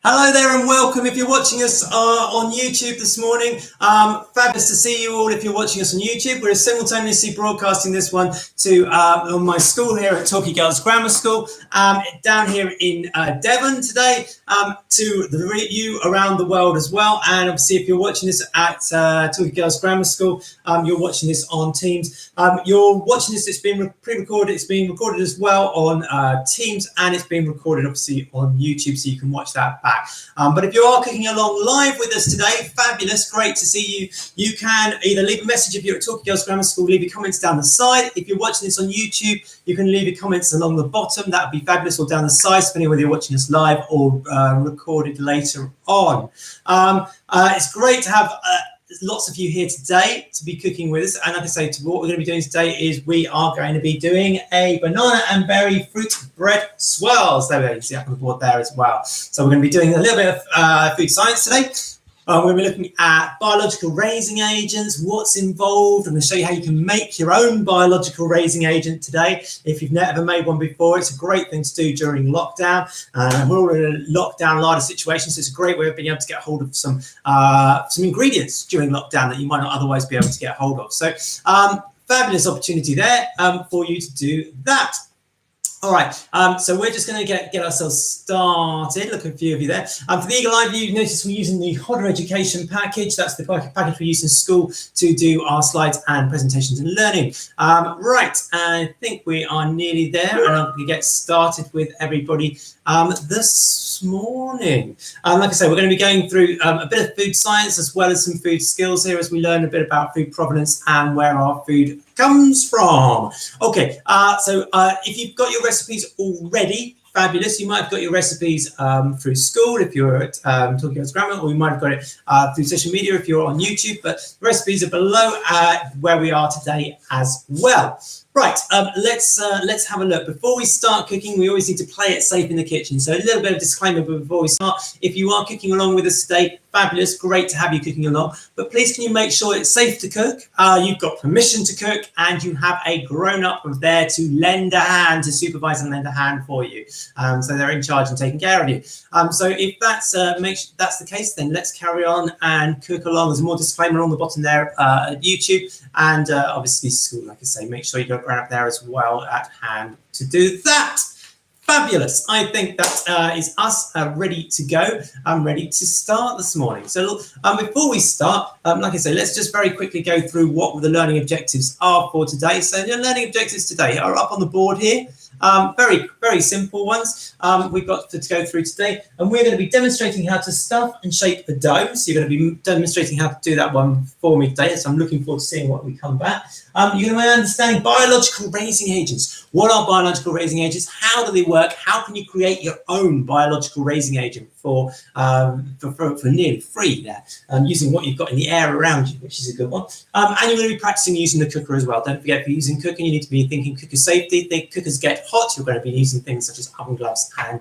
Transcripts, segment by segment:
Hello there and welcome if you're watching us on YouTube this morning. Fabulous to see you all if you're watching us on YouTube. We're simultaneously broadcasting this one to on my school here at Torquay Girls Grammar School down here in Devon today, to you around the world as well. And obviously if you're watching this at Torquay Girls Grammar School, you're watching this on Teams. You're watching this, it's been pre-recorded, it's being recorded as well on Teams, and it's being recorded obviously on YouTube, so you can watch that back. But if you are cooking along live with us today, fabulous, great to see you. You can either leave a message if you're at Torquay Girls Grammar School, leave your comments down the side. If you're watching this on YouTube, you can leave your comments along the bottom. That would be fabulous, or down the side, depending on whether you're watching us live or recorded later on. It's great to have lots of you here today to be cooking with us. And like I say, what we're going to be doing today is we are going to be doing a banana and berry fruit bread swirls. There we go, you can see up on the board there as well. So we're going to be doing a little bit of food science today. We're going to be looking at biological raising agents, what's involved. I'm going to show you how you can make your own biological raising agent today. If you've never made one before, it's a great thing to do during lockdown. We're all in a lockdown larder situation, so it's a great way of being able to get hold of some ingredients during lockdown that you might not otherwise be able to get hold of. So fabulous opportunity there for you to do that. All right, so we're just going to get ourselves started. Look at a few of you there. For the Eagle Eye view, you notice we're using the Hodder Education package. That's the package we use in school to do our slides and presentations and learning. Right, I think we are nearly there, and I'm going to get started with everybody this morning. Like I say, we're going to be going through a bit of food science as well as some food skills here as we learn a bit about food provenance and where our food comes from. Okay, so if you've got your recipes already, fabulous. You might have got your recipes through school if you're at Torquay Girls Grammar, or you might have got it through social media if you're on YouTube, but the recipes are below where we are today as well. Right, let's have a look. Before we start cooking, we always need to play it safe in the kitchen. So a little bit of disclaimer before we start. If you are cooking along with us today, fabulous, great to have you cooking along. But please can you make sure it's safe to cook, you've got permission to cook, and you have a grown-up there to lend a hand, to supervise and lend a hand for you. So they're in charge and taking care of you. So if that's the case, then let's carry on and cook along. There's more disclaimer on the bottom there at YouTube, and obviously school, like I say, make sure you got grown-up there as well at hand to do that. Fabulous. I think that is us ready to go. I'm ready to start this morning. So before we start, like I say, let's just very quickly go through what the learning objectives are for today. So the learning objectives today are up on the board here. Very, very simple ones we've got to go through today. And we're going to be demonstrating how to stuff and shape a dough. So you're going to be demonstrating how to do that one for me today. So I'm looking forward to seeing what we come back. You're going to be understanding biological raising agents. What are biological raising agents? How do they work? How can you create your own biological raising agent for nearly free there, using what you've got in the air around you, which is a good one. And you're going to be practicing using the cooker as well. Don't forget, if you're using cooking, you need to be thinking cooker safety. Think cookers get hot. You're going to be using things such as oven gloves and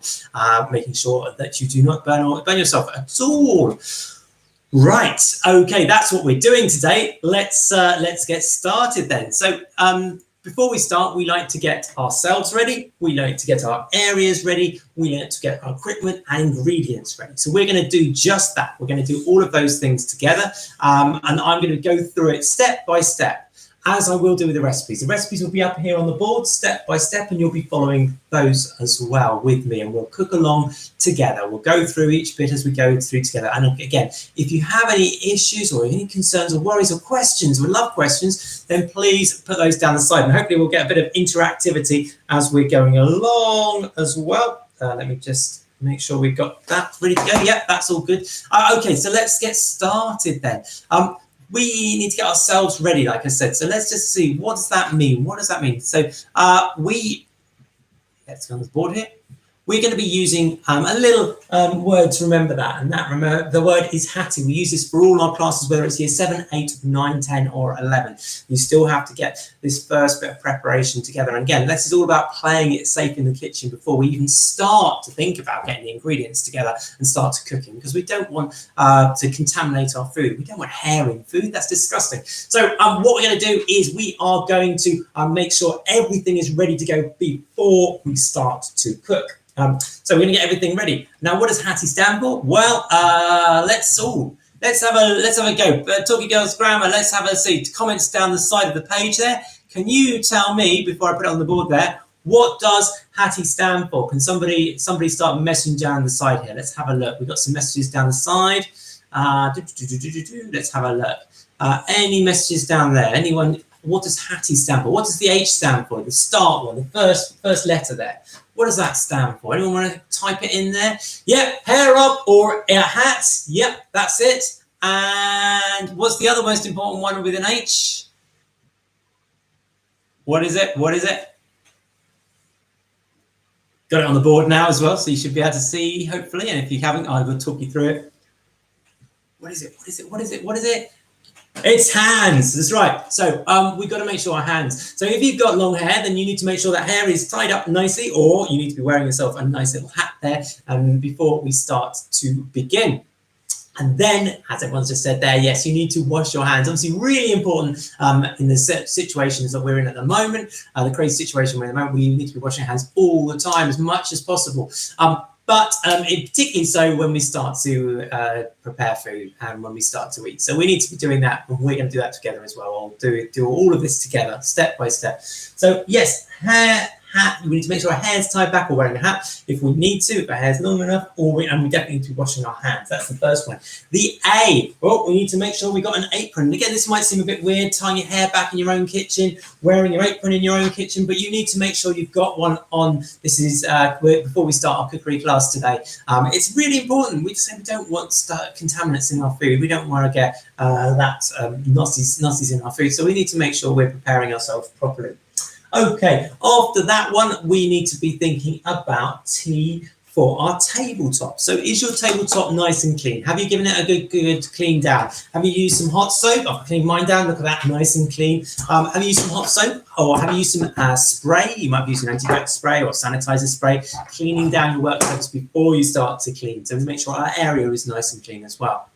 making sure that you do not burn yourself at all. Right, okay, that's what we're doing today. Let's get started then. So before we start, we like to get ourselves ready. We like to get our areas ready. We like to get our equipment and ingredients ready. So we're going to do just that. We're going to do all of those things together. And I'm going to go through it step by step, as I will do with the recipes. The recipes will be up here on the board step by step, and you'll be following those as well with me, and we'll cook along together. We'll go through each bit as we go through together. And again, if you have any issues or any concerns or worries or questions, we love questions, then please put those down the side, and hopefully we'll get a bit of interactivity as we're going along as well. Let me just make sure we've got that ready to go. Yeah, that's all good. Okay, so let's get started then. We need to get ourselves ready, like I said. So let's just see, what does that mean? What does that mean? So let's go on the board here. We're going to be using a little word to remember that, and the word is hattie. We use this for all our classes, whether it's year 7, 8, 9, 10 or 11. You still have to get this first bit of preparation together. And again, this is all about playing it safe in the kitchen before we even start to think about getting the ingredients together and start to cooking, because we don't want to contaminate our food. We don't want hair in food. That's disgusting. So what we're going to do is we are going to make sure everything is ready to go before we start to cook. So we're going to get everything ready. Now, what does Hattie stand for? Well, let's have a go. Talkie Girls Grammar, let's have a see. Comments down the side of the page there. Can you tell me, before I put it on the board there, what does Hattie stand for? Can somebody start messaging down the side here? Let's have a look. We've got some messages down the side. Let's have a look. Any messages down there? Anyone? What does Hattie stand for? What does the H stand for? The start one, the first letter there. What does that stand for? Anyone want to type it in there? Yep, hair up or a hat. Yep, that's it. And what's the other most important one with an H? What is it? What is it? Got it on the board now as well, so you should be able to see, hopefully. And if you haven't, I will talk you through it. What is it? What is it? What is it? What is it? It's hands. That's right. So we've got to make sure our hands. So if you've got long hair, then you need to make sure that hair is tied up nicely, or you need to be wearing yourself a nice little hat there before we start to begin. And then, as everyone's just said there, yes, you need to wash your hands. Obviously, really important in the situations that we're in at the moment, the crazy situation we're in at the moment, we need to be washing our hands all the time, as much as possible. But particularly so when we start to prepare food and when we start to eat. So we need to be doing that, and we're going to do that together as well. We'll do all of this together, step by step. So yes, hair, hat. We need to make sure our hair's tied back or wearing a hat if we need to, if our hair's long enough, and we definitely need to be washing our hands. That's the first one. The A, well, we need to make sure we got an apron. And again, this might seem a bit weird, tying your hair back in your own kitchen, wearing your apron in your own kitchen, but you need to make sure you've got one on. This is before we start our cookery class today. It's really important. We don't want contaminants in our food. We don't want to get nasties in our food. So we need to make sure we're preparing ourselves properly. Okay, after that one, we need to be thinking about T for our tabletop. So is your tabletop nice and clean? Have you given it a good clean down? Have you used some hot soap? I've cleaned mine down. Look at that, nice and clean. Have you used some hot soap? Or have you used some spray? You might be using antibacterial spray or sanitizer spray, cleaning down your worktops before you start to clean. So make sure our area is nice and clean as well.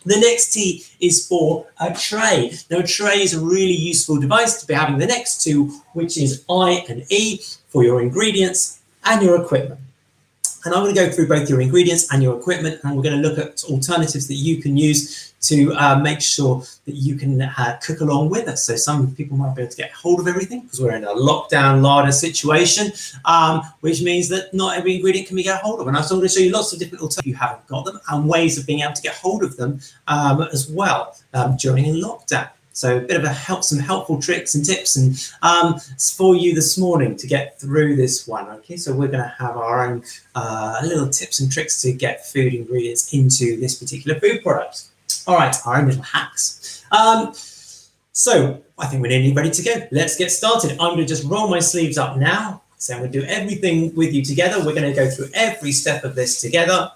The next T is for a tray. Now, a tray is a really useful device to be having the next two, which is I and E for your ingredients and your equipment. And I'm going to go through both your ingredients and your equipment, and we're going to look at alternatives that you can use to make sure that you can cook along with us. So some people might be able to get hold of everything because we're in a lockdown larder situation, which means that not every ingredient can be get hold of. And I'm going to show you lots of different alternatives if you haven't got them, and ways of being able to get hold of them as well during a lockdown. So a bit of some helpful tricks and tips and for you this morning to get through this one. Okay, so we're going to have our own little tips and tricks to get food ingredients into this particular food product. All right, our own little hacks. So I think we're nearly ready to go. Let's get started. I'm going to just roll my sleeves up now. So I'm going to do everything with you together. We're going to go through every step of this together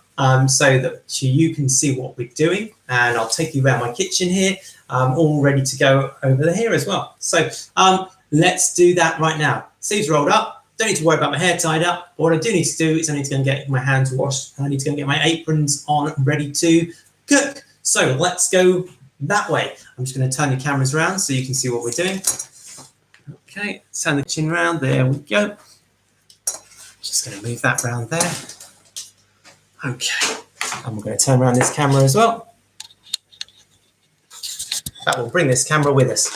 so that you can see what we're doing. And I'll take you around my kitchen here. All ready to go over here as well. So let's do that right now. Sleeves rolled up. Don't need to worry about my hair tied up. What I do need to do is I need to go and get my hands washed. And I need to go and get my aprons on ready to cook. So let's go that way. I'm just going to turn the cameras around so you can see what we're doing. Okay, turn the kitchen around. There we go. Just going to move that around there. Okay, and we're going to turn around this camera as well. That will bring this camera with us.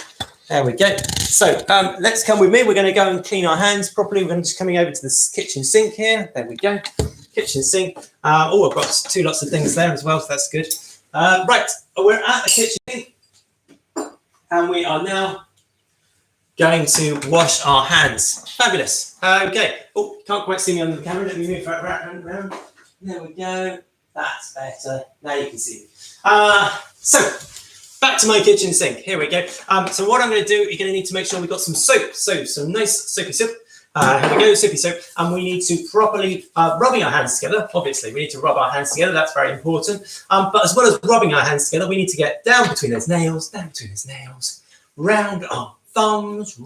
There we go. So let's come with me. We're going to go and clean our hands properly. We're going to just coming over to this kitchen sink here. There we go. Kitchen sink. Oh, I've got lots of things there as well, so that's good. Right, we're at the kitchen sink, and we are now going to wash our hands. Fabulous. Okay. Oh, can't quite see me under the camera. Let me move that around. There we go. That's better. Now you can see me. So back to my kitchen sink. Here we go. So what I'm going to do, you're going to need to make sure we've got some soap. So some nice soapy soap. Here we go, soapy soap. And we need to properly rubbing our hands together. Obviously, we need to rub our hands together. That's very important. But as well as rubbing our hands together, we need to get down between those nails, round our thumbs,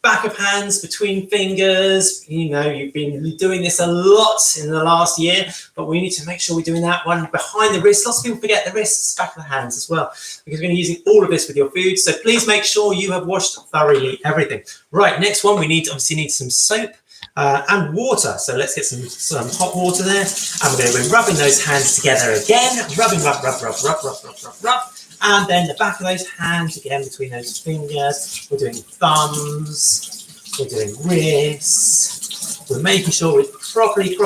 back of hands, between fingers. You know, you've been doing this a lot in the last year, but we need to make sure we're doing that one behind the wrists. Lots of people forget the wrists, back of the hands as well, because we're going to be using all of this with your food. So please make sure you have washed thoroughly everything. Right, next one, we obviously need some soap. and water. So let's get some hot water there. And we're going to be rubbing those hands together again. Rubbing, rub, rub, rub, rub, rub, rub, rub, rub. And then the back of those hands again between those fingers. We're doing thumbs. We're doing wrists. We're making sure we properly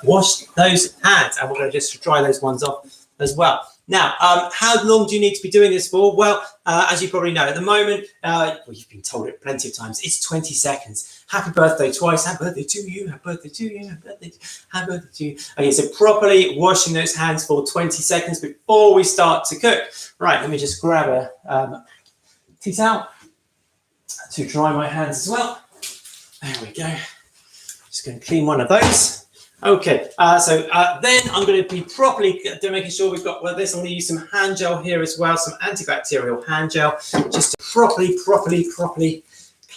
wash those hands. And we're going to just dry those ones off as well. Now, how long do you need to be doing this for? Well, as you probably know, at the moment, well, you've been told it plenty of times, it's 20 seconds. Happy birthday twice, happy birthday to you, happy birthday to you, happy birthday to you. Okay, so properly washing those hands for 20 seconds before we start to cook. Right, let me just grab a tea towel to dry my hands as well. There we go. Just going to clean one of those. Okay, so then I'm going to be properly making sure we've got this. I'm going to use some hand gel here as well, some antibacterial hand gel, just to properly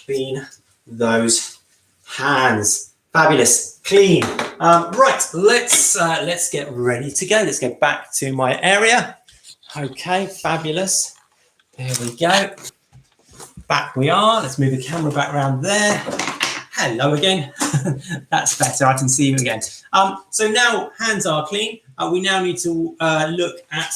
clean those hands. Fabulous, clean. Right, let's get ready to go. Let's go back to my area. Okay, fabulous. There we go. Back we are. Let's move the camera back around there. Hello again. That's better. I can see you again. So now hands are clean. We now need to look at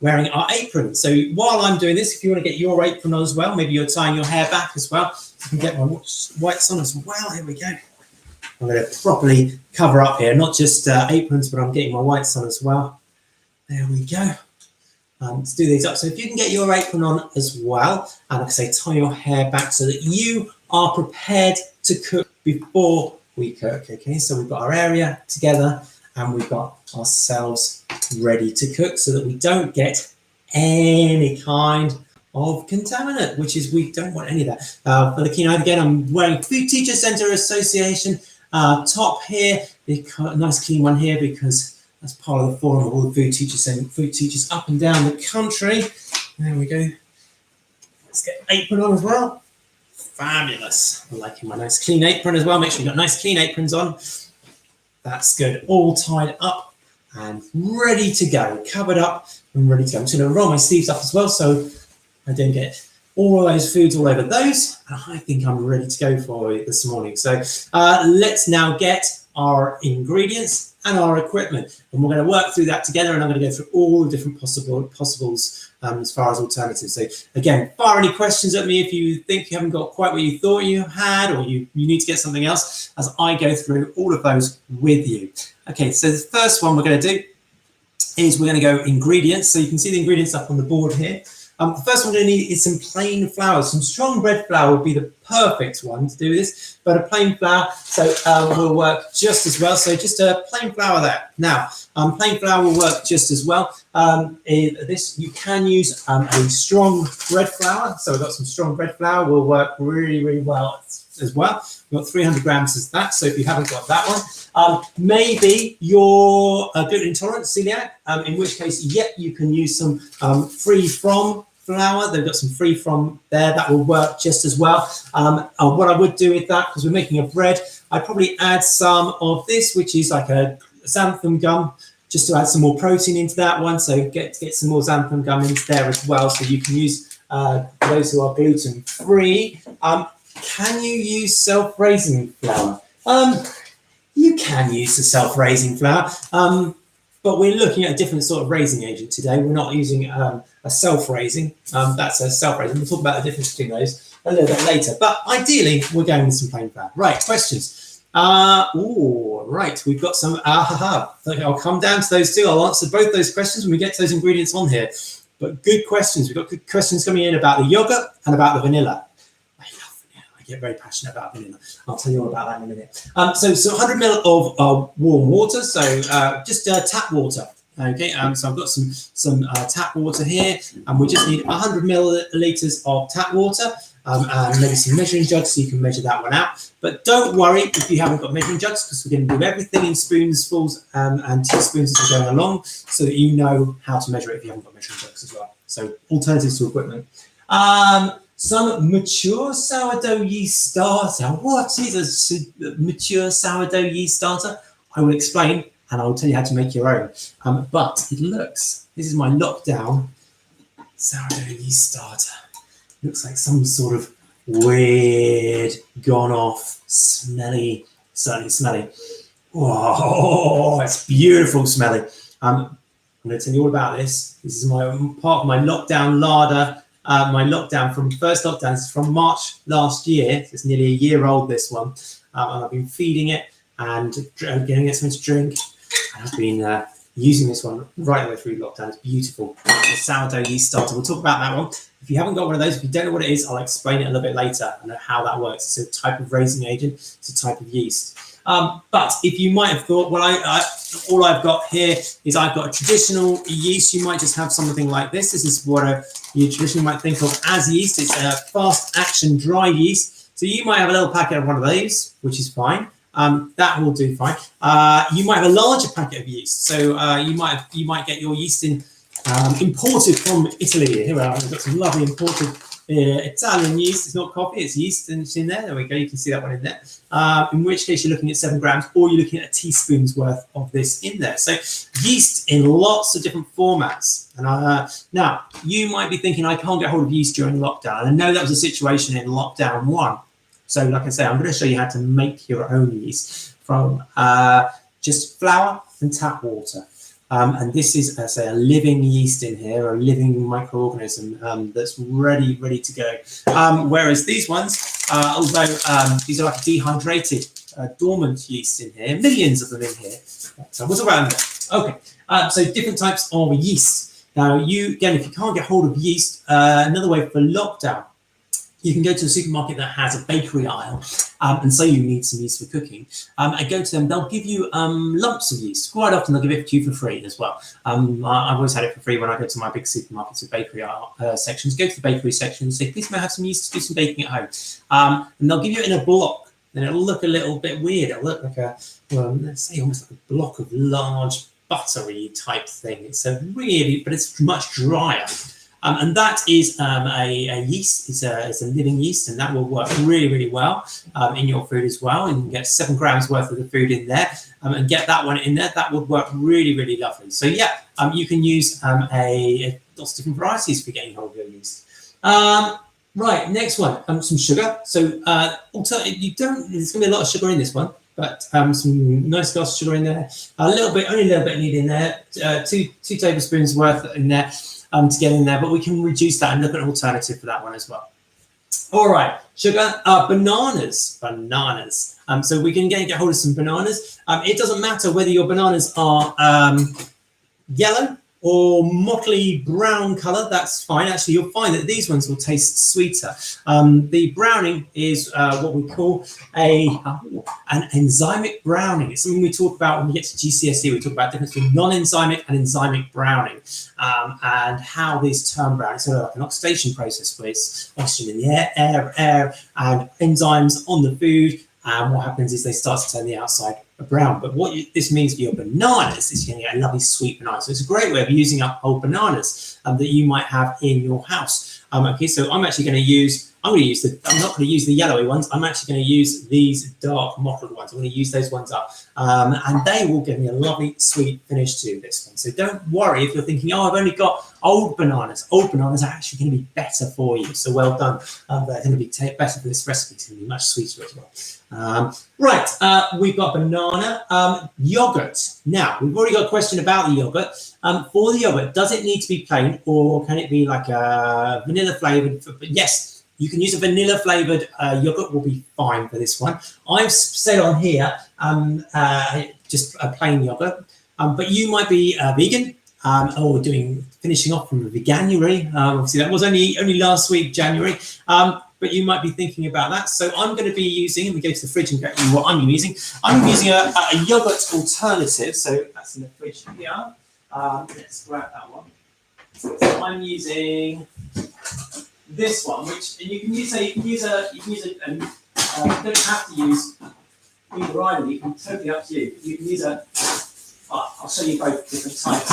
wearing our apron. So while I'm doing this, if you want to get your apron on as well, maybe you're tying your hair back as well. I can get my whites on as well. Here we go. I'm going to properly cover up here, not just aprons, but I'm getting my whites on as well. There we go. Let's do these up. So if you can get your apron on as well, and like I say, tie your hair back so that you are prepared to cook before we cook. Okay, so we've got our area together and we've got ourselves ready to cook so that we don't get any kind of contaminant, which is we don't want any of that. For the keynote again, I'm wearing Food Teacher Centre Association top here, a nice clean one here because that's part of the forum of all the food teachers up and down the country. There we go. Let's get an apron on as well. Fabulous. I'm liking my nice clean apron as well. Make sure you've got nice clean aprons on. That's good. All tied up and ready to go. Covered up and ready to go. I'm just going to roll my sleeves up as well so I don't get all of those foods all over those. And I think I'm ready to go for it this morning. So let's now get our ingredients and our equipment. And we're going to work through that together, and I'm going to go through all the different possibles as far as alternatives. So again, fire any questions at me if you think you haven't got quite what you thought you had, or you need to get something else, as I go through all of those with you. Okay, so the first one we're going to do is we're going to go ingredients. So you can see the ingredients up on the board here. The first one we're going to need is some plain flour. Some strong bread flour would be the perfect one to do this, but a plain flour will work just as well. So just a plain flour there. Now, plain flour will work just as well. You can use a strong bread flour. So we've got some strong bread flour will work really well as well. We've got 300 grams of that. So if you haven't got that one, maybe you're gluten intolerant, celiac, in which case, you can use some free from flour. They've got some free from there that will work just as well. What I would do with that, because we're making a bread, I'd probably add some of this, which is like a xanthan gum, just to add some more protein into that one. So get some more xanthan gum into there as well. So you can use those who are gluten free. Can you use self-raising flour? You can use the self-raising flour, but we're looking at a different sort of raising agent today. We're not using a self-raising. That's a self-raising. We'll talk about the difference between those a little bit later. But ideally, we're going with some plain flour. Right, questions? Right, we've got some. I'll come down to those two. I'll answer both those questions when we get to those ingredients on here. But good questions. We've got good questions coming in about the yogurt and about the vanilla. Get very passionate about vanilla. I'll tell you all about that in a minute. So 100 ml of warm water, so just tap water. Okay, so I've got some tap water here, and we just need 100 milliliters of tap water, and maybe some measuring jugs so you can measure that one out. But don't worry if you haven't got measuring jugs, because we're going to do everything in spoonfuls and teaspoons as we're going along, so that you know how to measure it if you haven't got measuring jugs as well. So alternatives to equipment. Some mature sourdough yeast starter. What is a mature sourdough yeast starter? I will explain, and I'll tell you how to make your own. But it looks, this is my lockdown sourdough yeast starter. Looks like some sort of weird, gone off, smelly, certainly smelly. Oh, it's beautiful smelling. I'm going to tell you all about this. This is my part of my lockdown larder. My lockdown from first lockdown is from March last year. So it's nearly a year old, this one. And I've been feeding it and getting it something to drink. And I've been using this one right the way through lockdown. It's beautiful. The sourdough yeast starter. We'll talk about that one. If you haven't got one of those, if you don't know what it is, I'll explain it a little bit later and how that works. It's a type of raising agent. It's a type of yeast. But if you might have thought, well, all I've got here is I've got a traditional yeast. You might just have something like this. This is what you traditionally might think of as yeast. It's a fast action dry yeast. So you might have a little packet of one of those, which is fine. That will do fine. You might have a larger packet of yeast. So you might get your yeast imported from Italy. Here we are. We've got some lovely imported Italian yeast. It's not coffee, it's yeast, and it's in there. There we go. You can see that one in there. In which case you're looking at 7 grams, or you're looking at a teaspoon's worth of this in there. So yeast in lots of different formats. And now you might be thinking, I can't get hold of yeast during lockdown. I know that was a situation in lockdown 1. So like I say, I'm going to show you how to make your own yeast from just flour and tap water. And this is, as I say, a living yeast in here, a living microorganism that's ready to go. Whereas these ones, although these are like dehydrated, dormant yeast in here, millions of them in here. So we'll talk about them. Okay, so different types of yeast. Now, again, if you can't get hold of yeast, another way for lockdown, you can go to a supermarket that has a bakery aisle and say you need some yeast for cooking, and go to them. They'll give you lumps of yeast. Quite often they'll give it to you for free as well. I've always had it for free when I go to my big supermarkets with bakery aisle sections. Go to the bakery section and say, please may I have some yeast to do some baking at home? And they'll give you it in a block. And it'll look a little bit weird. It'll look like let's say almost like a block of large buttery type thing. It's but it's much drier. And that is a yeast. It's a living yeast, and that will work really well in your food as well. And you can get 7 grams worth of the food in there and get that one in there. That would work really lovely. So yeah, you can use lots of different varieties for getting hold of your yeast. Right, next one, some sugar. So there's going to be a lot of sugar in this one, but some nice glass of sugar in there. Only a little bit needed in there. 2 tablespoons worth in there. To get in there, but we can reduce that and look at an alternative for that one as well. All right, sugar, bananas. So we can get hold of some bananas. It doesn't matter whether your bananas are yellow or motley brown color, that's fine. Actually, you'll find that these ones will taste sweeter. The browning is what we call an enzymic browning. It's something we talk about when we get to GCSE. We talk about the difference between non-enzymic and enzymic browning and how these turn brown. It's sort of like an oxidation process where it's oxygen in the air and enzymes on the food. And what happens is they start to turn the outside brown. But what this means for your bananas is you're going to get a lovely sweet banana. So it's a great way of using up whole bananas that you might have in your house. Okay, so I'm not going to use the yellowy ones. I'm actually going to use these dark mottled ones. I'm going to use those ones up. And they will give me a lovely sweet finish to this one. So don't worry if you're thinking, I've only got old bananas. Old bananas are actually going to be better for you. So well done. They're going to be better for this recipe. It's going to be much sweeter as well. We've got banana yogurt. Now, we've already got a question about the yogurt. For the yogurt, does it need to be plain or can it be like a vanilla flavored? Yes. You can use a vanilla flavored yogurt, will be fine for this one. I've said on here just a plain yogurt, but you might be vegan or finishing off from Veganuary. Obviously, that was only last week, January, but you might be thinking about that. So I'm going to be using, and we go to the fridge and get you what I'm using. I'm using a yogurt alternative. So that's in the fridge here. Let's grab that one. So I'm using this one, you don't have to use either either. You can totally up to you. You can use I'll show you both different types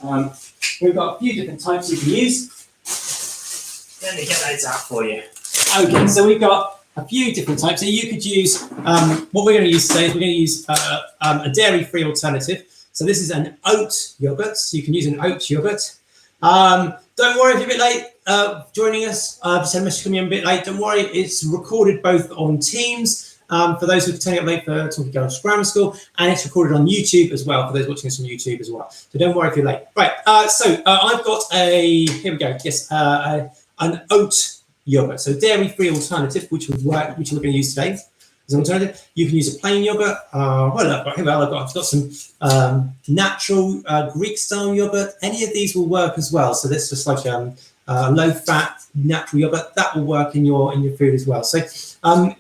here. We've got a few different types you can use. Let me get those out for you. Okay, so we've got a few different types. So you could use what we're going to use today is we're going to use a dairy-free alternative. So this is an oat yogurt. So you can use an oat yogurt. Don't worry if you're a bit late. joining us. Just had a message coming in a bit late. Don't worry, it's recorded both on Teams for those who are turning up late for Talkie Girls Grammar School, and it's recorded on YouTube as well for those watching us on YouTube as well. So don't worry if you're late. Right, I've got here we go. Yes, an oat yogurt, so dairy-free alternative, which would work, which we're going to use today as an alternative. You can use a plain yogurt. I've got some natural Greek-style yogurt. Any of these will work as well. So that's just like low-fat natural yogurt that will work in your food as well. So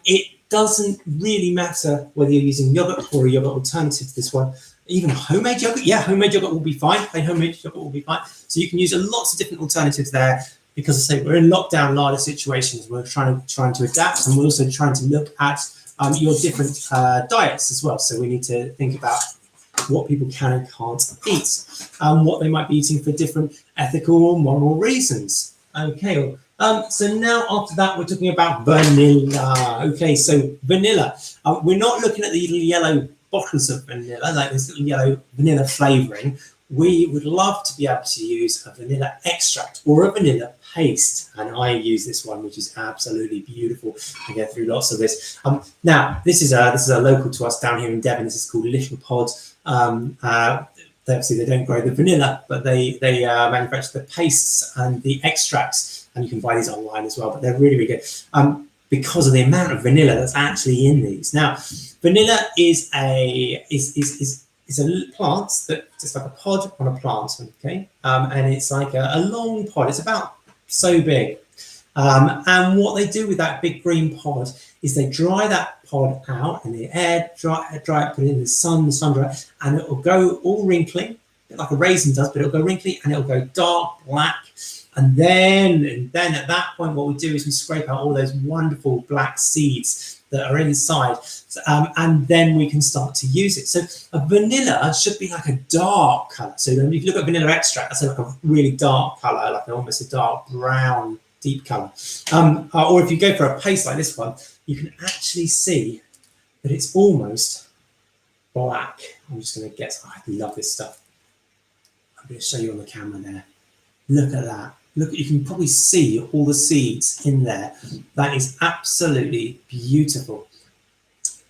it doesn't really matter whether you're using yogurt or a yogurt alternative to this one. Even homemade yogurt, yeah, homemade yogurt will be fine. Plain homemade yogurt will be fine. So you can use lots of different alternatives there. Because I say we're in lockdown larder situations, we're trying to adapt, and we're also trying to look at your different diets as well. So we need to think about what people can and can't eat, what they might be eating for different ethical or moral reasons. Okay, so now after that, we're talking about vanilla. Okay, so vanilla. We're not looking at the little yellow bottles of vanilla, like this little yellow vanilla flavouring. We would love to be able to use a vanilla extract or a vanilla paste, and I use this one, which is absolutely beautiful. I get through lots of this. Now, this is a local to us down here in Devon. This is called Little Pod. Obviously they don't grow the vanilla, but they manufacture the pastes and the extracts, and you can buy these online as well. But they're really, really good because of the amount of vanilla that's actually in these. Now, vanilla is a plant that just like a pod on a plant, okay, and it's like a long pod. It's about so big, and what they do with that big green pod is they dry that pod out in the air, dry it, put it in the sun dry, and it will go all wrinkly, a bit like a raisin does, but it'll go wrinkly and it'll go dark black. And then at that point, what we do is we scrape out all those wonderful black seeds that are inside, and then we can start to use it. So a vanilla should be like a dark colour. So if you look at vanilla extract, that's like a really dark colour, like almost a dark brown, deep colour. Or if you go for a paste like this one, you can actually see that it's almost black. I'm just going to guess. I love this stuff. I'm going to show you on the camera there. Look at that. Look, you can probably see all the seeds in there. That is absolutely beautiful.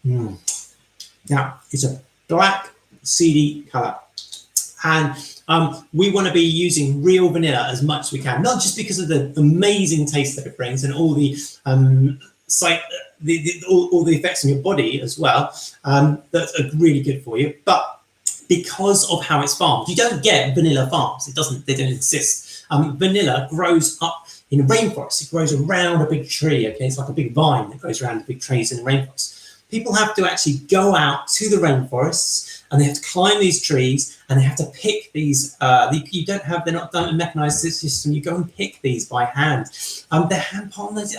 Now, it's a black, seedy colour. And we want to be using real vanilla as much as we can, not just because of the amazing taste that it brings and all the all the effects on your body as well, that are really good for you, but because of how it's farmed. You don't get vanilla farms. They don't exist. Vanilla grows up in a rainforest. It grows around a big tree. Okay, it's like a big vine that goes around the big trees in the rainforest. People have to actually go out to the rainforests, and they have to climb these trees, and they have to pick these. They're not done in a mechanized system. You go and pick these by hand. They're hand pollinized.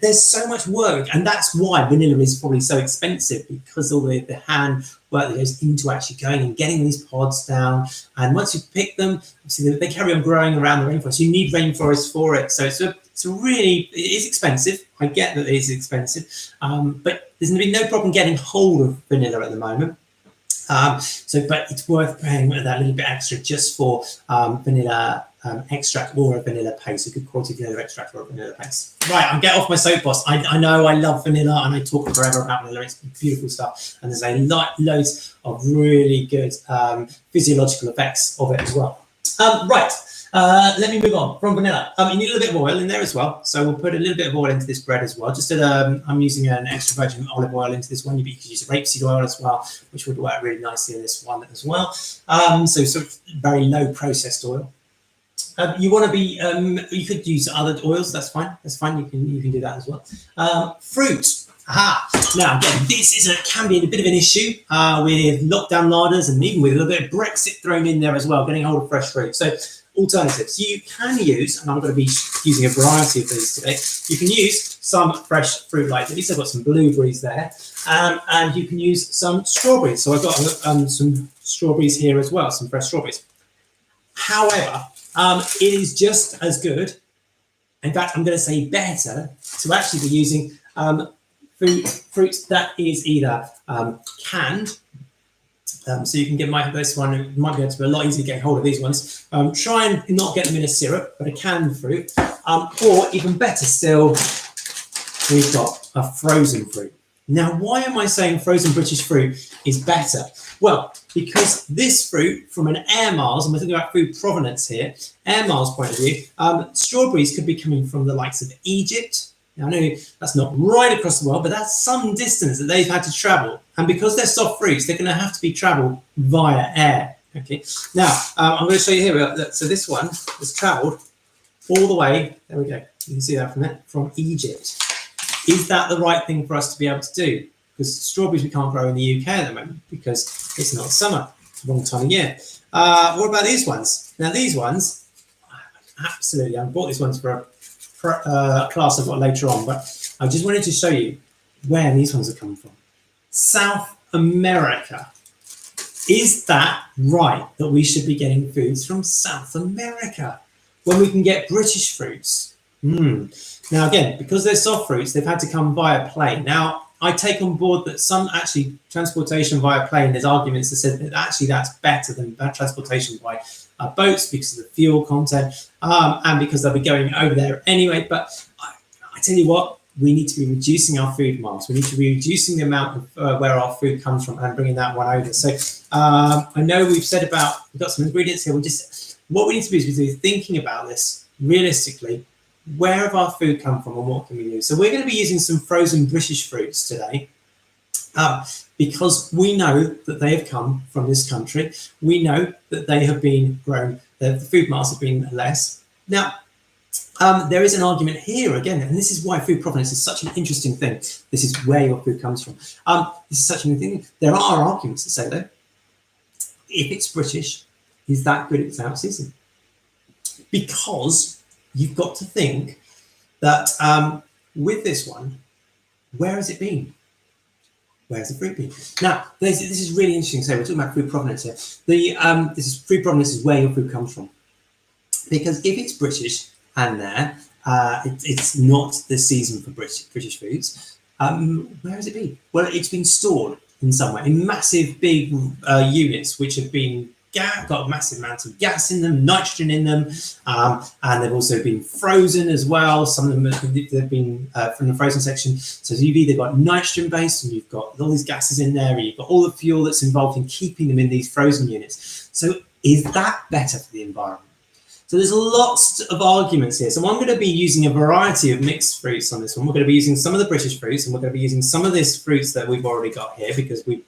There's so much work, and that's why vanilla is probably so expensive, because all the hand work that goes into actually going and getting these pods down. And once you pick them, obviously they carry on growing around the rainforest. You need rainforest for it. So it is expensive. I get that it is expensive, but there's going to be no problem getting hold of vanilla at the moment. But it's worth paying that little bit extra just for vanilla extract or a vanilla paste, a good quality vanilla extract or a vanilla paste. Right, I'll get off my soapbox. I know I love vanilla, and I talk forever about vanilla. It's beautiful stuff, and there's loads of really good physiological effects of it as well. Let me move on from vanilla. You need a little bit of oil in there as well, so we'll put a little bit of oil into this bread as well. Just I'm using an extra virgin olive oil into this one. You could use rapeseed oil as well, which would work really nicely in this one as well. So sort of very low processed oil. You want to be, you could use other oils. That's fine. That's fine. You can do that as well. Fruit. Aha. Now again, this can be a bit of an issue with lockdown larders, and even with a little bit of Brexit thrown in there as well, getting hold of fresh fruit. So alternatives. You can use, and I'm going to be using a variety of these today. You can use some fresh fruit like these. I've got some blueberries there, and you can use some strawberries. So I've got some strawberries here as well, some fresh strawberries. However, it is just as good. In fact, I'm going to say better to actually be using fruit that is either canned So you can get this one. It might be able to be a lot easier getting hold of these ones. Try and not get them in a syrup, but a canned fruit. Or even better still, we've got a frozen fruit. Now, why am I saying frozen British fruit is better? Well, because this fruit, from an air miles, and we're talking about food provenance here, air miles point of view, strawberries could be coming from the likes of Egypt. Now, I know that's not right across the world, but that's some distance that they've had to travel. And because they're soft fruits, they're going to have to be traveled via air. Okay. Now, I'm going to show you here. So this one has travelled all the way. There we go. You can see that from there, from Egypt. Is that the right thing for us to be able to do? Because strawberries we can't grow in the UK at the moment because it's not summer, wrong time of year. What about these ones? Now, these ones, absolutely, I bought these ones for a class I've got later on, but I just wanted to show you where these ones are coming from. South America. Is that right that we should be getting foods from South America when we can get British fruits? Now again, because they're soft fruits, they've had to come via plane. Now I take on board that some actually transportation via plane, there's arguments that said that actually that's better than transportation by boats because of the fuel content and because they'll be going over there anyway. But I tell you what, we need to be reducing our food miles. We need to be reducing the amount of where our food comes from and bringing that one over. So I know we've got some ingredients here. What we need to do is be thinking about this realistically. Where have our food come from and what can we use? So we're going to be using some frozen British fruits today because we know that they have come from this country. We know that they have been grown, the food miles have been less. Now, there is an argument here again, and this is why food provenance is such an interesting thing. This is where your food comes from. This is such an interesting thing. There are arguments that say, though, if it's British, is that good without seasoning? Because you've got to think that with this one, where has it been? Where's the fruit been? Now, this is really interesting. So we're talking about food provenance here. Food provenance is where your food comes from. Because if it's British and it's not the season for British foods, where has it been? Well, it's been stored in somewhere in massive big units, which have been got massive amounts of gas in them, nitrogen in them, and they've also been frozen as well. Some of them have been from the frozen section. So you've either got nitrogen based and you've got all these gases in there, and you've got all the fuel that's involved in keeping them in these frozen units. So is that better for the environment? So there's lots of arguments here. So I'm going to be using a variety of mixed fruits on this one. We're going to be using some of the British fruits, and we're going to be using some of these fruits that we've already got here because we've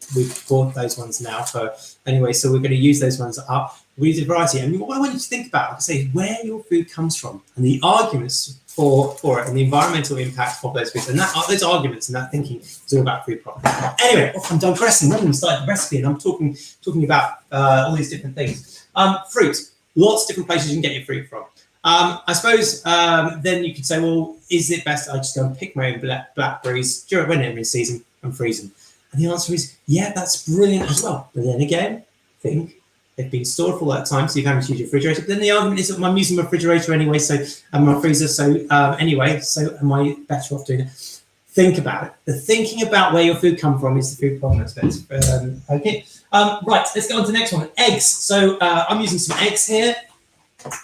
bought those ones now for anyway. So we're going to use those ones up. We use a variety. And what I want you to think about, like I say, where your food comes from and the arguments for it and the environmental impact of those foods. And those arguments and that thinking is all about food provenance. Anyway, I'm digressing. Rather than starting the recipe, and I'm talking about all these different things. Fruit. Lots of different places you can get your fruit from. I suppose then you could say, well, is it best I just go and pick my own blackberries when they're in season and freeze them? And the answer is, yeah, that's brilliant as well. But then again, think they've been stored for all that time, so you haven't used your refrigerator. But then the argument is that I'm using my refrigerator anyway, and my freezer, so am I better off doing it? Think about it. The thinking about where your food come from is the food provenance bit. Okay. Right, let's go on to the next one. Eggs. So I'm using some eggs here,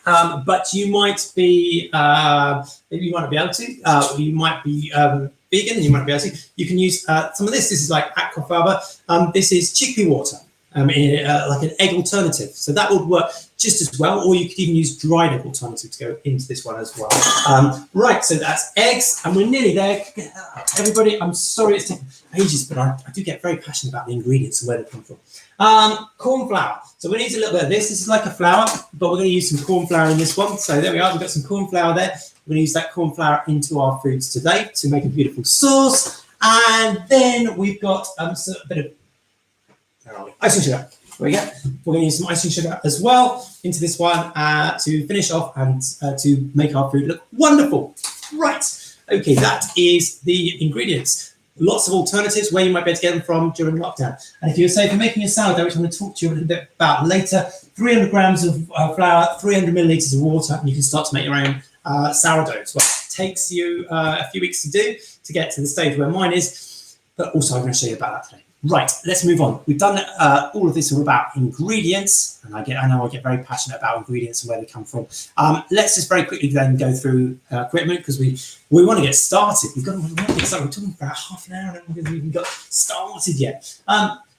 but you might be able to. You might be vegan, and you might be able to. You can use some of this. This is like aquafaba. This is chickpea water. Like an egg alternative. So that would work just as well, or you could even use dried egg alternative to go into this one as well. Right, so that's eggs, and we're nearly there. Everybody, I'm sorry it's taken ages, but I do get very passionate about the ingredients and where they come from. Corn flour. So we need a little bit of this. This is like a flour, but we're going to use some corn flour in this one. So there we are. We've got some corn flour there. We're going to use that corn flour into our foods today to make a beautiful sauce. And then we've got a bit of icing sugar. There we go. We're going to use some icing sugar as well into this one to finish off and to make our food look wonderful. Right. Okay, that is the ingredients. Lots of alternatives where you might be able to get them from during lockdown. And if you're making a sourdough, which I'm going to talk to you a little bit about later, 300 grams of flour, 300 milliliters of water, and you can start to make your own sourdough as well. It takes you a few weeks to do to get to the stage where mine is, but also I'm going to show you about that today. Right, let's move on. We've done all of this all about ingredients, and I know I get very passionate about ingredients and where they come from. Let's just very quickly then go through equipment, because we want to get started. We're talking for about half an hour and we haven't even got started yet.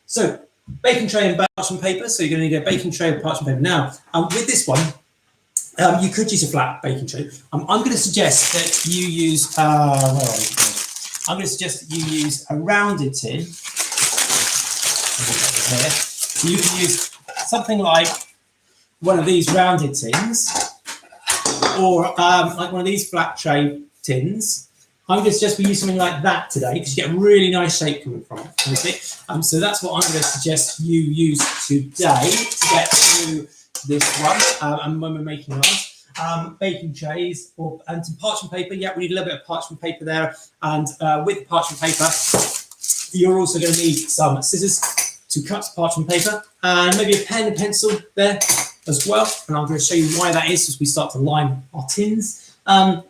So baking tray and parchment paper. So you're going to need a baking tray and parchment paper. Now, with this one, you could use a flat baking tray. I'm going to suggest that you use I'm going to suggest that you use a rounded tin. Here. So you can use something like one of these rounded tins, or like one of these flat tray tins. I'm going to suggest we use something like that today, because you get a really nice shape coming from it. Okay? So that's what I'm going to suggest you use today to get through this one. And when we're making ours, baking trays and some parchment paper. Yeah, we need a little bit of parchment paper there. And with the parchment paper, you're also going to need some scissors to cut parchment paper, and maybe a pen and pencil there as well. And I'm going to show you why that is as we start to line our tins.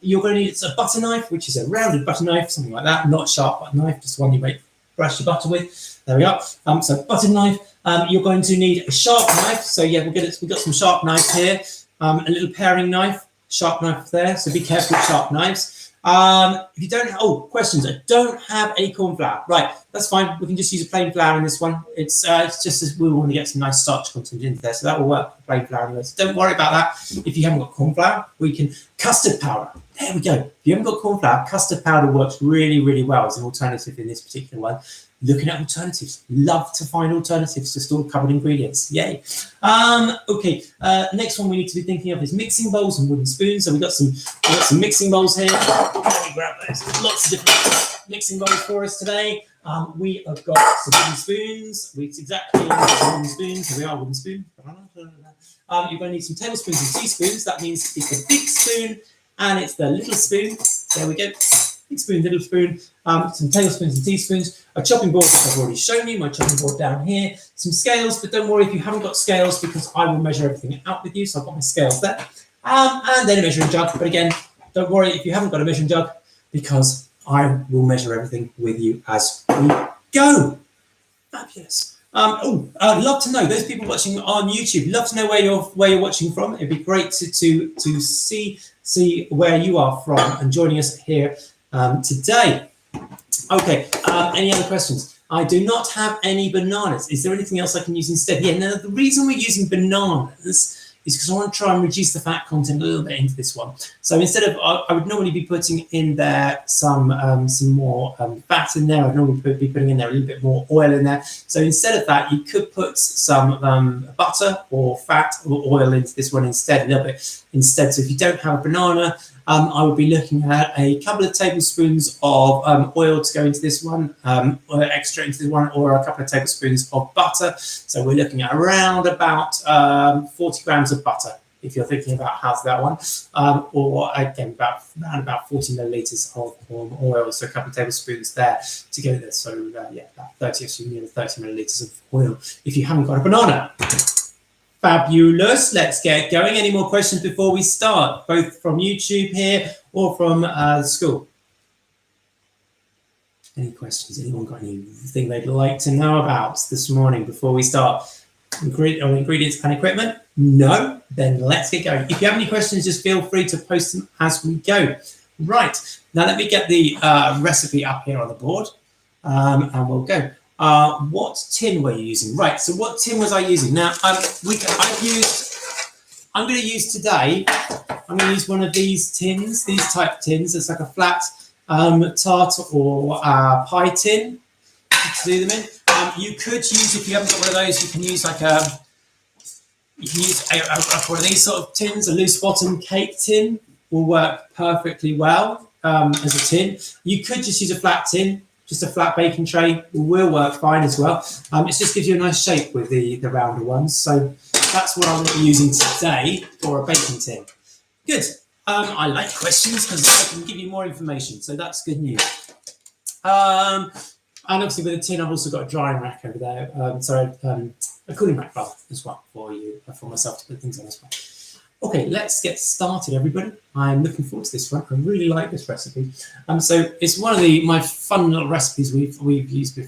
You're going to need a butter knife, which is a rounded butter knife, something like that, not a sharp butter knife, just one you make brush your butter with. There we go. So butter knife. You're going to need a sharp knife. So yeah, we've got some sharp knives here. A little paring knife, sharp knife there. So be careful with sharp knives. If you don't, questions. I don't have any corn flour. Right, that's fine. We can just use a plain flour in this one. It's just as we want to get some nice starch content into there, so that will work. Plain flour in this. Don't worry about that. If you haven't got corn flour, we can custard powder. There we go. If you haven't got corn flour, custard powder works really, really well as an alternative in this particular one. Looking at alternatives. Love to find alternatives to stored cupboard ingredients. Yay. Okay. Next one we need to be thinking of is mixing bowls and wooden spoons. So we've got some mixing bowls here. Let me grab those. Lots of different mixing bowls for us today. We have got some wooden spoons. It's exactly wooden spoons. Here we are, wooden spoon. You're going to need some tablespoons and teaspoons. That means it's the big spoon and it's the little spoon. There we go. Big spoon, little spoon, some tablespoons and teaspoons, a chopping board, which I've already shown you, my chopping board down here, some scales, but don't worry if you haven't got scales, because I will measure everything out with you, so I've got my scales there, and then a measuring jug, but again, don't worry if you haven't got a measuring jug, because I will measure everything with you as we go. Fabulous. I'd love to know, those people watching on YouTube, love to know where you're watching from. It'd be great to see where you are from and joining us here today. Okay, any other questions? I do not have any bananas. Is there anything else I can use instead? Yeah, now the reason we're using bananas is because I want to try and reduce the fat content a little bit into this one. So instead of, I would normally be putting in there some more fat in there. I'd normally be putting in there a little bit more oil in there. So instead of that, you could put some butter or fat or oil into this one instead, a little bit instead. So if you don't have a banana, I would be looking at a couple of tablespoons of oil to go into this one, or extra into this one, or a couple of tablespoons of butter. So we're looking at around about 40 grams of butter, if you're thinking about how to that one, or again, around about 40 milliliters of oil, so a couple of tablespoons there to go there. So yeah, about 30 milliliters of oil if you haven't got a banana. Fabulous. Let's get going. Any more questions before we start, both from YouTube here or from school? Any questions? Anyone got anything they'd like to know about this morning before we start? Ingredients and equipment? No? Then let's get going. If you have any questions, just feel free to post them as we go. Right. Now let me get the recipe up here on the board, and we'll go. What tin were you using? Right, so what tin was I using? Now, I'm going to use today, I'm going to use one of these tins, these type tins. It's like a flat tart or pie tin to do them in. You could use, if you haven't got one of those, you can use like one of these sort of tins. A loose bottom cake tin will work perfectly well as a tin. You could just use a flat tin. Just a flat baking tray will work fine as well. It just gives you a nice shape with the rounder ones. So that's what I'm going to be using today for a baking tin. Good. I like questions because I can give you more information. So that's good news. And obviously with the tin, I've also got a drying rack over there. A cooling rack as well for myself to put things on as well. Okay, let's get started, everybody. I'm looking forward to this one. I really like this recipe. So it's one of my fun little recipes we've used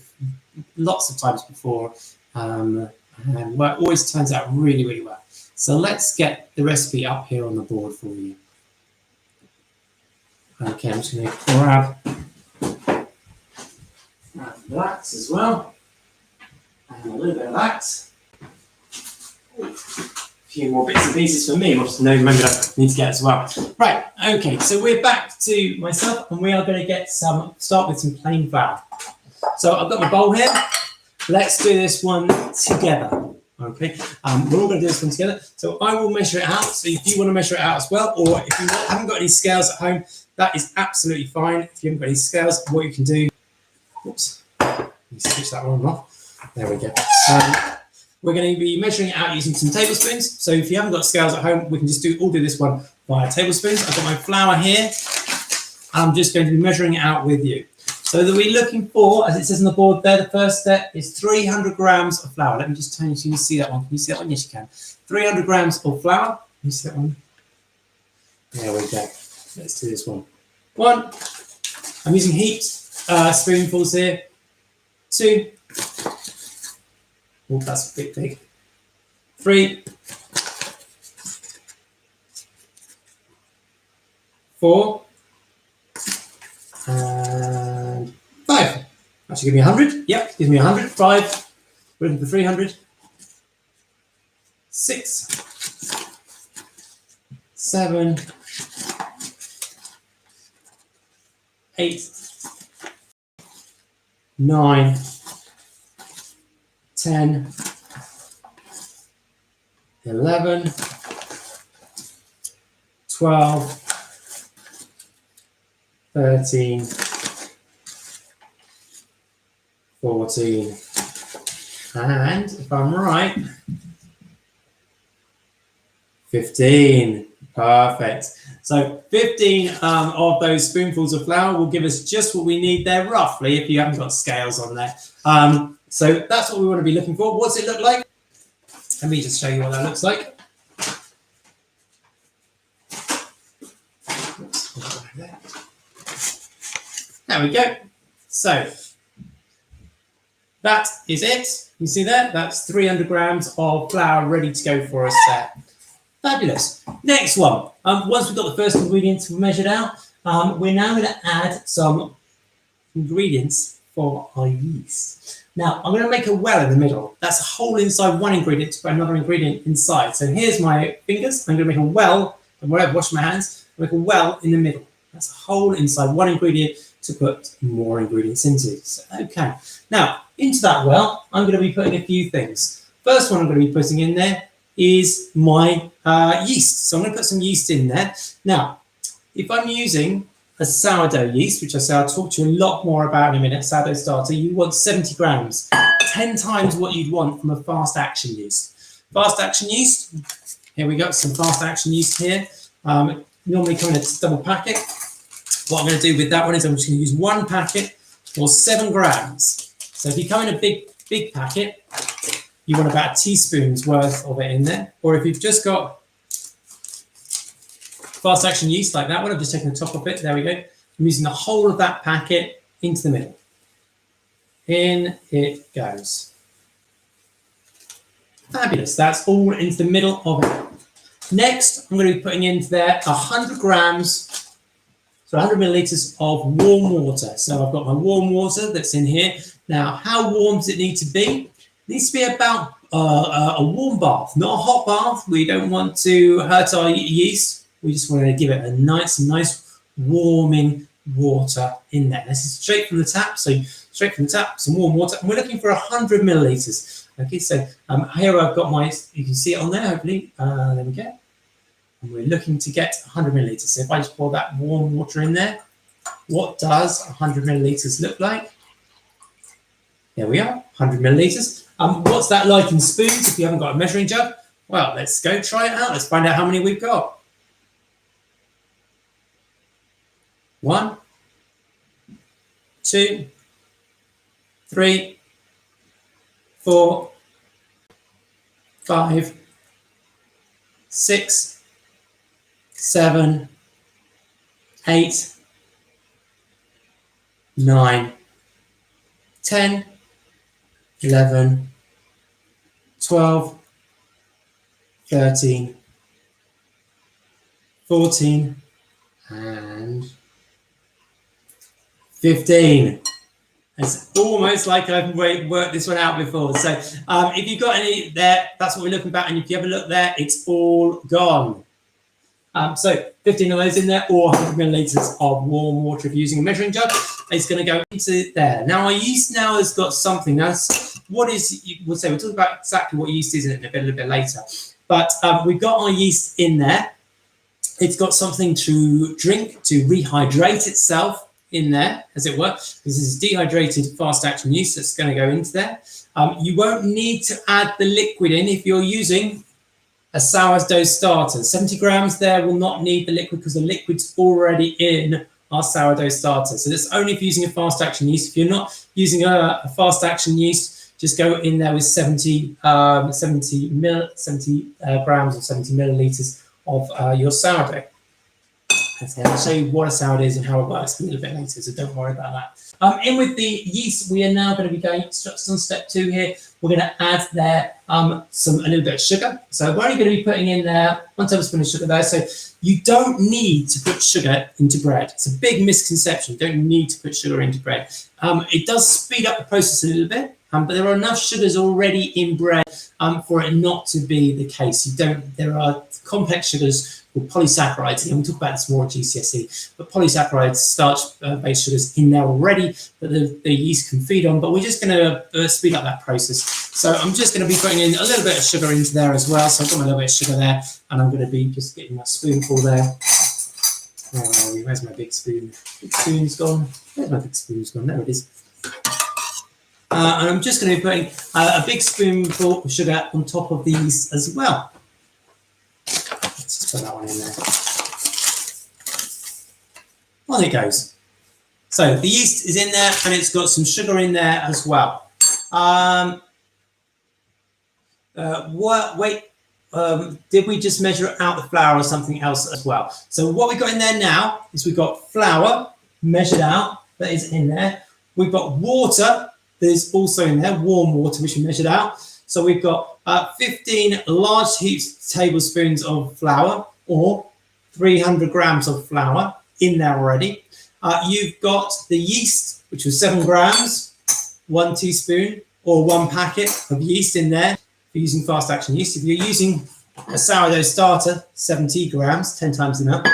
lots of times before, and well, it always turns out really, really well. So let's get the recipe up here on the board for you. Okay, I'm just going to grab that as well, and a little bit of that. A few more bits and pieces for me, which I remember I need to get as well. Right, okay, so we're back to myself, and we are going to start with some plain flour. So I've got my bowl here. Let's do this one together. Okay, we're all going to do this one together. So I will measure it out. So if you want to measure it out as well, or if you haven't got any scales at home, that is absolutely fine. If you haven't got any scales, what you can do, oops, let me switch that one off. There we go. We're going to be measuring it out using some tablespoons. So if you haven't got scales at home, we can just do this one via tablespoons. I've got my flour here. I'm just going to be measuring it out with you. So that we're looking for, as it says on the board there, the first step is 300 grams of flour. Let me just turn you so you can see that one. Can you see that one? Yes, you can. 300 grams of flour. Can you see that one? There we go. Let's do this one. One. I'm using heaped spoonfuls here. Two. Oh, that's a big. 3. 4. And 5. Actually, give me 100. Yep, gives me 100. 5. We're looking for 300. 6. 7. 8. 9. 10. 11. 12. 13, 14, and if I'm right, 15. Perfect. So 15 of those spoonfuls of flour will give us just what we need there, roughly, if you haven't got scales on there. So that's what we want to be looking for. What's it look like? Let me just show you what that looks like. There we go. So that is it. You see there? That's 300 grams of flour ready to go for us there. Fabulous. Next one. Once we've got the first ingredients measured out, we're now going to add some ingredients for our yeast. Now, I'm going to make a well in the middle. That's a hole inside one ingredient to put another ingredient inside. So here's my fingers. I'm going to make a well, and where I've washed my hands, make a well in the middle. That's a hole inside one ingredient to put more ingredients into. So, okay. Now, into that well, I'm going to be putting a few things. First one I'm going to be putting in there is my yeast. So I'm going to put some yeast in there. Now, if I'm using a sourdough yeast, which I'll talk to you a lot more about in a minute, sourdough starter, you want 70 grams, 10 times what you'd want from a fast action yeast. Fast action yeast, here we go, some fast action yeast here. Normally come in a double packet. What I'm going to do with that one is I'm just going to use one packet for 7 grams. So if you come in a big packet, you want about a teaspoon's worth of it in there. Or if you've just got fast action yeast like that one, I've just taken the top of it. There we go. I'm using the whole of that packet into the middle. In it goes. Fabulous. That's all into the middle of it. Next, I'm going to be putting into there 100 grams. So 100 milliliters of warm water. So I've got my warm water that's in here. Now, how warm does it need to be? It needs to be about a warm bath, not a hot bath. We don't want to hurt our yeast. We just want to give it a nice warming water in there. This is straight from the tap. So straight from the tap, some warm water. And we're looking for 100 milliliters. Okay, so here I've got my, you can see it on there, hopefully. There we go. And we're looking to get 100 milliliters. So if I just pour that warm water in there, what does 100 milliliters look like? There we are, 100 milliliters. What's that like in spoons if you haven't got a measuring jug? Well, let's go try it out. Let's find out how many we've got. 1, 2, 3, 4, 5, 6, 7, 8, 9, 10, 11, 12, 13, 14, and 15. It's almost like I've worked this one out before. So if you've got any there, that's what we're looking at. And if you have a look there, it's all gone. So 15 of those in there, or 100 milliliters of warm water if you're using a measuring jug. It's going to go into there. Now our yeast now has got something. That's what is, we'll talk about exactly what yeast is in a little bit later. But we've got our yeast in there. It's got something to drink, to rehydrate itself in there, as it were. This is dehydrated fast action yeast that's going to go into there. You won't need to add the liquid in if you're using a sourdough starter. 70 grams there will not need the liquid because the liquid's already in our sourdough starter. So that's only if you're using a fast action yeast. If you're not using a fast action yeast, just go in there with 70 grams or 70 milliliters of your sourdough. I'll show you what a sourdough is and how it works a little bit later, so don't worry about that. In with the yeast, we are now going to be going just on step 2 here. We're going to add there a little bit of sugar. So we're only going to be putting in there 1 tablespoon of sugar there. So you don't need to put sugar into bread. It's a big misconception. You don't need to put sugar into bread. It does speed up the process a little bit, but there are enough sugars already in bread for it not to be the case. There are complex sugars called polysaccharides, and we'll talk about this more at GCSE, but polysaccharides, starch-based sugars in there already that the yeast can feed on, but we're just going to speed up that process. So I'm just going to be putting in a little bit of sugar into there as well. So I've got my little bit of sugar there, and I'm going to be just getting my spoonful there. Oh, where's my big spoon? Big spoon's gone. Where's my big spoon's gone? There it is. And I'm just going to be putting a big spoonful of sugar on top of these as well. Let's just put that one in there. On it goes. So the yeast is in there and it's got some sugar in there as well. Did we just measure out the flour or something else as well? So what we've got in there now is we've got flour measured out that is in there. We've got water that is also in there, warm water, which we measured out. So we've got 15 large tablespoons of flour, or 300 grams of flour in there already. You've got the yeast, which was 7 grams, 1 teaspoon, or 1 packet of yeast in there. If you're using fast action yeast, if you're using a sourdough starter, 70 grams, 10 times the amount,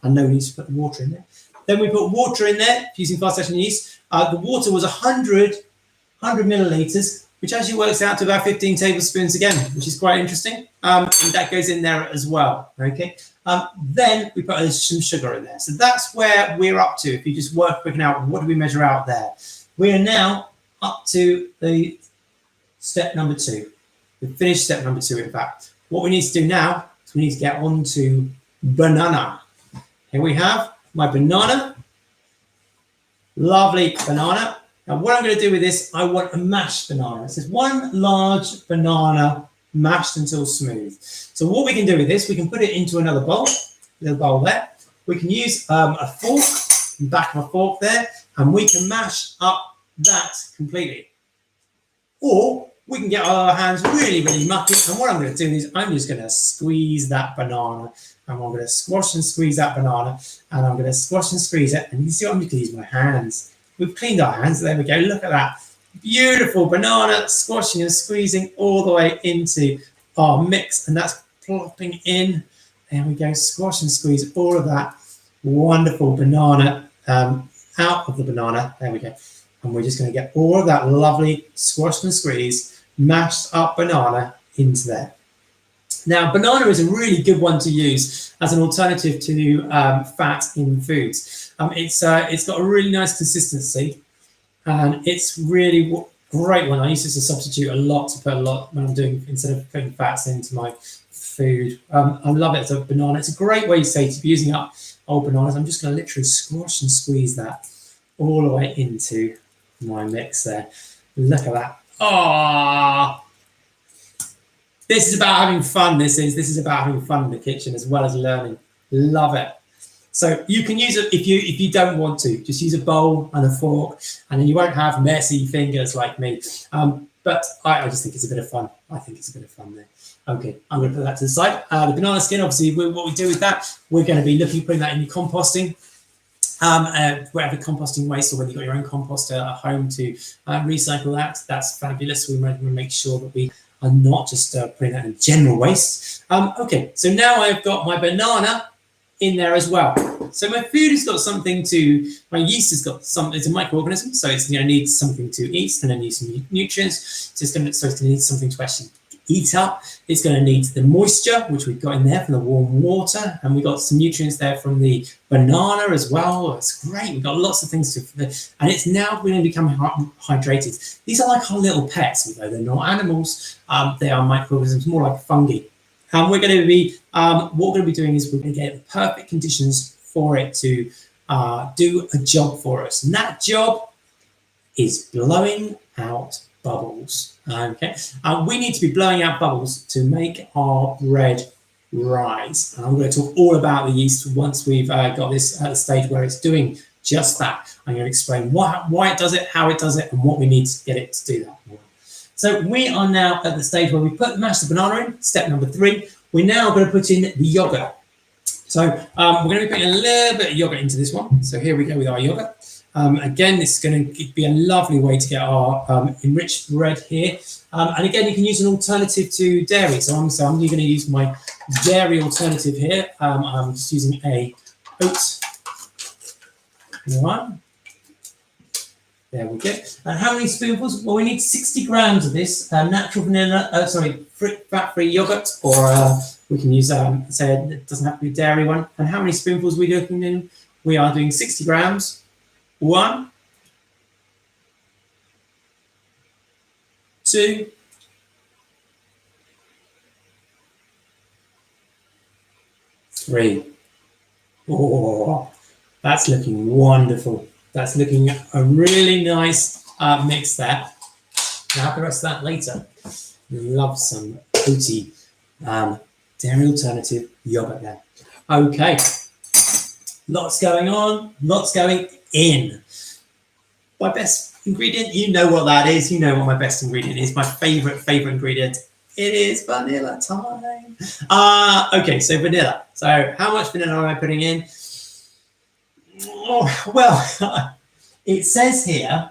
and no need to put the water in there. Then we put water in there, using fast action yeast. The water was 100 milliliters, which actually works out to about 15 tablespoons again, which is quite interesting. And that goes in there as well, okay? Then we put some sugar in there. So that's where we're up to. If you just working out, what do we measure out there? We are now up to the step number 2. We've finished step number 2, in fact. What we need to do now is we need to get on to banana. Here we have my banana. Lovely banana. Now what I'm going to do with this, I want a mashed banana. It says 1 large banana mashed until smooth. So what we can do with this, we can put it into another bowl, little bowl there. We can use a fork, the back of a fork there, and we can mash up that completely. Or we can get our hands really, really mucky. And what I'm going to do is I'm just going to squeeze that banana. And I'm going to squash and squeeze that banana. And I'm going to squash and squeeze it. And you see what I'm going to use my hands. We've cleaned our hands. There we go. Look at that. Beautiful banana squashing and squeezing all the way into our mix. And that's plopping in. There we go. Squash and squeeze all of that wonderful banana out of the banana. There we go. And we're just going to get all of that lovely squashed and squeezed, mashed up banana into there. Now, banana is a really good one to use as an alternative to fat in foods. It's got a really nice consistency, and it's really great one. I use this to substitute a lot, to put a lot when I'm doing, instead of putting fats into my food. I love it as a banana. It's a great way, say, to be using up old bananas. I'm just going to literally squash and squeeze that all the way into my mix there. Look at that. Ah, this is about having fun. This is about having fun in the kitchen as well as learning. Love it. So you can use it if you don't want to. Just use a bowl and a fork, and then you won't have messy fingers like me. But I just think it's a bit of fun. I think it's a bit of fun there. Okay, I'm going to put that to the side. The banana skin, obviously, what we do with that, we're going to be putting that in your composting. Whatever composting waste, or whether you've got your own composter at home to recycle that, that's fabulous. We want to make sure that we are not just putting that in general waste. Okay, so now I've got my banana in there as well. So my food has got something to, my yeast has got it's a microorganism, so it's going to need something to eat, it's going to need some nutrients, so it's going to need something to actually eat up. It's going to need the moisture, which we've got in there from the warm water, and we've got some nutrients there from the banana as well. It's great. We've got lots of things and it's now going to become hydrated. These are like our little pets, although they're not animals. They are microorganisms, more like fungi. And we're going to be, what we're going to be doing is we're going to get the perfect conditions for it to do a job for us. And that job is blowing out bubbles. Okay, we need to be blowing out bubbles to make our bread rise. And I'm going to talk all about the yeast once we've got this at a stage where it's doing just that. I'm going to explain why it does it, how it does it, and what we need to get it to do that. So we are now at the stage where we mashed the banana in, step number 3. We're now going to put in the yogurt. So we're going to be putting a little bit of yogurt into this one. So here we go with our yogurt. Again, this is going to be a lovely way to get our enriched bread here. And again, you can use an alternative to dairy. So I'm going to use my dairy alternative here. I'm just using a oat one. There we go. And how many spoonfuls? Well, we need 60 grams of this natural vanilla, fat-free yogurt, or we can use, say, it doesn't have to be a dairy one. And how many spoonfuls are we doing in? We are doing 60 grams. 1, 2, 3. Oh, that's looking wonderful. That's looking a really nice mix there. I'll have the rest of that later. Love some oaty dairy alternative yogurt there. Okay, lots going on, lots going in. My best ingredient, you know what that is. You know what my best ingredient is. My favorite ingredient. It is vanilla time. Okay, so vanilla. So how much vanilla am I putting in? Oh, well, it says here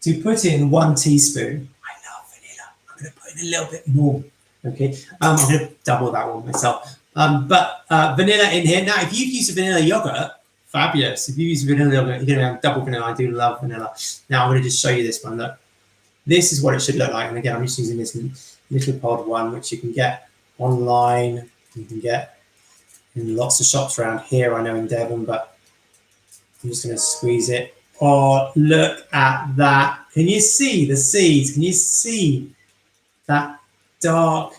to put in 1 teaspoon. I love vanilla. I'm going to put in a little bit more. Okay, I'm going to double that one myself. But vanilla in here. Now, if you've used a vanilla yogurt, fabulous. If you use vanilla yogurt, you're going to have double vanilla. I do love vanilla. Now, I'm going to just show you this one. Look, this is what it should look like. And again, I'm just using this little pod one, which you can get online. You can get in lots of shops around here, I know in Devon, but I'm just going to squeeze it. Oh, look at that. Can you see the seeds? Can you see that dark,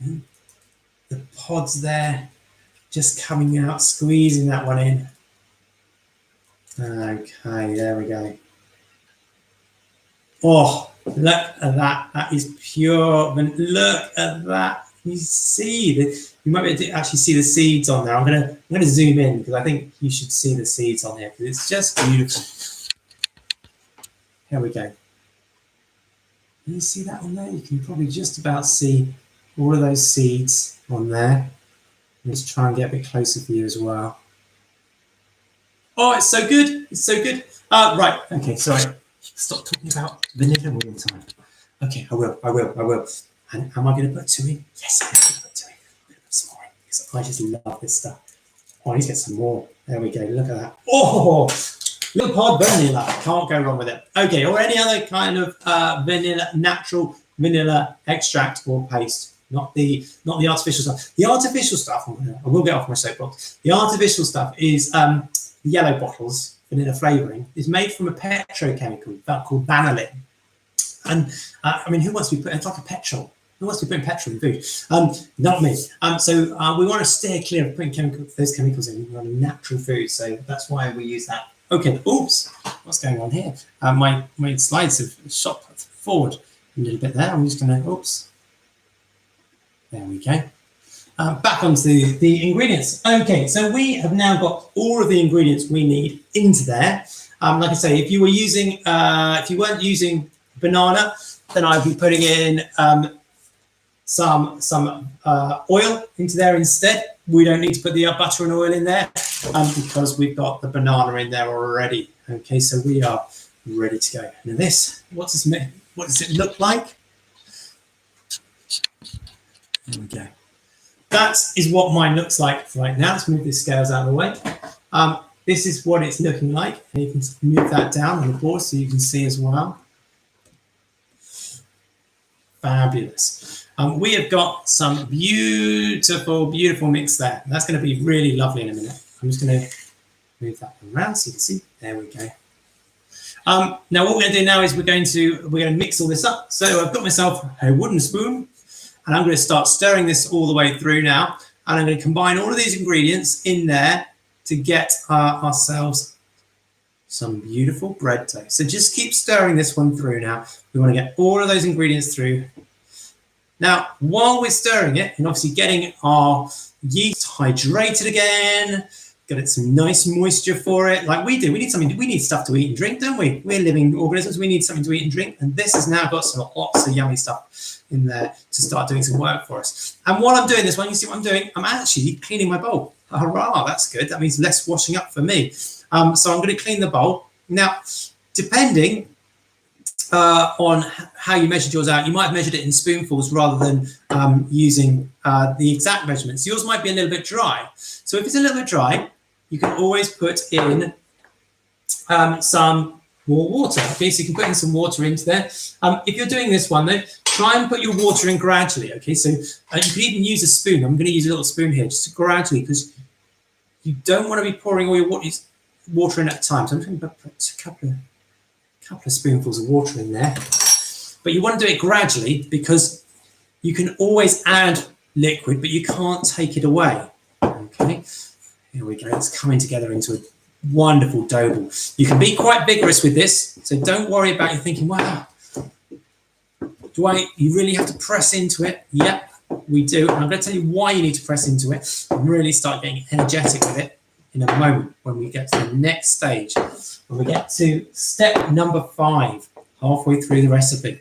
the pods there just coming out, squeezing that one in. Okay, there we go. Oh, look at that. That is pure. Look at that. You see that. You might be able to actually see the seeds on there. I'm gonna zoom in because I think you should see the seeds on there because it's just beautiful. Here we go. Can you see that on there? You can probably just about see all of those seeds on there. Let's try and get a bit closer for you as well. Oh, it's so good. It's so good. Right. Okay, sorry. Stop talking about vanilla all the time. Okay, I will. And am I going to put 2 in? Yes, I'm going to put 2 in. I'm going to put some more in because I just love this stuff. Oh, I need to get some more. There we go. Look at that. Oh, little pod vanilla. Can't go wrong with it. Okay, or any other kind of vanilla, natural vanilla extract or paste. Not the artificial stuff. The artificial stuff, I will get off my soapbox. The artificial stuff is yellow bottles, vanilla flavouring, is made from a petrochemical called vanillin. And I mean, who wants to be putting, it's like a petrol. Who wants to be putting petrol in food? Not me. So we want to steer clear of putting those chemicals in. We want a natural food, so that's why we use that. Okay, oops, what's going on here? My slides have shot forward a little bit there. I'm just going to, oops. There we go. back onto the ingredients. Okay, so we have now got all of the ingredients we need into there. Like I say, if you weren't using banana, then I'd be putting in some oil into there instead. We don't need to put the butter and oil in there because we've got the banana in there already. Okay, so we are ready to go. Now this, what does it look like? There we go. That is what mine looks like right now. Let's move these scales out of the way. This is what it's looking like. And you can move that down on the board so you can see as well. Fabulous. We have got some beautiful, beautiful mix there. That's going to be really lovely in a minute. I'm just going to move that around so you can see. There we go. Now what we're going to do now is we're going to mix all this up. So I've got myself a wooden spoon, and I'm going to start stirring this all the way through now. And I'm going to combine all of these ingredients in there to get ourselves some beautiful bread dough. So just keep stirring this one through now. We want to get all of those ingredients through. Now, while we're stirring it and obviously getting our yeast hydrated again, getting some nice moisture for it, like we do, we need stuff to eat and drink, don't we? We're living organisms, we need something to eat and drink, and this has now got some lots of yummy stuff in there to start doing some work for us. And while I'm doing this one, you see what I'm doing? I'm actually cleaning my bowl. Hurrah, that's good. That means less washing up for me. So I'm going to clean the bowl. Now, depending on how you measured yours out, you might have measured it in spoonfuls rather than using the exact measurements. Yours might be a little bit dry. So if it's a little bit dry, you can always put in some more water. Okay, so you can put in some water into there. If you're doing this one though, try and put your water in gradually. Okay, so you could even use a spoon. I'm going to use a little spoon here, just gradually, because you don't want to be pouring all your water in at a time. So I'm going to put a couple of spoonfuls of water in there. But you want to do it gradually because you can always add liquid, but you can't take it away. Okay, here we go. It's coming together into a wonderful dough ball. You can be quite vigorous with this, so don't worry about you thinking, wow, you really have to press into it? Yep, we do. And I'm going to tell you why you need to press into it and really start getting energetic with it in a moment when we get to the next stage. When we get to step number 5, halfway through the recipe.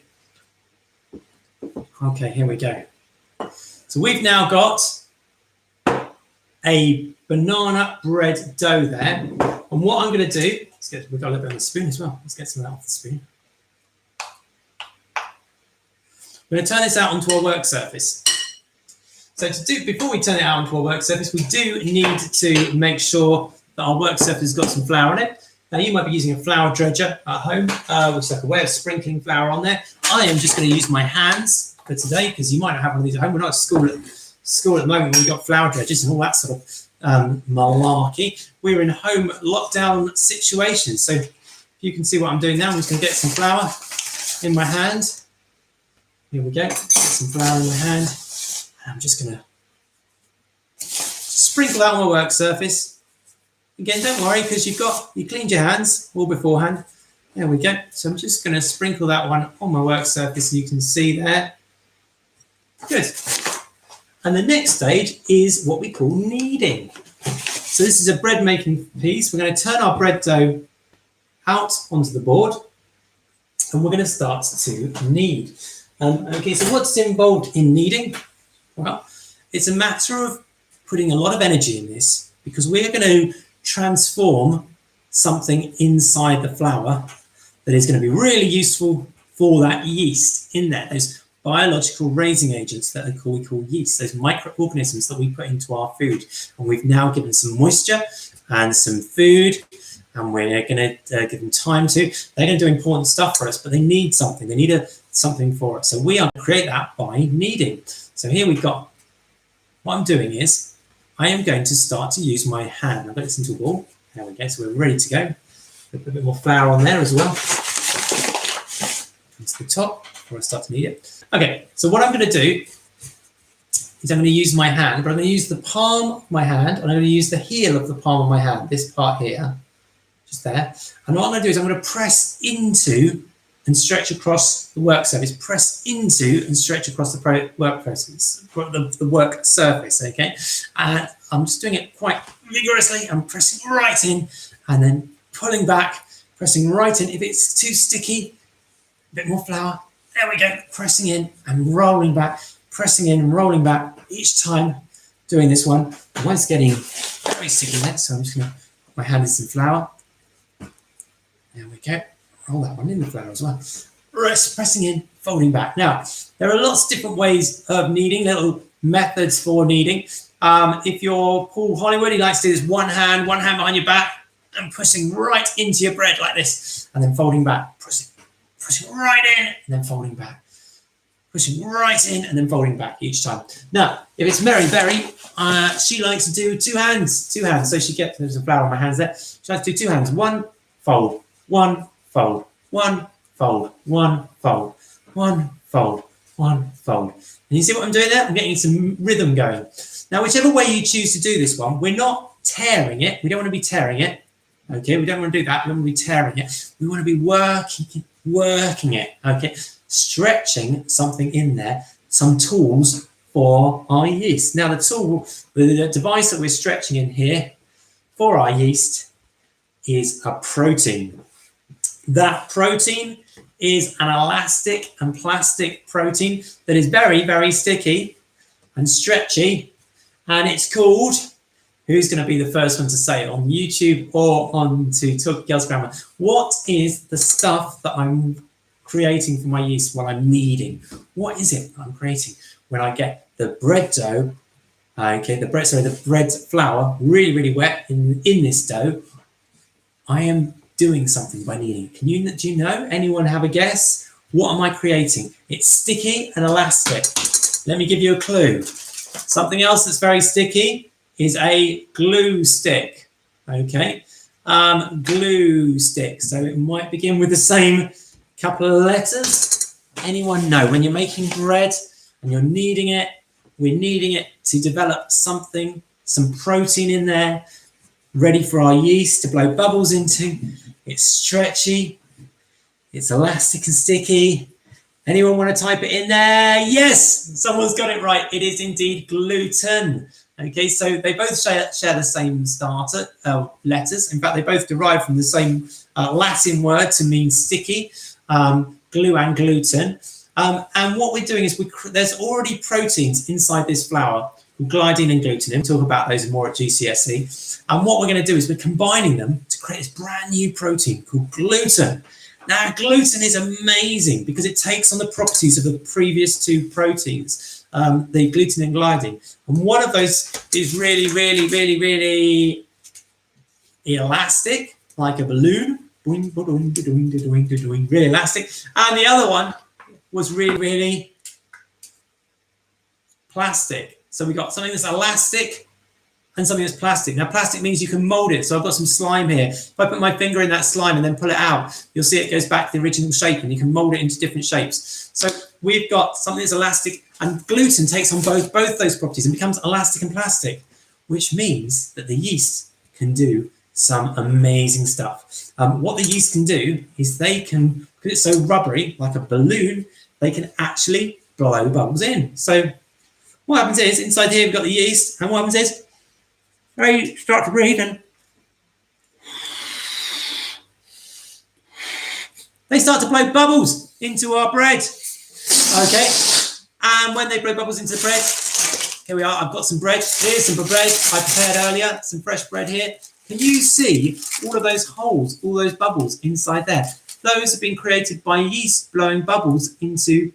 Okay, here we go. So we've now got a banana bread dough there. And what I'm going to do, we've got a little bit on the spoon as well. Let's get some of that off the spoon. We're going to turn this out onto our work surface. So before we turn it out onto our work surface, we do need to make sure that our work surface has got some flour on it. Now you might be using a flour dredger at home, which is like a way of sprinkling flour on there. I am just going to use my hands for today because you might not have one of these at home. We're not at school at the moment when we've got flour dredgers and all that sort of malarkey. We're in home lockdown situations. So if you can see what I'm doing now, I'm just going to get some flour in my hand. Here we go. Get some flour in my hand. And I'm just going to sprinkle out my work surface. Again, don't worry because you cleaned your hands all beforehand. There we go. So I'm just going to sprinkle that one on my work surface. You can see there. Good. And the next stage is what we call kneading. So this is a bread making piece. We're going to turn our bread dough out onto the board and we're going to start to knead. Okay, so what's involved in kneading? Well, it's a matter of putting a lot of energy in this because we're going to transform something inside the flour that is going to be really useful for that yeast in there. Those biological raising agents that we call yeast, those microorganisms that we put into our food. And we've now given some moisture and some food, and we're going to give them time to. They're going to do important stuff for us, but they need something. They need something for it. So we are going to create that by kneading. So here we've got, what I'm doing is, I am going to start to use my hand. I've got this into a ball. There we go. So we're ready to go. Put a bit more flour on there as well. Into the top before I start to knead it. Okay, so what I'm going to do is I'm going to use my hand, but I'm going to use the palm of my hand, and I'm going to use the heel of the palm of my hand, this part here, just there. And what I'm going to do is I'm going to press into and stretch across the work surface. Press into and stretch across the work process, the work surface, okay? And I'm just doing it quite vigorously. I'm pressing right in and then pulling back, pressing right in. If it's too sticky, a bit more flour. There we go. Pressing in and rolling back, pressing in and rolling back each time doing this one. Mine's getting very sticky there, so I'm just going to put my hand in some flour. There we go. Roll that one in the flour as well. Pressing in, folding back. Now, there are lots of different ways of kneading, little methods for kneading. If you're Paul Hollywood, he likes to do this one hand behind your back and pushing right into your bread like this, and then folding back, pushing right in and then folding back, pushing right in and then folding back each time. Now, if it's Berry, she likes to do two hands. So she gets, there's some flour on my hands there. She likes to do two hands. One fold, one fold, one fold, one fold, one fold, one fold. And you see what I'm doing there? I'm getting some rhythm going. Now, whichever way you choose to do this one, we're not tearing it. We don't want to be tearing it. Okay, we don't want to do that. We don't want to be tearing it. We want to be working it. Okay, stretching something in there, some tools for our yeast. Now, the device that we're stretching in here for our yeast is a protein. That protein is an elastic and plastic protein that is very, very sticky and stretchy, and it's called, who's going to be the first one to say it on YouTube or on to Talking Girls Grammar? What is the stuff that I'm creating for my yeast while I'm kneading? What is it that I'm creating when I get the bread dough? Okay, the bread flour really, really wet in this dough. I am doing something by kneading. Do you know? Anyone have a guess? What am I creating? It's sticky and elastic. Let me give you a clue. Something else that's very sticky is a glue stick. Okay, glue stick. So it might begin with the same couple of letters. Anyone know? When you're making bread and you're kneading it, we're kneading it to develop something, some protein in there, ready for our yeast to blow bubbles into. It's stretchy, it's elastic and sticky. Anyone want to type it in there? Yes, someone's got it right. It is indeed gluten. Okay, so they both share the same starter letters. In fact, they both derive from the same Latin word to mean sticky, glue and gluten. And what we're doing is there's already proteins inside this flour, gliadin and gluten. We'll talk about those more at GCSE. And what we're going to do is we're combining them to create this brand new protein called gluten. Now, gluten is amazing because it takes on the properties of the previous two proteins, the gluten and gliadin. And one of those is really, really, really, really elastic, like a balloon, really elastic. And the other one was really, really plastic. So we got something that's elastic and something that's plastic. Now, plastic means you can mold it. So I've got some slime here. If I put my finger in that slime and then pull it out, you'll see it goes back to the original shape and you can mold it into different shapes. So we've got something that's elastic, and gluten takes on both those properties and becomes elastic and plastic, which means that the yeast can do some amazing stuff. What the yeast can do is they can, because it's so rubbery, like a balloon, they can actually blow bubbles in. So what happens is, inside here we've got the yeast, and what happens is, they start to breathe and they start to blow bubbles into our bread. Okay, and when they blow bubbles into the bread, here we are, I've got some bread. Here's some bread I prepared earlier, some fresh bread here. Can you see all of those holes, all those bubbles inside there? Those have been created by yeast blowing bubbles into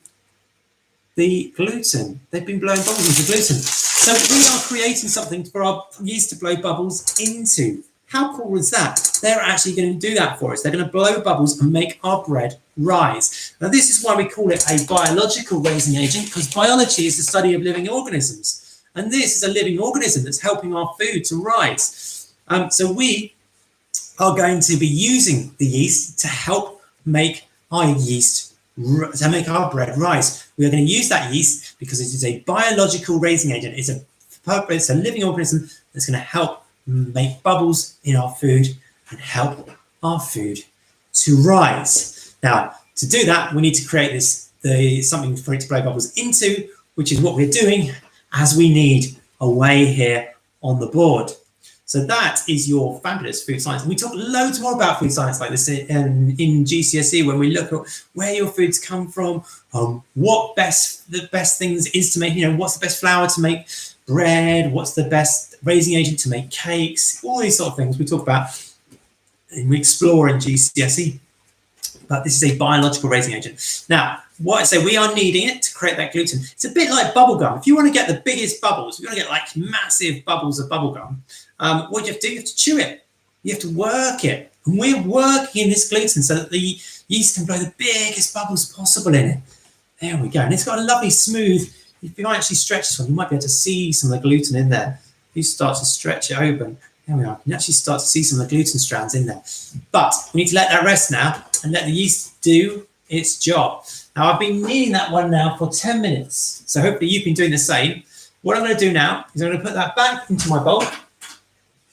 the gluten. They've been blowing bubbles into gluten. So we are creating something for our yeast to blow bubbles into. How cool is that? They're actually going to do that for us. They're going to blow bubbles and make our bread rise. Now, this is why we call it a biological raising agent, because biology is the study of living organisms. And this is a living organism that's helping our food to rise. So we are going to be using the yeast to help make our our bread rise. We are going to use that yeast because it is a biological raising agent. It's a living organism that's going to help make bubbles in our food and help our food to rise. Now, To do that, we need to create something for it to blow bubbles into, which is what we're doing as we need a way here on the board. So that is your fabulous food science. And we talk loads more about food science like this in GCSE when we look at where your foods come from, what the best things is to make, what's the best flour to make bread, what's the best raising agent to make cakes, all these sort of things we talk about and we explore in GCSE. But this is a biological raising agent. Now, what I say, we are kneading it to create that gluten. It's a bit like bubble gum. If you want to get the biggest bubbles, if you want to get like massive bubbles of bubble gum, what you have to do, you have to chew it. You have to work it. And we're working in this gluten so that the yeast can blow the biggest bubbles possible in it. There we go. And it's got a lovely smooth, if you actually stretch this one, you might be able to see some of the gluten in there. If you start to stretch it open, there we are. You can actually start to see some of the gluten strands in there. But we need to let that rest now and let the yeast do its job. Now, I've been kneading that one now for 10 minutes. So hopefully you've been doing the same. What I'm going to do now is I'm going to put that back into my bowl.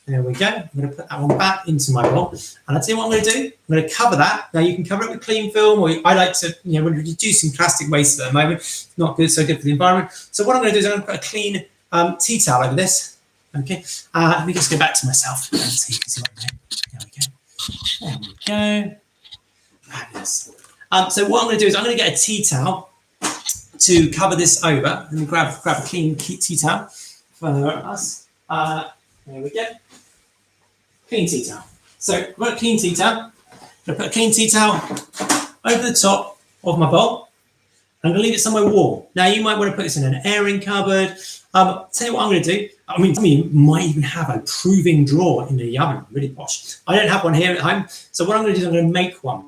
There we go. I'm going to put that one back into my bowl. And I'll tell you what I'm going to do. I'm going to cover that. Now, you can cover it with clean film, or I like to, we're reducing plastic waste at the moment. It's not good, so good for the environment. So what I'm going to do is I'm going to put a clean tea towel over this. Okay. Let me just go back to myself and see what I'm doing. There we go. There we go. Fabulous. So what I'm going to do is I'm going to get a tea towel to cover this over. Let me grab a clean tea towel for us. There we go. Clean tea towel. So I've got a clean tea towel. I'm going to put a clean tea towel over the top of my bowl. I'm going to leave it somewhere warm. Now, you might want to put this in an airing cupboard. Tell you what I'm going to do. I mean, some of you might even have a proving drawer in the oven, really posh. I don't have one here at home. So what I'm going to do is I'm going to make one.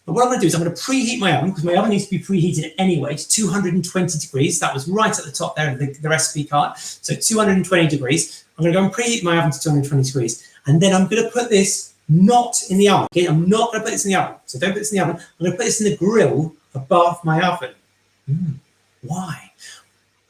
But what I'm going to do is I'm going to preheat my oven, because my oven needs to be preheated anyway to 220 degrees. That was right at the top there of the recipe card. So 220 degrees. I'm going to go and preheat my oven to 220 degrees. And then I'm going to put this not in the oven. Okay, I'm not going to put this in the oven. So don't put this in the oven. I'm going to put this in the grill above my oven. Why?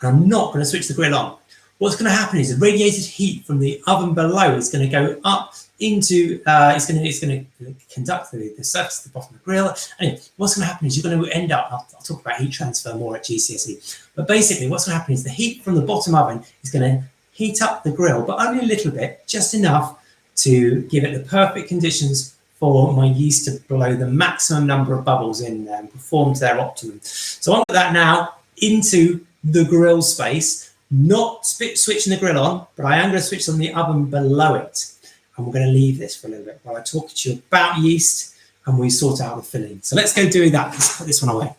And I'm not going to switch the grill on. What's going to happen is the radiated heat from the oven below is going to go up into, it's going to conduct the surface at the bottom of the grill. Anyway, what's going to happen is you're going to end up, I'll talk about heat transfer more at GCSE, but basically what's going to happen is the heat from the bottom oven is going to heat up the grill, but only a little bit, just enough to give it the perfect conditions for my yeast to blow the maximum number of bubbles in there and perform to their optimum. So I'll put that now into the grill space, not switching the grill on, but I am going to switch on the oven below it. And we're going to leave this for a little bit while I talk to you about yeast and we sort out the filling. So let's go do that. Let's put this one away.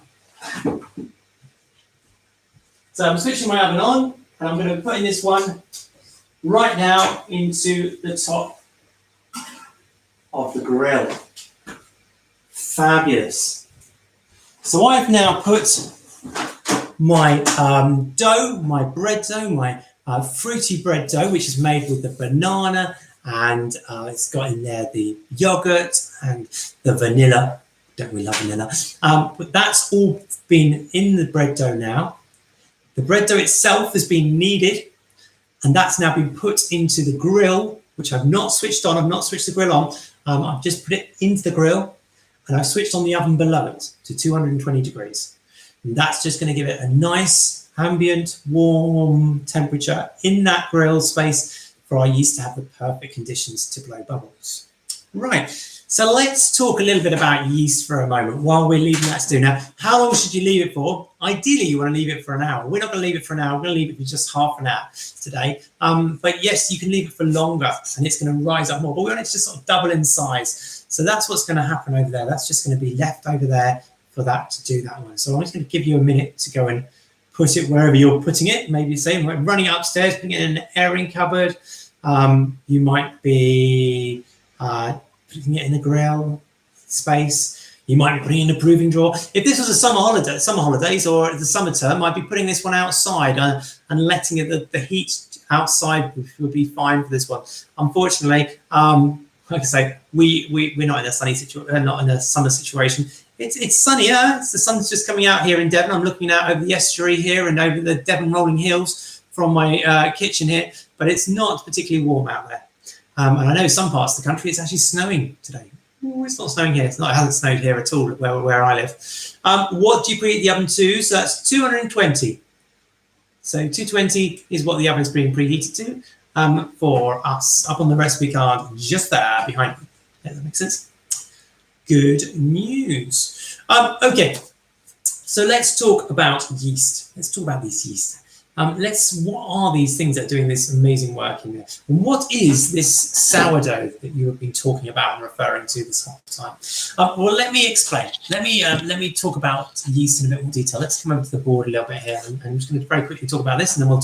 So I'm switching my oven on and I'm going to be putting this one right now into the top of the grill. Fabulous. So I've now put my dough, my bread dough, my fruity bread dough, which is made with the banana, and it's got in there the yogurt and the vanilla. Don't we love vanilla? But that's all been in the bread dough now. The bread dough itself has been kneaded, and that's now been put into the grill, which I've not switched on. I've not switched the grill on. I've just put it into the grill, and I've switched on the oven below it to 220 degrees. And that's just going to give it a nice, ambient, warm temperature in that grill space for our yeast to have the perfect conditions to blow bubbles. Right, so let's talk a little bit about yeast for a moment while we're leaving that to do. Now, how long should you leave it for? Ideally, you want to leave it for an hour. We're not going to leave it for an hour. We're going to leave it for just half an hour today. But yes, you can leave it for longer and it's going to rise up more. But we want it to just sort of double in size. So that's what's going to happen over there. That's just going to be left over there for that to do that one. So I'm just going to give you a minute to go and put it wherever you're putting it. Maybe say running it upstairs, putting it in an airing cupboard. You might be putting it in the grill space. You might be putting it in a proving drawer. If this was a summer holidays or the summer term, I'd be putting this one outside and letting it, the heat outside would be fine for this one. Unfortunately, like I say, we're not in a sunny situation, not in a summer situation. It's sunnier. The sun's just coming out here in Devon. I'm looking out over the estuary here and over the Devon rolling hills from my kitchen here, but it's not particularly warm out there. And I know some parts of the country it's actually snowing today. Ooh, it's not snowing here. It hasn't snowed here at all where I live. What do you preheat the oven to? So that's 220. So 220 is what the oven's being preheated to for us. Up on the recipe card, just there behind me. Does that make sense? Good news. Okay, so let's talk about yeast. Let's talk about this yeast. What are these things that are doing this amazing work in there? And what is this sourdough that you have been talking about and referring to this whole time? Well, let me explain. Let me talk about yeast in a bit more detail. Let's come over to the board a little bit here. And I'm just going to very quickly talk about this, and then we'll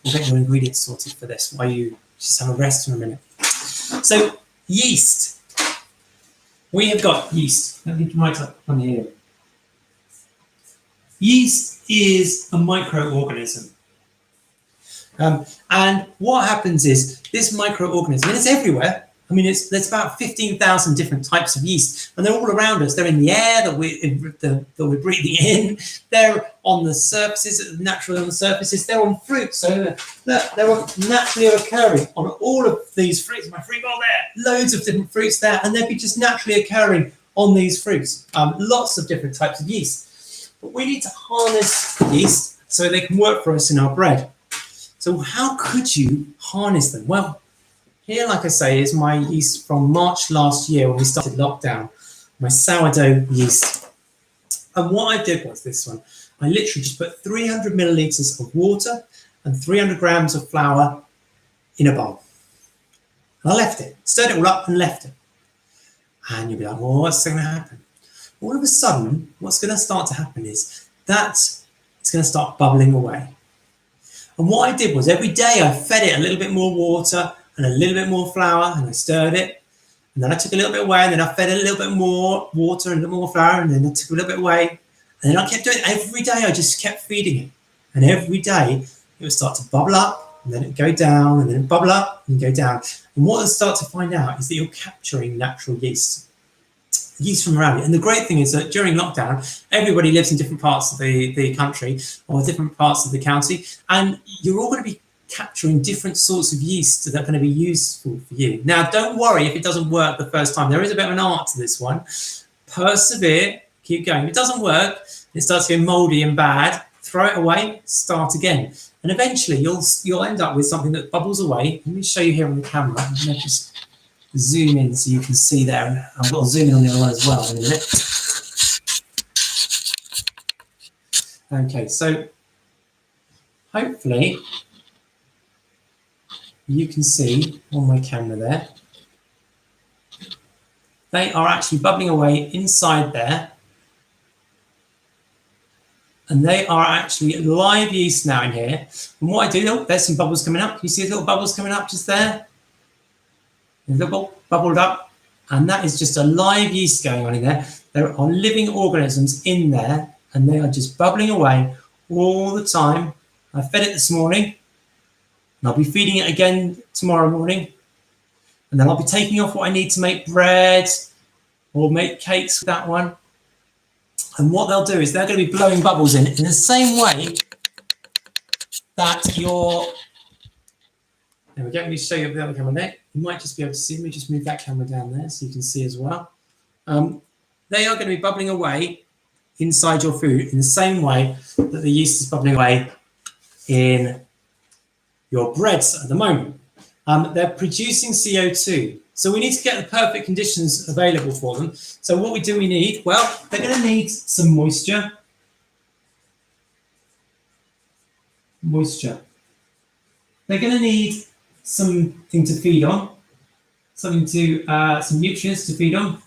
get your ingredients sorted for this while you just have a rest for a minute. So, yeast. We have got yeast. Let me write up on here. Yeast is a microorganism. And what happens is this microorganism, and it's everywhere. I mean, there's about 15,000 different types of yeast, and they're all around us. They're in the air that we're breathing in. They're on the surfaces, naturally on the surfaces. They're on fruits, so they're naturally occurring on all of these fruits. My fruit bowl there, loads of different fruits there, and they'd be just naturally occurring on these fruits. Lots of different types of yeast. But we need to harness yeast so they can work for us in our bread. So how could you harness them? Well, here, like I say, is my yeast from March last year when we started lockdown, my sourdough yeast. And what I did was this one. I literally just put 300 millilitres of water and 300 grams of flour in a bowl. And I left it, stirred it all up and left it. And you'll be like, well, what's going to happen? All of a sudden, what's going to start to happen is that it's going to start bubbling away. And what I did was every day I fed it a little bit more water and a little bit more flour, and I stirred it. And then I took a little bit away, and then I fed it a little bit more water and a little more flour, and then I took a little bit away. And then I kept doing it every day. I just kept feeding it. And every day it would start to bubble up, and then it would go down, and then bubble up and go down. And what you'll start to find out is that you're capturing natural yeast from around it. And the great thing is that during lockdown, everybody lives in different parts of the country or different parts of the county, and you're all going to be capturing different sorts of yeast that are going to be useful for you. Now, don't worry if it doesn't work the first time. There is a bit of an art to this one. Persevere, keep going. If it doesn't work, it starts getting moldy and bad, throw it away, start again. And eventually you'll end up with something that bubbles away. Let me show you here on the camera. I'm going to just zoom in so you can see there. I've got to zoom in on the other one as well in a minute. Okay, so hopefully you can see on my camera there, they are actually bubbling away inside there. And they are actually live yeast now in here. And what I do, oh, there's some bubbles coming up. Can you see the little bubbles coming up just there? A little bubbled up. And that is just a live yeast going on in there. There are living organisms in there, and they are just bubbling away all the time. I fed it this morning, and I'll be feeding it again tomorrow morning. And then I'll be taking off what I need to make bread or make cakes with that one. And what they'll do is they're going to be blowing bubbles in the same way that your... There we go. Let me show you the other camera there. You might just be able to see. Let me just move that camera down there so you can see as well. They are going to be bubbling away inside your food in the same way that the yeast is bubbling away in your breads at the moment. They're producing CO2. So we need to get the perfect conditions available for them. So what we need? Well, they're going to need some moisture. They're going to need something to feed on, some nutrients to feed on.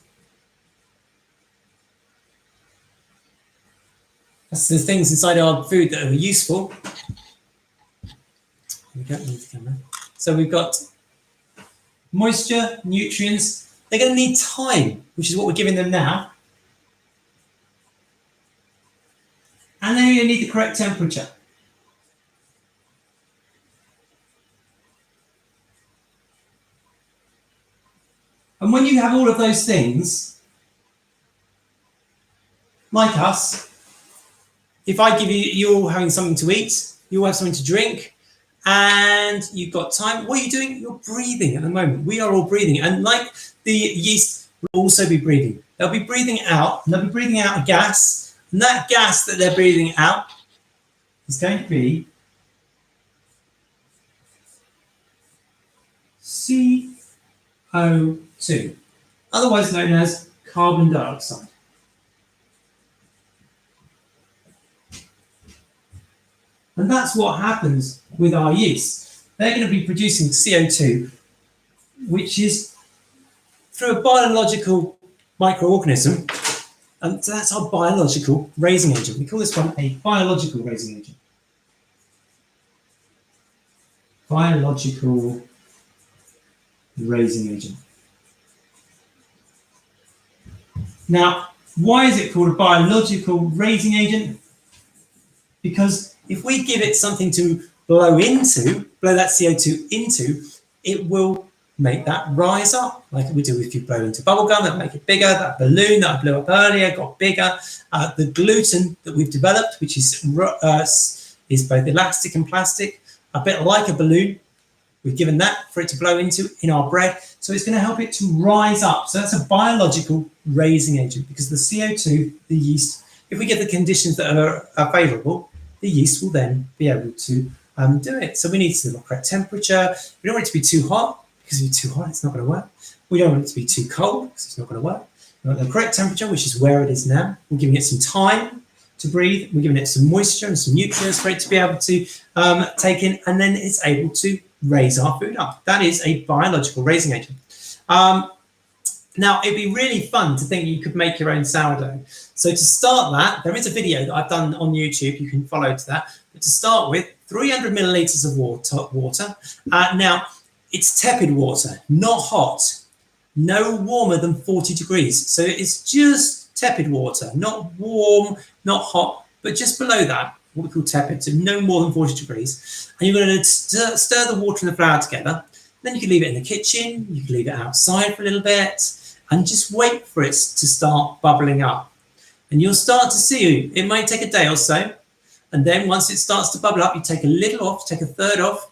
That's the things inside our food that are useful. We don't need the camera. So we've got moisture, nutrients. They're going to need time, which is what we're giving them now. And they're going to need the correct temperature. And when you have all of those things, like us, if I give you're having something to eat, you'll have something to drink, and you've got time, what are you doing? You're breathing at the moment. We are all breathing. And like the yeast will also be breathing. They'll be breathing out, and they'll be breathing out a gas, and that gas that they're breathing out is going to be CO2, otherwise known as carbon dioxide. And that's what happens with our yeast. They're going to be producing CO2, which is through a biological microorganism, and so that's our biological raising agent. We call this one a biological raising agent. Biological raising agent. Now, why is it called a biological raising agent? Because if we give it something to blow that CO2 into, it will make that rise up, like we do if you blow into bubble gum. That'll make it bigger. That balloon that I blew up earlier got bigger. The gluten that we've developed, which is both elastic and plastic, a bit like a balloon, we've given that for it to blow into in our bread. So it's going to help it to rise up. So that's a biological raising agent, because the CO2, the yeast, if we get the conditions that are favourable, the yeast will then be able to do it. So we need to the correct temperature. We don't want it to be too hot, because if it's too hot, it's not going to work. We don't want it to be too cold, because it's not going to work. We want the correct temperature, which is where it is now. We're giving it some time to breathe. We're giving it some moisture and some nutrients for it to be able to take in, and then it's able to raise our food up. That is a biological raising agent. Now, it'd be really fun to think you could make your own sourdough. So to start that, there is a video that I've done on YouTube. You can follow to that. But to start with, 300 millilitres of water. Now, it's tepid water, not hot. No warmer than 40 degrees. So it's just tepid water, not warm, not hot, but just below that, what we call tepid, so no more than 40 degrees. And you're going to stir the water and the flour together. Then you can leave it in the kitchen. You can leave it outside for a little bit, and just wait for it to start bubbling up. And you'll start to see, it might take a day or so. And then once it starts to bubble up, you take a little off, take a third off,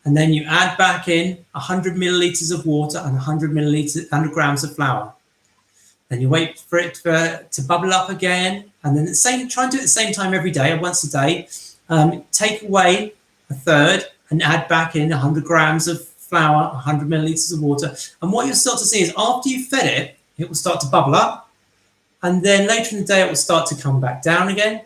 and then you add back in 100 millilitres of water and 100 grams of flour. Then you wait for it to bubble up again. And then try and do it at the same time every day, once a day. Take away a third and add back in 100 grams of flour, 100 millilitres of water. And what you'll start to see is after you've fed it, it will start to bubble up. And then later in the day, it will start to come back down again.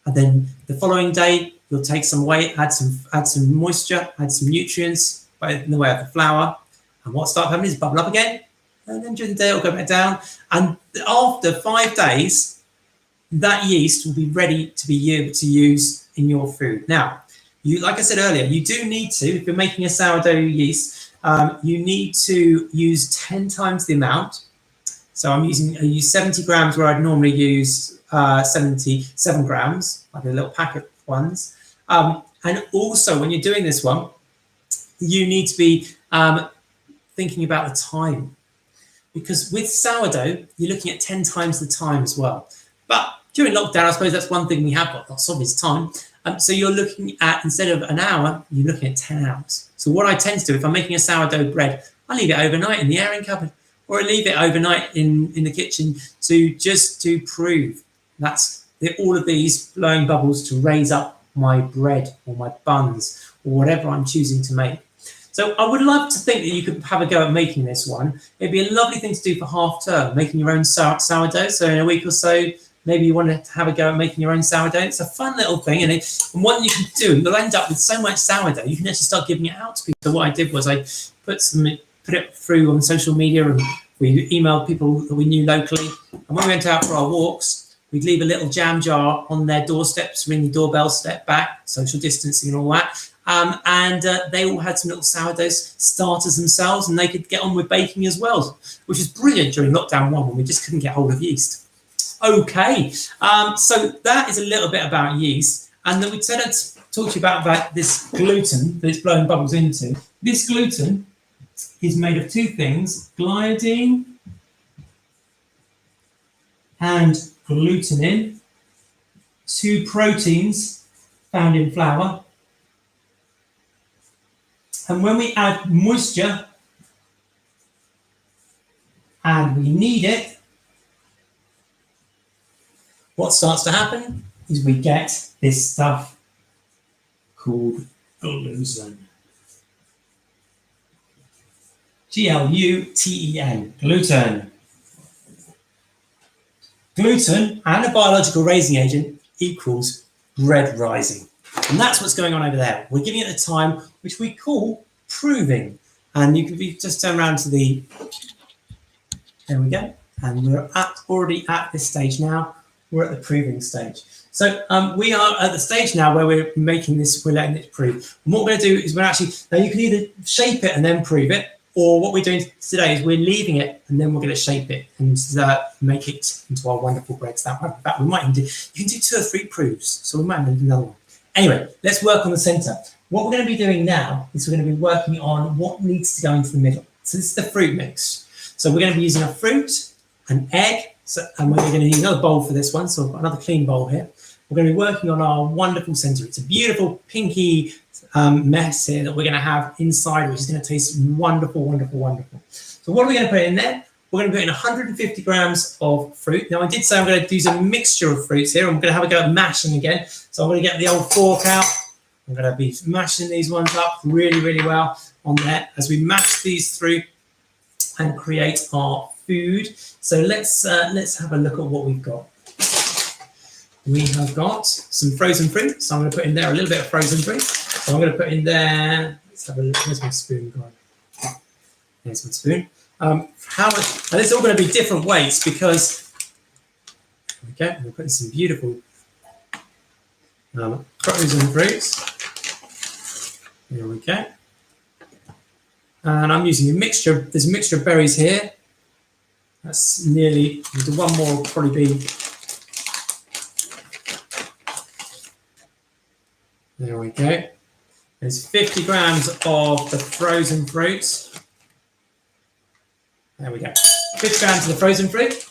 And then the following day, you'll take some weight, add some moisture, add some nutrients in the way of the flour. And what starts happening is bubble up again. And then during the day, it'll go back down. And after 5 days, that yeast will be ready to be able to use in your food. Now, like I said earlier, you do need to, if you're making a sourdough yeast, you need to use 10 times the amount. So I use 70 grams where I'd normally use 77 grams, like the little packet ones. And also, when you're doing this one, you need to be thinking about the time. Because with sourdough, you're looking at 10 times the time as well. But during lockdown, I suppose that's one thing we have got lots of is time. So you're looking at, instead of an hour, you're looking at 10 hours. So what I tend to do, if I'm making a sourdough bread, I leave it overnight in the airing cupboard, or I leave it overnight in the kitchen to prove that's all of these blowing bubbles to raise up my bread or my buns or whatever I'm choosing to make. So I would love to think that you could have a go at making this one. It'd be a lovely thing to do for half term, making your own sourdough. So in a week or so, maybe you want to have a go at making your own sourdough. It's a fun little thing, and what you can do, you'll end up with so much sourdough, you can actually start giving it out to people. So what I did was I put it through on social media, and we emailed people that we knew locally. And when we went out for our walks, we'd leave a little jam jar on their doorsteps, ring the doorbell, step back, social distancing and all that. And they all had some little sourdough starters themselves, and they could get on with baking as well, which was brilliant during lockdown 1 when we just couldn't get hold of yeast. Okay, so that is a little bit about yeast. And then we said I'd talk to you about this gluten that it's blowing bubbles into. This gluten is made of 2 things, gliadine and glutenin, 2 proteins found in flour. And when we add moisture and we knead it, what starts to happen is we get this stuff called gluten. Gluten, gluten. Gluten and a biological raising agent equals bread rising. And that's what's going on over there. We're giving it a time which we call proving. And you can just turn around to the, there we go. And we're already at this stage now. We're at the proving stage. So we are at the stage now where we're making this, we're letting it prove. And what we're going to do is we're actually, now you can either shape it and then prove it, or what we're doing today is we're leaving it and then we're going to shape it and make it into our wonderful breads. That we might even do, you can do 2 or 3 proofs. So we might do another one. Anyway, let's work on the center. What we're going to be doing now is we're going to be working on what needs to go into the middle. So this is the fruit mix. So we're going to be using a fruit, an egg, and we're going to need another bowl for this one. So I've got another clean bowl here. We're going to be working on our wonderful center. It's a beautiful pinky mess here that we're going to have inside, which is going to taste wonderful, wonderful, wonderful. So what are we going to put in there? We're going to put in 150 grams of fruit. Now I did say I'm going to use a mixture of fruits here. I'm going to have a go at mashing again. So I'm going to get the old fork out. I'm going to be mashing these ones up really, really well on there as we mash these through and create our food. So let's have a look at what we've got. We have got some frozen fruit. So I'm going to put in there a little bit of frozen fruit. So I'm going to put in there, let's have a look. Where's my spoon gone? There's my spoon. How much? And it's all going to be different weights because, okay, we're putting some beautiful frozen fruits. There we go. And I'm using a mixture. There's a mixture of berries here. That's nearly, the one more will probably be, there we go. There's 50 grams of the frozen fruits. There we go. 50 grams of the frozen fruit.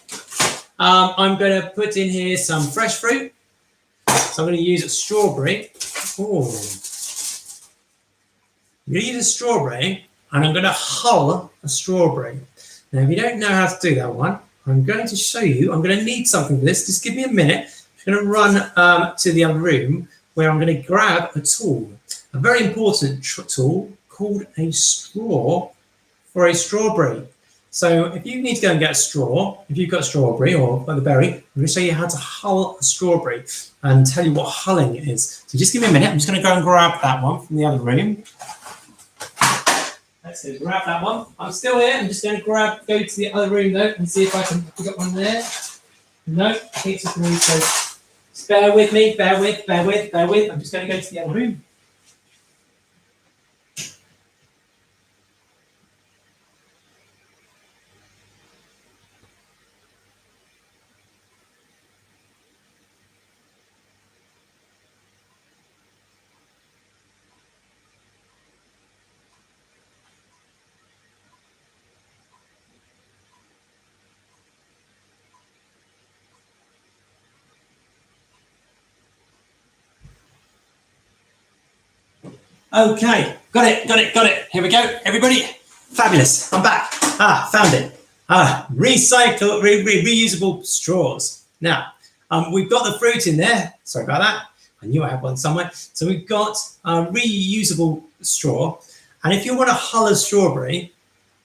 I'm going to put in here some fresh fruit. So I'm going to use a strawberry. Ooh. I'm going to use a strawberry and I'm going to hull a strawberry. Now, if you don't know how to do that one, I'm going to show you. I'm going to need something for this. Just give me a minute. I'm going to run to the other room where I'm going to grab a tool, a very important tool called a straw for a strawberry. So if you need to go and get a straw, if you've got a strawberry or the berry, I'm going to show you how to hull a strawberry and tell you what hulling is. So just give me a minute. I'm just going to go and grab that one from the other room. Let's go grab that one. I'm still here. I'm just going to go to the other room though and see if I can pick up one there. No, I think it's just me. So just bear with me. Bear with. I'm just going to go to the other room. Okay, got it. Here we go, everybody. Fabulous, I'm back. Found it. Reusable straws. Now, we've got the fruit in there. Sorry about that. I knew I had one somewhere. So we've got a reusable straw. And if you want to hull a strawberry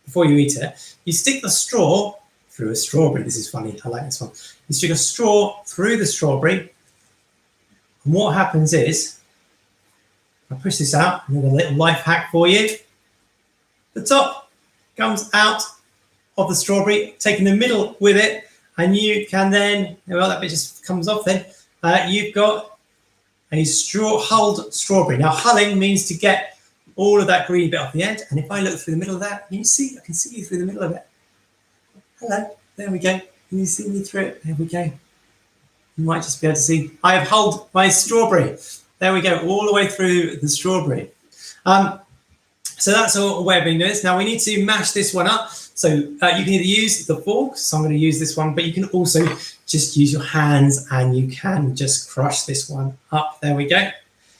before you eat it, you stick the straw through a strawberry. This is funny, I like this one. You stick a straw through the strawberry. And what happens is, I push this out, another little life hack for you. The top comes out of the strawberry, taking the middle with it, and you can then, well, that bit just comes off then. You've got a hulled strawberry. Now, hulling means to get all of that green bit off the end, and if I look through the middle of that, I can see you through the middle of it. Hello, there we go. Can you see me through it? There we go. You might just be able to see. I have hulled my strawberry. There we go, all the way through the strawberry. So that's a way of doing this. Now we need to mash this one up. So you can either use the fork, so I'm going to use this one, but you can also just use your hands and you can just crush this one up. There we go.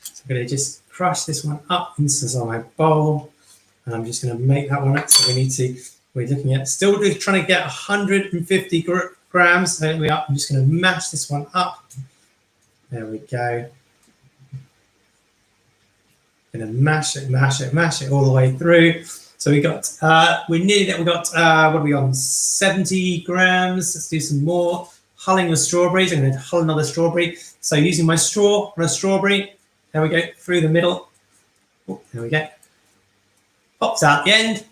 So I'm going to just crush this one up into my bowl. And I'm just going to make that one up. So we need to We're looking at still trying to get 150 grams. There we are. I'm just going to mash this one up. There we go. Going to mash it all the way through. So we got, we're nearly there. We got, what are we on? 70 grams. Let's do some more. Hulling the strawberries. I'm going to hull another strawberry. So using my straw on a strawberry, there we go, through the middle. Oh, there we go. Pops out the end.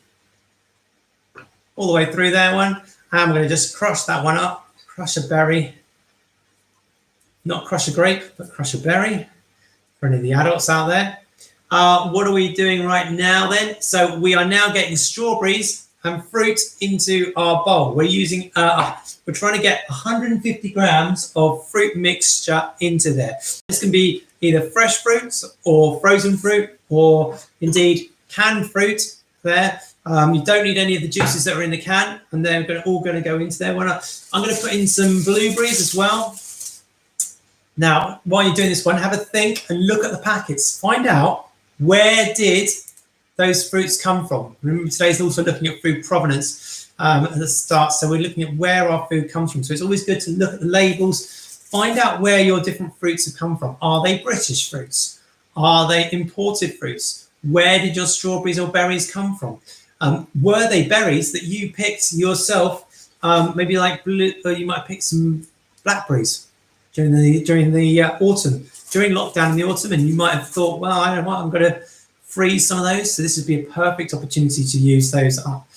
All the way through there one. And I'm going to just crush that one up. Crush a berry. Not crush a grape, but crush a berry. For any of the adults out there. What are we doing right now then? So we are now getting strawberries and fruit into our bowl. We're using, we're trying to get 150 grams of fruit mixture into there. This can be either fresh fruits or frozen fruit or indeed canned fruit there. You don't need any of the juices that are in the can, and they're all going to go into there. I'm going to put in some blueberries as well. Now, while you're doing this one, have a think and look at the packets. Find out where did those fruits come from. Remember, today's also looking at food provenance at the start. So we're looking at where our food comes from. So it's always good to look at the labels, find out where your different fruits have come from. Are they British fruits? Are they imported fruits? Where did your strawberries or berries come from? Were they berries that you picked yourself? Maybe like blue, or you might pick some blackberries during the autumn, during lockdown in the autumn, and you might have thought, well, I don't know what, I'm going to freeze some of those. So this would be a perfect opportunity to use those up.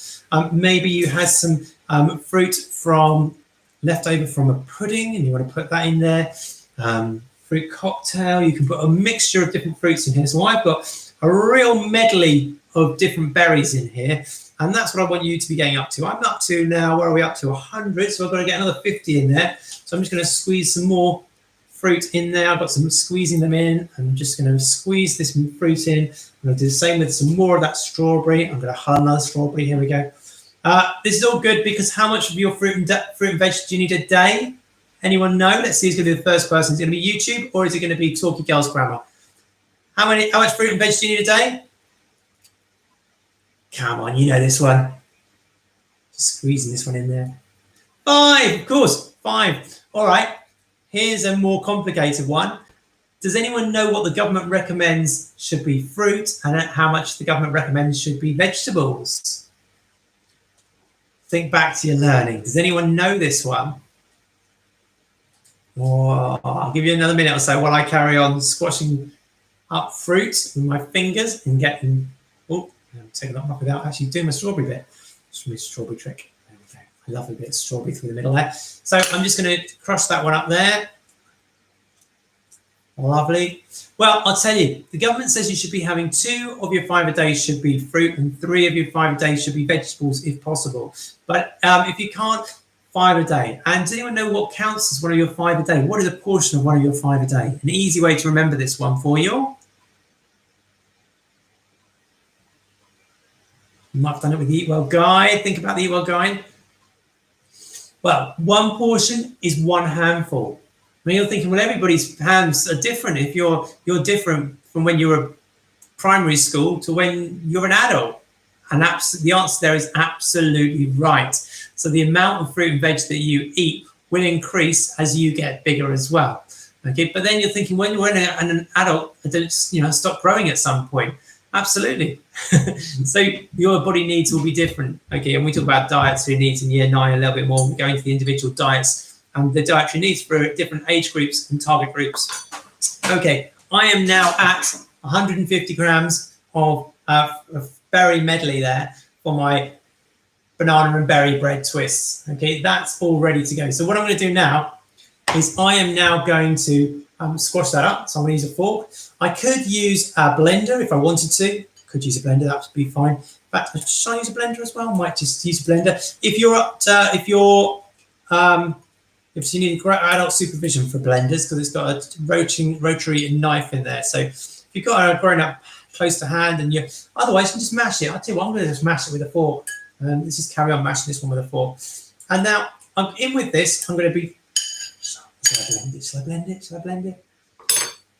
Maybe you had some fruit from leftover from a pudding, and you want to put that in there. Fruit cocktail. You can put a mixture of different fruits in here. So I've got a real medley of different berries in here, and that's what I want you to be getting up to. I'm up to now, where are we up to? 100, so I've got to get another 50 in there. So I'm just going to squeeze some more fruit in there. I've got some squeezing them in. I'm just going to squeeze this fruit in. I'm going to do the same with some more of that strawberry. I'm going to hull another strawberry. Here we go. This is all good because how much of your fruit and veg do you need a day? Anyone know? Let's see who's going to be the first person. Is it going to be YouTube or is it going to be Talkie Girls Grammar? How much fruit and veg do you need a day? Come on, you know this one. Just squeezing this one in there. 5, of course, 5. All right, here's a more complicated one. Does anyone know what the government recommends should be fruit and how much the government recommends should be vegetables? Think back to your learning. Does anyone know this one? Or I'll give you another minute or so while I carry on squashing up fruit with my fingers and getting, oh, I'm taking that off without actually doing my strawberry bit. It's my strawberry trick. There we go. I love a bit of strawberry through the middle there. So I'm just going to crush that one up there. Lovely. Well, I'll tell you, the government says you should be having 2 of your 5 a day should be fruit and 3 of your 5 a day should be vegetables if possible. But if you can't, 5 a day. And does anyone know what counts as one of your 5 a day? What is a portion of one of your 5 a day? An easy way to remember this one for you. You might have done it with the Eat Well Guide. Think about the Eat Well Guide. Well, 1 portion is 1 handful. I mean, you're thinking, well, everybody's hands are different. If you're different from when you were primary school to when you're an adult. And the answer there is absolutely right. So the amount of fruit and veg that you eat will increase as you get bigger as well. Okay, but then you're thinking, when you're an adult, stop growing at some point. Absolutely. So your body needs will be different. Okay, and we talk about dietary needs in year 9 a little bit more. We go into the individual diets and the dietary needs for different age groups and target groups. Okay, I am now at 150 grams of berry medley there for my banana and berry bread twists. Okay, that's all ready to go. So what I'm going to do now is I am now going to squash that up. So I'm going to use a fork. I could use a blender if I wanted to. Could use a blender, that would be fine. In fact, should I use a blender as well? I might just use a blender. If you need adult supervision for blenders, because it's got a rotary knife in there. So if you've got a grown up close to hand, and otherwise you can just mash it. I'll tell you what, I'm going to just mash it with a fork. Let's just carry on mashing this one with a fork. And now I'm in with this. I'm going to be. Shall I blend it?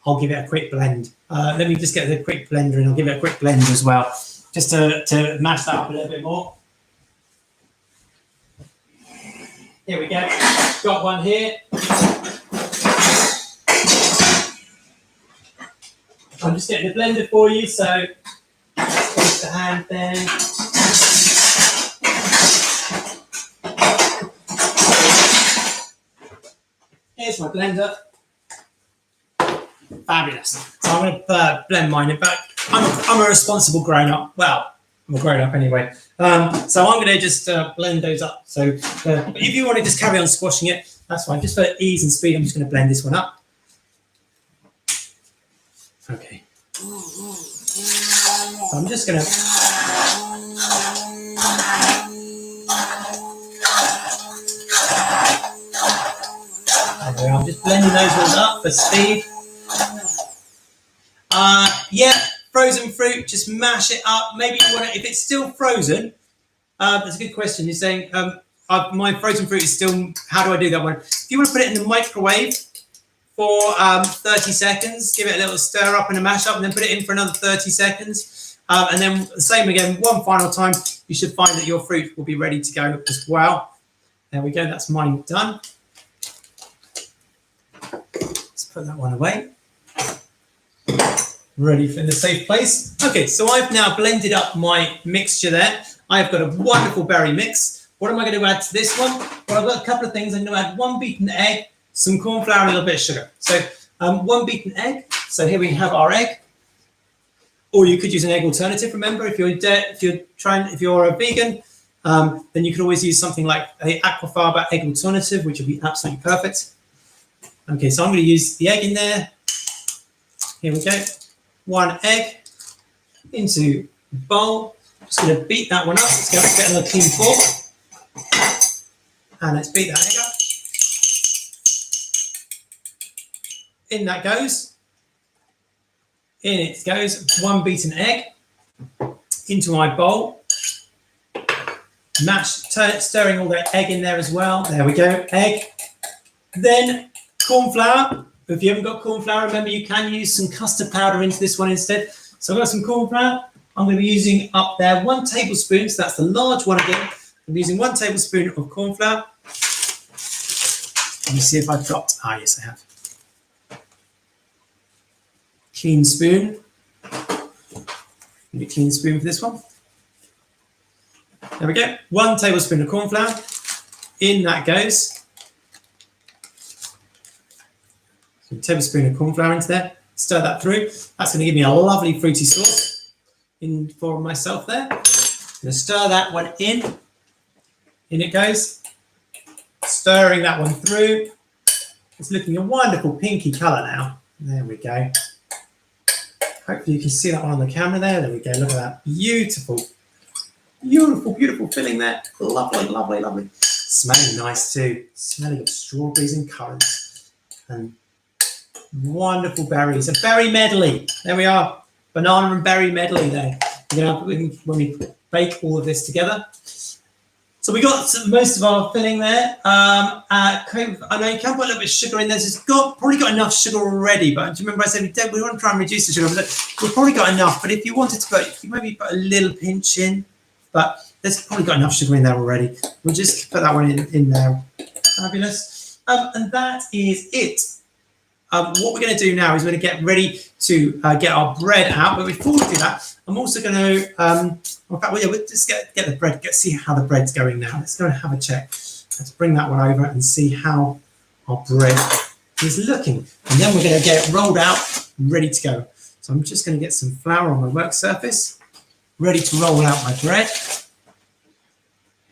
I'll give it a quick blend. Let me just get the quick blender and I'll give it a quick blend as well, just to mash that up a little bit more. Here we go. Got one here. I'm just getting the blender for you, so use the hand then. Here's my blender. Fabulous. So I'm going to blend mine. In fact, I'm a responsible grown-up. Well, I'm a grown-up anyway. So I'm going to just blend those up. So if you want to just carry on squashing it, that's fine. Just for ease and speed, I'm just going to blend this one up. Okay. So I'm just going to... I'm just blending those ones up for speed. Yeah, frozen fruit, just mash it up. Maybe you want to, if it's still frozen, that's a good question. You're saying, my frozen fruit is still, how do I do that one? If you want to put it in the microwave for 30 seconds, give it a little stir up and a mash up, and then put it in for another 30 seconds. And then the same again, one final time, you should find that your fruit will be ready to go as well. There we go, that's mine done. Let's put that one away. Ready for the safe place. Okay, so I've now blended up my mixture there. I've got a wonderful berry mix. What am I going to add to this one? Well, I've got a couple of things. I'm going to add 1 beaten egg, some corn flour, and a little bit of sugar. So 1 beaten egg. So here we have our egg. Or you could use an egg alternative. Remember, if you're a vegan, then you could always use something like a aquafaba egg alternative, which would be absolutely perfect. Okay, so I'm going to use the egg in there. Here we go. 1 egg into a bowl. Just going to beat that one up. Let's get another clean fork. And let's beat that egg up. In that goes. In it goes 1 beaten egg into my bowl. Stirring all that egg in there as well. There we go, egg. Then corn flour. If you haven't got corn flour, remember you can use some custard powder into this one instead. So I've got some corn flour. I'm going to be using up there 1 tablespoon. So that's the large one again. I'm using 1 tablespoon of corn flour. Let me see if I've got, yes I have. Clean spoon. Need a clean spoon for this one. There we go. 1 tablespoon of corn flour. In that goes. A tablespoon of corn flour into there. Stir that through. That's going to give me a lovely fruity sauce in for myself there. I'm going to stir that one in. In it goes. Stirring that one through. It's looking a wonderful pinky colour now. There we go. Hopefully you can see that one on the camera there. There we go. Look at that. Beautiful. Beautiful, beautiful filling there. Lovely, lovely, lovely. Smelling nice too. Smelling of strawberries and currants. And wonderful berries. A berry medley. There we are. Banana and berry medley there. When we bake all of this together. So we got most of our filling there. I know you can put a little bit of sugar in there. So it's probably got enough sugar already. But do you remember I said we want to try and reduce the sugar? We've probably got enough. But if you wanted to put, you maybe put a little pinch in. But there's probably got enough sugar in there already. We'll just put that one in there. Fabulous. And that is it. What we're going to do now is we're going to get ready to get our bread out. But before we do that, I'm also going to, in fact, we'll just get the bread, see how the bread's going now. Let's go and have a check. Let's bring that one over and see how our bread is looking. And then we're going to get it rolled out, ready to go. So I'm just going to get some flour on my work surface, ready to roll out my bread.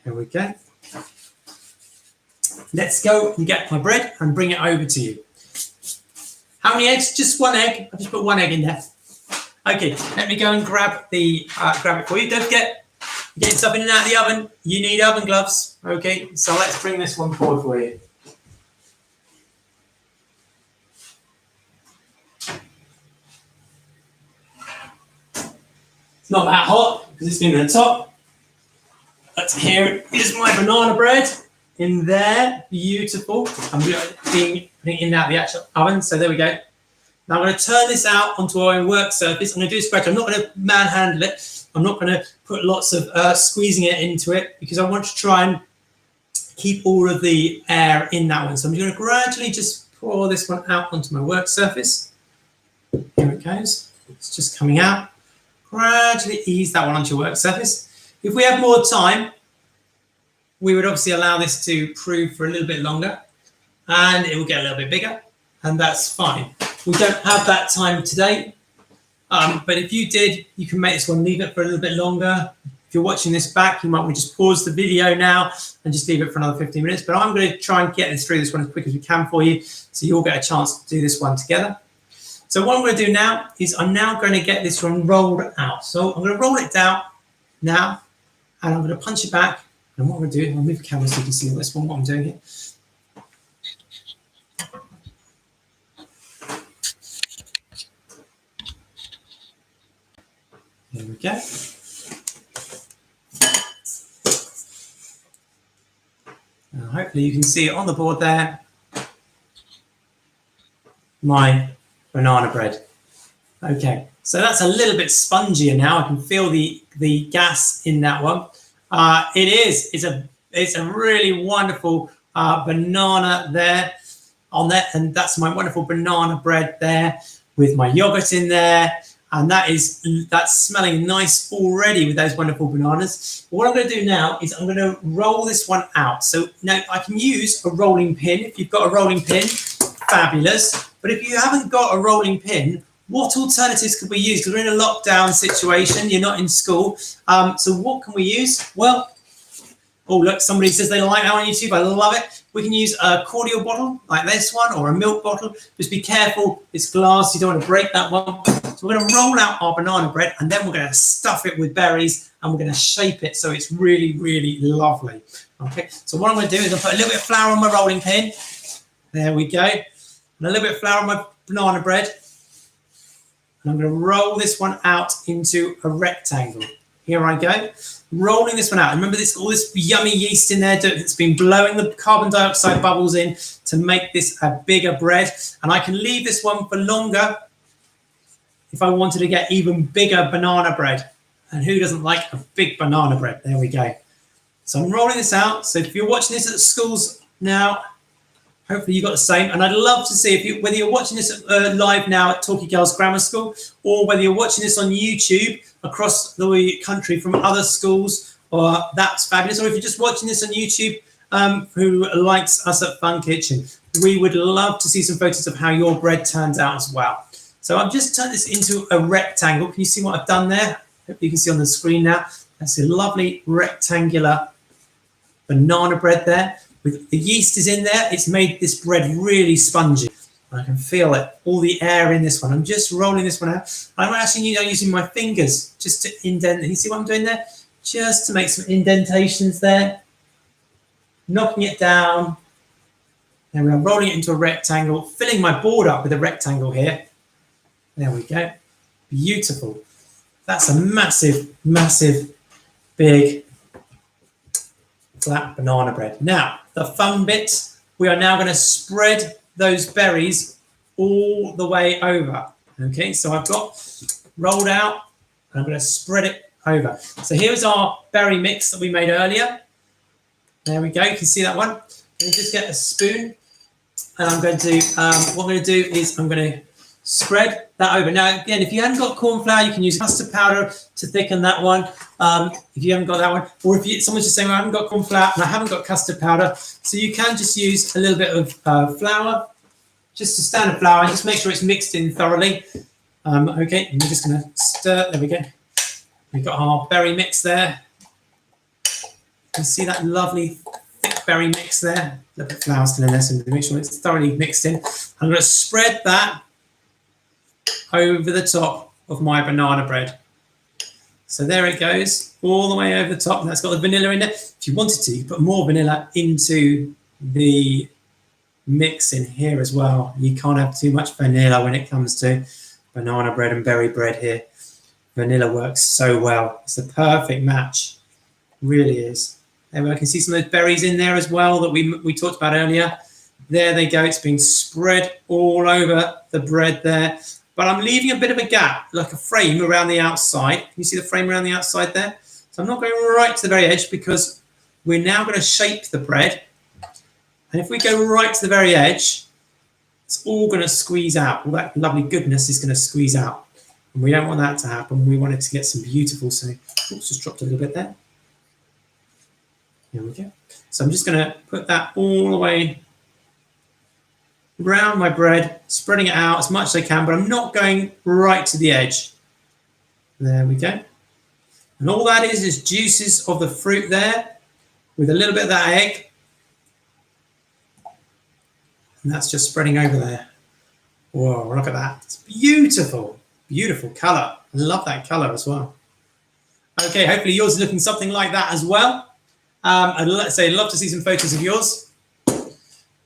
Here we go. Let's go and get my bread and bring it over to you. How many eggs? Just 1 egg. I've just put 1 egg in there. Okay, let me go and grab it for you. Don't forget, getting stuff in and out of the oven, you need oven gloves. Okay, so let's bring this one forward for you. It's not that hot because it's been at the top. But here is my banana bread in there. Beautiful. I'm putting it in out of the actual oven. So there we go. Now I'm going to turn this out onto our work surface. I'm going to do a scratch. I'm not going to manhandle it. I'm not going to put lots of squeezing it into it because I want to try and keep all of the air in that one. So I'm going to gradually just pour this one out onto my work surface. Here it goes. It's just coming out. Gradually ease that one onto your work surface. If we have more time, we would obviously allow this to prove for a little bit longer, and it will get a little bit bigger, and that's fine. We don't have that time today, but if you did, you can make this one, leave it for a little bit longer. If you're watching this back, you might want to just pause the video now and just leave it for another 15 minutes. But I'm going to try and get this through this one as quick as we can for you, so you'll get a chance to do this one together. So what I'm going to do now is I'm now going to get this one rolled out. So I'm going to roll it down now, and I'm going to punch it back. And what I'm going to do, I'll move the camera so you can see this one, what I'm doing here. There we go. Now, hopefully you can see it on the board there. My banana bread. Okay, so that's a little bit spongier now. I can feel the gas in that one. It's a really wonderful banana there on there, and that's my wonderful banana bread there with my yogurt in there, and that's smelling nice already with those wonderful bananas. What I'm going to do now is I'm going to roll this one out. So now I can use a rolling pin. If you've got a rolling pin, fabulous. But if you haven't got a rolling pin, what alternatives could we use? Because we're in a lockdown situation, you're not in school. So what can we use? Well, oh, look, somebody says they like that on YouTube. I love it. We can use a cordial bottle like this one, or a milk bottle. Just be careful, it's glass, you don't want to break that one. So we're going to roll out our banana bread, and then we're going to stuff it with berries, and we're going to shape it so it's really, really lovely. Okay, so what I'm going to do is I'll put a little bit of flour on my rolling pin. There we go. And a little bit of flour on my banana bread. And I'm going to roll this one out into a rectangle. Here I go, rolling this one out. Remember all this yummy yeast in there that's been blowing the carbon dioxide bubbles in to make this a bigger bread. And I can leave this one for longer if I wanted to get even bigger banana bread. And who doesn't like a big banana bread? There we go. So I'm rolling this out. So if you're watching this at schools now, hopefully you got the same. And I'd love to see whether you're watching this live now at Talkie Girls Grammar School, or whether you're watching this on YouTube across the country from other schools, or that's fabulous. Or if you're just watching this on YouTube, who likes us at Fun Kitchen, we would love to see some photos of how your bread turns out as well. So I've just turned this into a rectangle. Can you see what I've done there? Hopefully you can see on the screen now. That's a lovely rectangular banana bread there. With the yeast is in there, it's made this bread really spongy. I can feel it, all the air in this one. I'm just rolling this one out. I'm actually using my fingers just to indent. You see what I'm doing there? Just to make some indentations there. Knocking it down. There we are, rolling it into a rectangle, filling my board up with a rectangle here. There we go. Beautiful. That's a massive, massive, big, flat banana bread. Now, the fun bit, we are now going to spread those berries all the way over. Okay, so I've got rolled out, and I'm going to spread it over. So here's our berry mix that we made earlier. There we go, you can see that one. And just get a spoon, and I'm going to, what I'm going to do is I'm going to spread that over. Now, again, if you haven't got corn flour, you can use custard powder to thicken that one. If you haven't got that one, or if someone's just saying, well, I haven't got corn flour and I haven't got custard powder, so you can just use a little bit of flour, just a standard flour, and just make sure it's mixed in thoroughly. Okay, and we're just going to stir. There we go. We've got our berry mix there. You can see that lovely thick berry mix there. A little bit of flour still in there, so make sure it's thoroughly mixed in. I'm going to spread that over the top of my banana bread. So there it goes, all the way over the top. And that's got the vanilla in there. If you wanted to, you put more vanilla into the mix in here as well. You can't have too much vanilla when it comes to banana bread and berry bread here. Vanilla works so well. It's a perfect match. It really is. There I can see some of those berries in there as well that we talked about earlier. There they go. It's being spread all over the bread there. But I'm leaving a bit of a gap, like a frame around the outside. Can you see the frame around the outside there? So I'm not going right to the very edge because we're now going to shape the bread. And if we go right to the very edge, it's all going to squeeze out. All that lovely goodness is going to squeeze out. And we don't want that to happen. We want it to get some beautiful, so, oops, just dropped a little bit there. Here we go. So I'm just going to put that all the way around my bread, spreading it out as much as I can, but I'm not going right to the edge. There we go. And all that is juices of the fruit there with a little bit of that egg. And that's just spreading over there. Whoa, look at that. It's beautiful. Beautiful colour. I love that colour as well. Okay, hopefully yours is looking something like that as well. I'd love to see some photos of yours.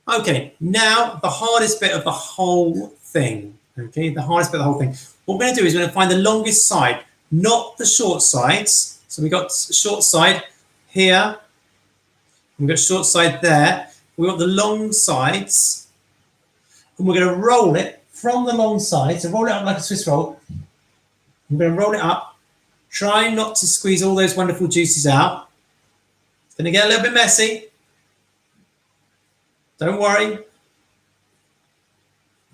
Okay, now the hardest bit of the whole thing. Okay, the hardest bit of the whole thing. What we're going to do is we're going to find the longest side, not the short sides. So we've got short side here. We've got short side there. We've got the long sides. And we're going to roll it from the long side. So roll it up like a Swiss roll. I'm going to roll it up. Try not to squeeze all those wonderful juices out. It's going to get a little bit messy. Don't worry.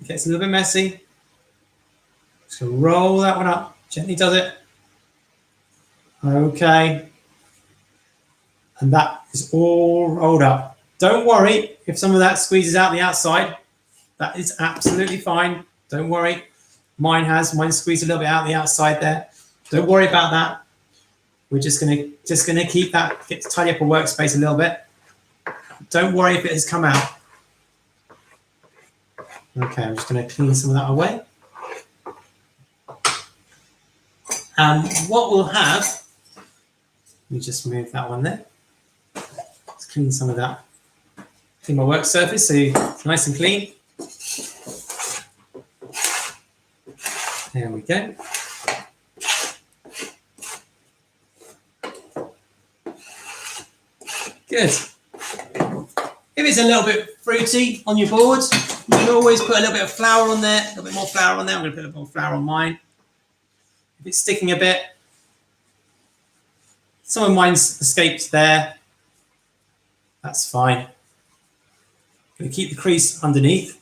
It gets a little bit messy. Just going to roll that one up. Gently does it. Okay. And that is all rolled up. Don't worry if some of that squeezes out the outside. That is absolutely fine. Don't worry. Mine squeezed a little bit out the outside there. Don't worry about that. We're just gonna keep that, tidy up our workspace a little bit. Don't worry if it has come out. Okay, I'm just gonna clean some of that away. And what we'll have, let me just move that one there. Let's clean some of that. Clean my work surface so it's nice and clean. There we go. Good. If it's a little bit fruity on your board, you can always put a little bit of flour on there, a little bit more flour on there. I'm going to put a bit more flour on mine. If it's sticking a bit, some of mine's escaped there. That's fine. I'm going to keep the crease underneath.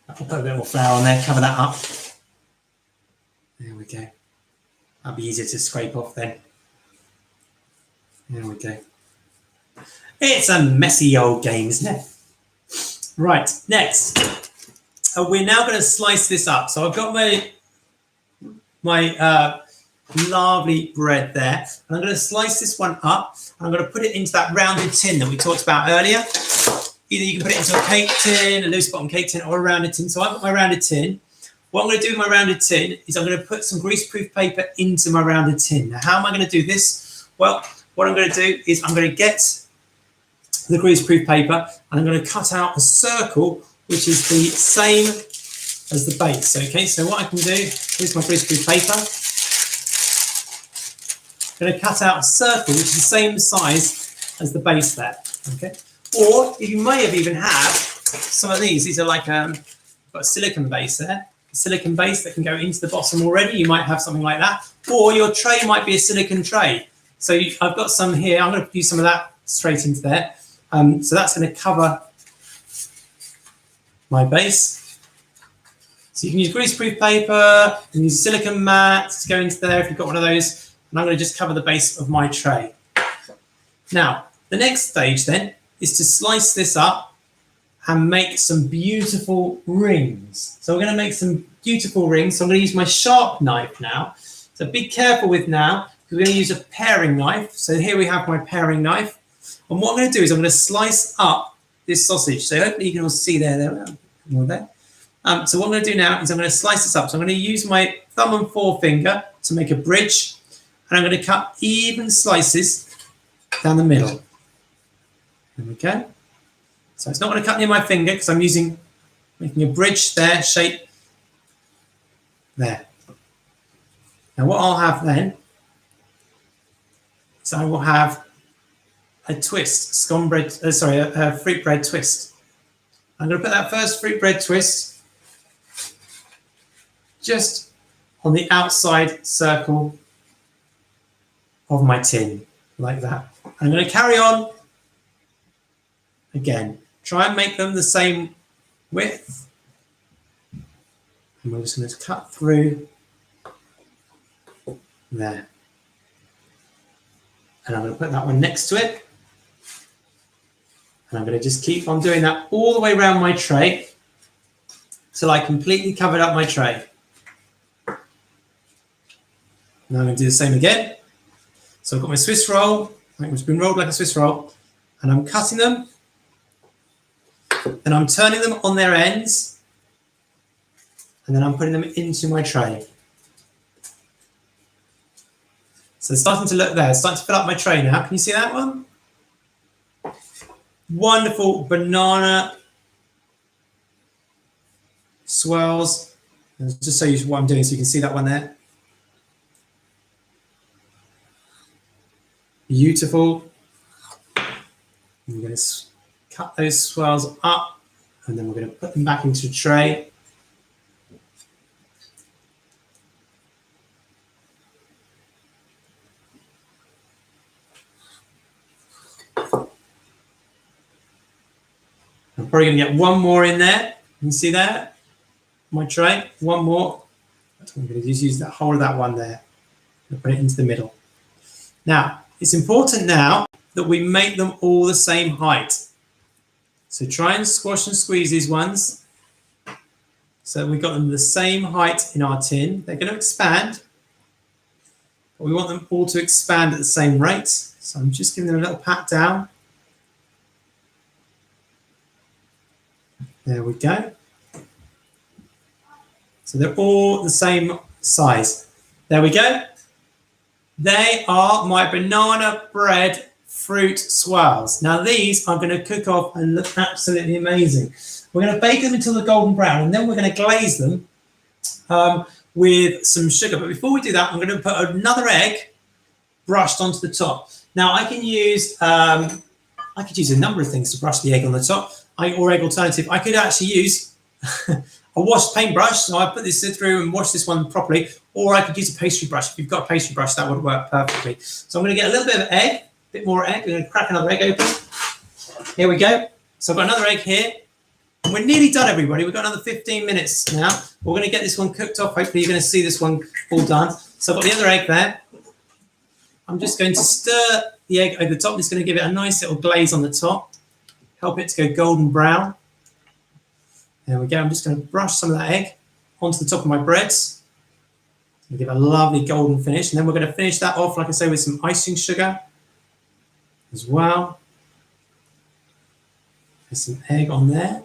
I'll put a bit more flour on there, cover that up. There we go. That'll be easier to scrape off then. There we go. It's a messy old game, isn't it? Right, next. We're now going to slice this up. So I've got my lovely bread there. And I'm going to slice this one up. And I'm going to put it into that rounded tin that we talked about earlier. Either you can put it into a cake tin, a loose bottom cake tin, or a rounded tin. So I've got my rounded tin. What I'm going to do with my rounded tin is I'm going to put some greaseproof paper into my rounded tin. Now, how am I going to do this? Well, what I'm going to do is I'm going to get the greaseproof paper and I'm going to cut out a circle which is the same as the base. Okay, so what I can do, here's my greaseproof paper. I'm going to cut out a circle which is the same size as the base there. Okay, or you may have even had some of these. These are like got a silicone base there. A silicone base that can go into the bottom already. You might have something like that, or your tray might be a silicone tray. So I've got some here. I'm going to use some of that straight into there. So that's going to cover my base. So you can use greaseproof paper, you can use a silicone mat to go into there if you've got one of those. And I'm going to just cover the base of my tray. Now, the next stage then is to slice this up and make some beautiful rings. So we're going to make some beautiful rings. So I'm going to use my sharp knife now. So be careful with now. We're going to use a paring knife. So here we have my paring knife. And what I'm going to do is I'm going to slice up this sausage. So hopefully you can all see there. So what I'm going to do now is I'm going to slice this up. So I'm going to use my thumb and forefinger to make a bridge. And I'm going to cut even slices down the middle. There we go. So it's not going to cut near my finger because I'm making a bridge there, shape there. Now what I'll have then, so I will have a twist, a fruit bread twist. I'm going to put that first fruit bread twist just on the outside circle of my tin. like that. I'm going to carry on. Again, try and make them the same width. And we're just going to cut through there. And I'm going to put that one next to it. And I'm going to just keep on doing that all the way around my tray till I completely covered up my tray. Now I'm going to do the same again. So I've got my Swiss roll, which has been rolled like a Swiss roll, and I'm cutting them, and I'm turning them on their ends, and then I'm putting them into my tray. So it's starting to look there. It's starting to fill up my tray now. Can you see that one? Wonderful banana swirls. I'll just show you what I'm doing so you can see that one there. Beautiful. I'm going to cut those swirls up, and then we're going to put them back into a tray. I'm probably going to get one more in there. You can see that? My tray. One more. I'm going to just use that whole of that one there and put it into the middle. Now, it's important now that we make them all the same height. So try and squash and squeeze these ones so we've got them the same height in our tin. They're going to expand, but we want them all to expand at the same rate. So I'm just giving them a little pat down. There we go. So they're all the same size. There we go. They are my banana bread fruit swirls. Now these are going to cook off and look absolutely amazing. We're going to bake them until they're golden brown, and then we're going to glaze them with some sugar. But before we do that, I'm going to put another egg brushed onto the top. Now I could use a number of things to brush the egg on the top. Or egg alternative. I could actually use a washed paintbrush. So I put this through and wash this one properly. Or I could use a pastry brush. If you've got a pastry brush, that would work perfectly. So I'm going to get a little bit of egg, a bit more egg. I'm going to crack another egg open. Here we go. So I've got another egg here. And we're nearly done, everybody. We've got another 15 minutes now. We're going to get this one cooked off. Hopefully you're going to see this one all done. So I've got the other egg there. I'm just going to stir the egg over the top. It's going to give it a nice little glaze on the top. Help it to go golden brown. There we go. I'm just going to brush some of that egg onto the top of my breads. Give it a lovely golden finish. And then we're going to finish that off, like I say, with some icing sugar as well. There's some egg on there.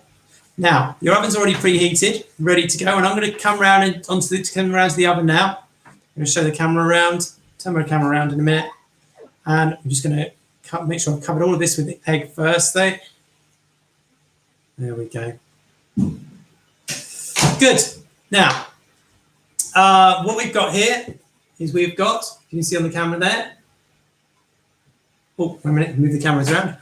Now, your oven's already preheated, ready to go. And I'm going to come around to the oven now. I'm going to show the camera around, turn my camera around in a minute. And I'm just going to make sure I've covered all of this with the egg first, though. There we go. Good. Now, what we've got here is we've got, you can see on the camera there. Oh, wait a minute, move the cameras around.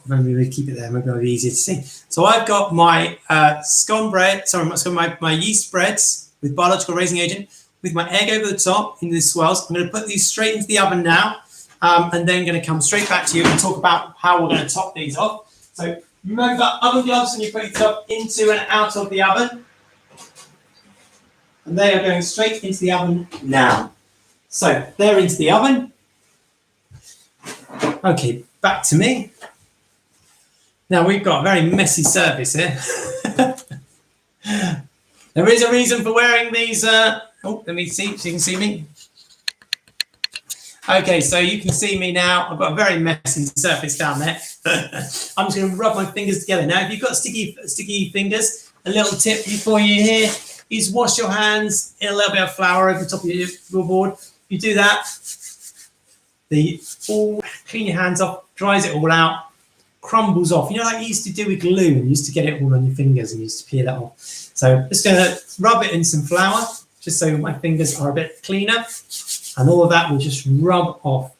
Maybe we keep it there, maybe it'll be easier to see. So I've got my my yeast breads with biological raising agent with my egg over the top in these swirls. I'm going to put these straight into the oven now, and then going to come straight back to you and talk about how we're going to top these off. So remove that oven gloves and you put yourself into and out of the oven. And they are going straight into the oven now. So they're into the oven. Okay, back to me. Now we've got a very messy surface here. There is a reason for wearing these. Let me see so you can see me. Okay, so you can see me now. I've got a very messy surface down there. I'm just going to rub my fingers together. Now, if you've got sticky fingers, a little tip for you here is wash your hands in a little bit of flour over the top of your board. If you do that, clean your hands off, dries it all out, crumbles off. You know, like you used to do with glue, and you used to get it all on your fingers and you used to peel that off. So I'm just going to rub it in some flour, just so my fingers are a bit cleaner. And all of that will just rub off.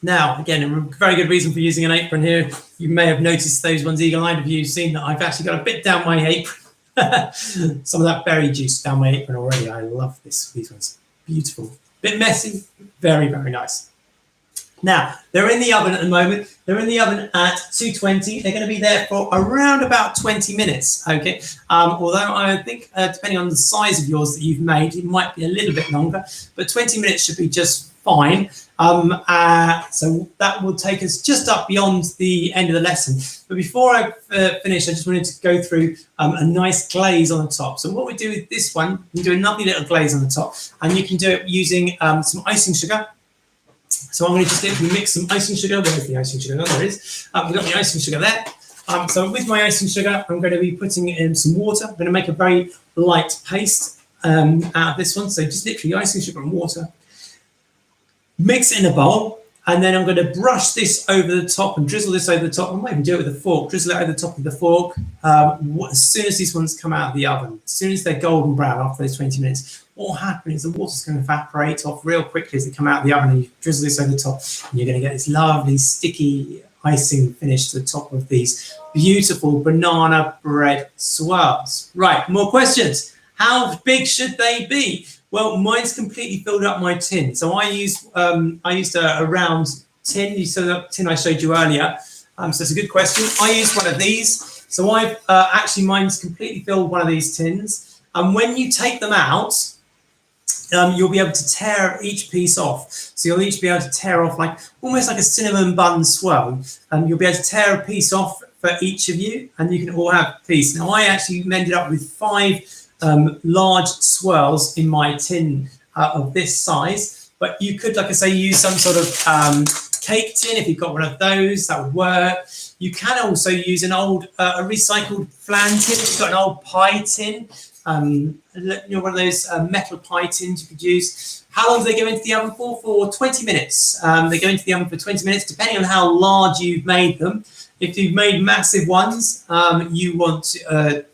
Now, again, a very good reason for using an apron here. You may have noticed those ones eagle-eyed of you. You've seen that I've actually got a bit down my apron. Some of that berry juice down my apron already. I love these ones. Beautiful. Bit messy, very, very nice. Now, they're in the oven at the moment. They're in the oven at 220. They're going to be there for around about 20 minutes, okay? Although I think, depending on the size of yours that you've made, it might be a little bit longer, but 20 minutes should be just fine. So that will take us just up beyond the end of the lesson. But before I finish, I just wanted to go through a nice glaze on the top. So what we do with this one, we do a lovely little glaze on the top, and you can do it using some icing sugar. So I'm going to just literally mix some icing sugar. Where's the icing sugar? Oh, there it is. We've got the icing sugar there. So with my icing sugar, I'm going to be putting in some water. I'm going to make a very light paste out of this one. So just literally icing sugar and water. Mix it in a bowl. And then I'm going to brush this over the top and drizzle this over the top. I might even do it with a fork. Drizzle it over the top of the fork. As soon as these ones come out of the oven, as soon as they're golden brown after those 20 minutes, what will happen is the water's going to evaporate off real quickly as they come out of the oven, and you drizzle this over the top, and you're going to get this lovely sticky icing finish to the top of these beautiful banana bread swirls. Right, more questions. How big should they be? Well, mine's completely filled up my tin. So I used a round tin. You saw that tin I showed you earlier. So it's a good question. I used one of these. So I've actually, mine's completely filled one of these tins. And when you take them out, you'll be able to tear each piece off. So you'll each be able to tear off like almost like a cinnamon bun swirl. You'll be able to tear a piece off for each of you, and you can all have a piece. Now, I actually ended up with 5 large swirls in my tin of this size, but you could, like I say, use some sort of cake tin. If you've got one of those, that would work. You can also use an old a recycled flan tin. If you've got an old pie tin, one of those metal pie tins you could use. How long do they go into the oven for? For 20 minutes. They go into the oven for 20 minutes, depending on how large you've made them. If you've made massive ones, you want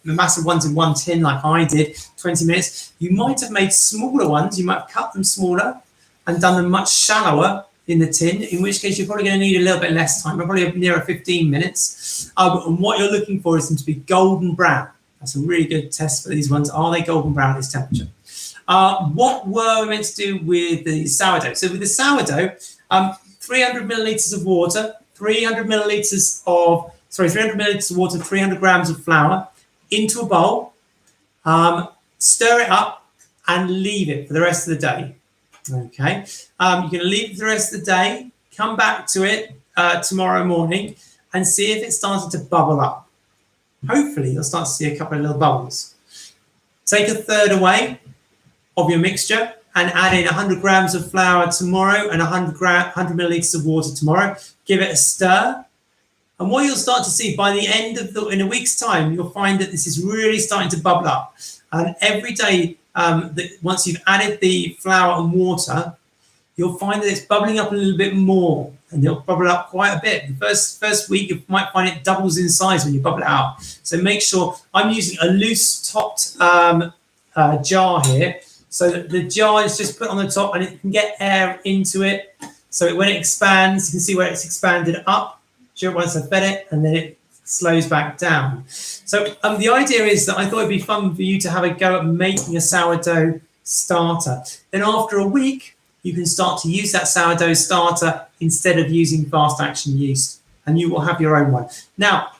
massive ones in one tin like I did, 20 minutes. You might have made smaller ones. You might have cut them smaller and done them much shallower in the tin, in which case you're probably going to need a little bit less time, probably nearer 15 minutes. And what you're looking for is them to be golden brown. That's a really good test for these ones. Are they golden brown at this temperature? What were we meant to do with the sourdough? So with the sourdough, 300 milliliters of water, 300 milliliters of water, 300 grams of flour into a bowl, stir it up and leave it for the rest of the day. Okay, you're going to leave it for the rest of the day, come back to it tomorrow morning and see if it started to bubble up. Hopefully you'll start to see a couple of little bubbles. Take a third away of your mixture and add in 100 grams of flour tomorrow and 100 milliliters of water tomorrow. Give it a stir. And what you'll start to see by the end of in a week's time, you'll find that this is really starting to bubble up. And every day, once you've added the flour and water, you'll find that it's bubbling up a little bit more, and it'll bubble up quite a bit. The first week, you might find it doubles in size when you bubble it out. So make sure, I'm using a loose topped jar here, so that the jar is just put on the top and it can get air into it. So when it expands, you can see where it's expanded up once I've fed it, and then it slows back down. So the idea is that I thought it'd be fun for you to have a go at making a sourdough starter. Then after a week, you can start to use that sourdough starter instead of using fast action yeast, and you will have your own one. Now,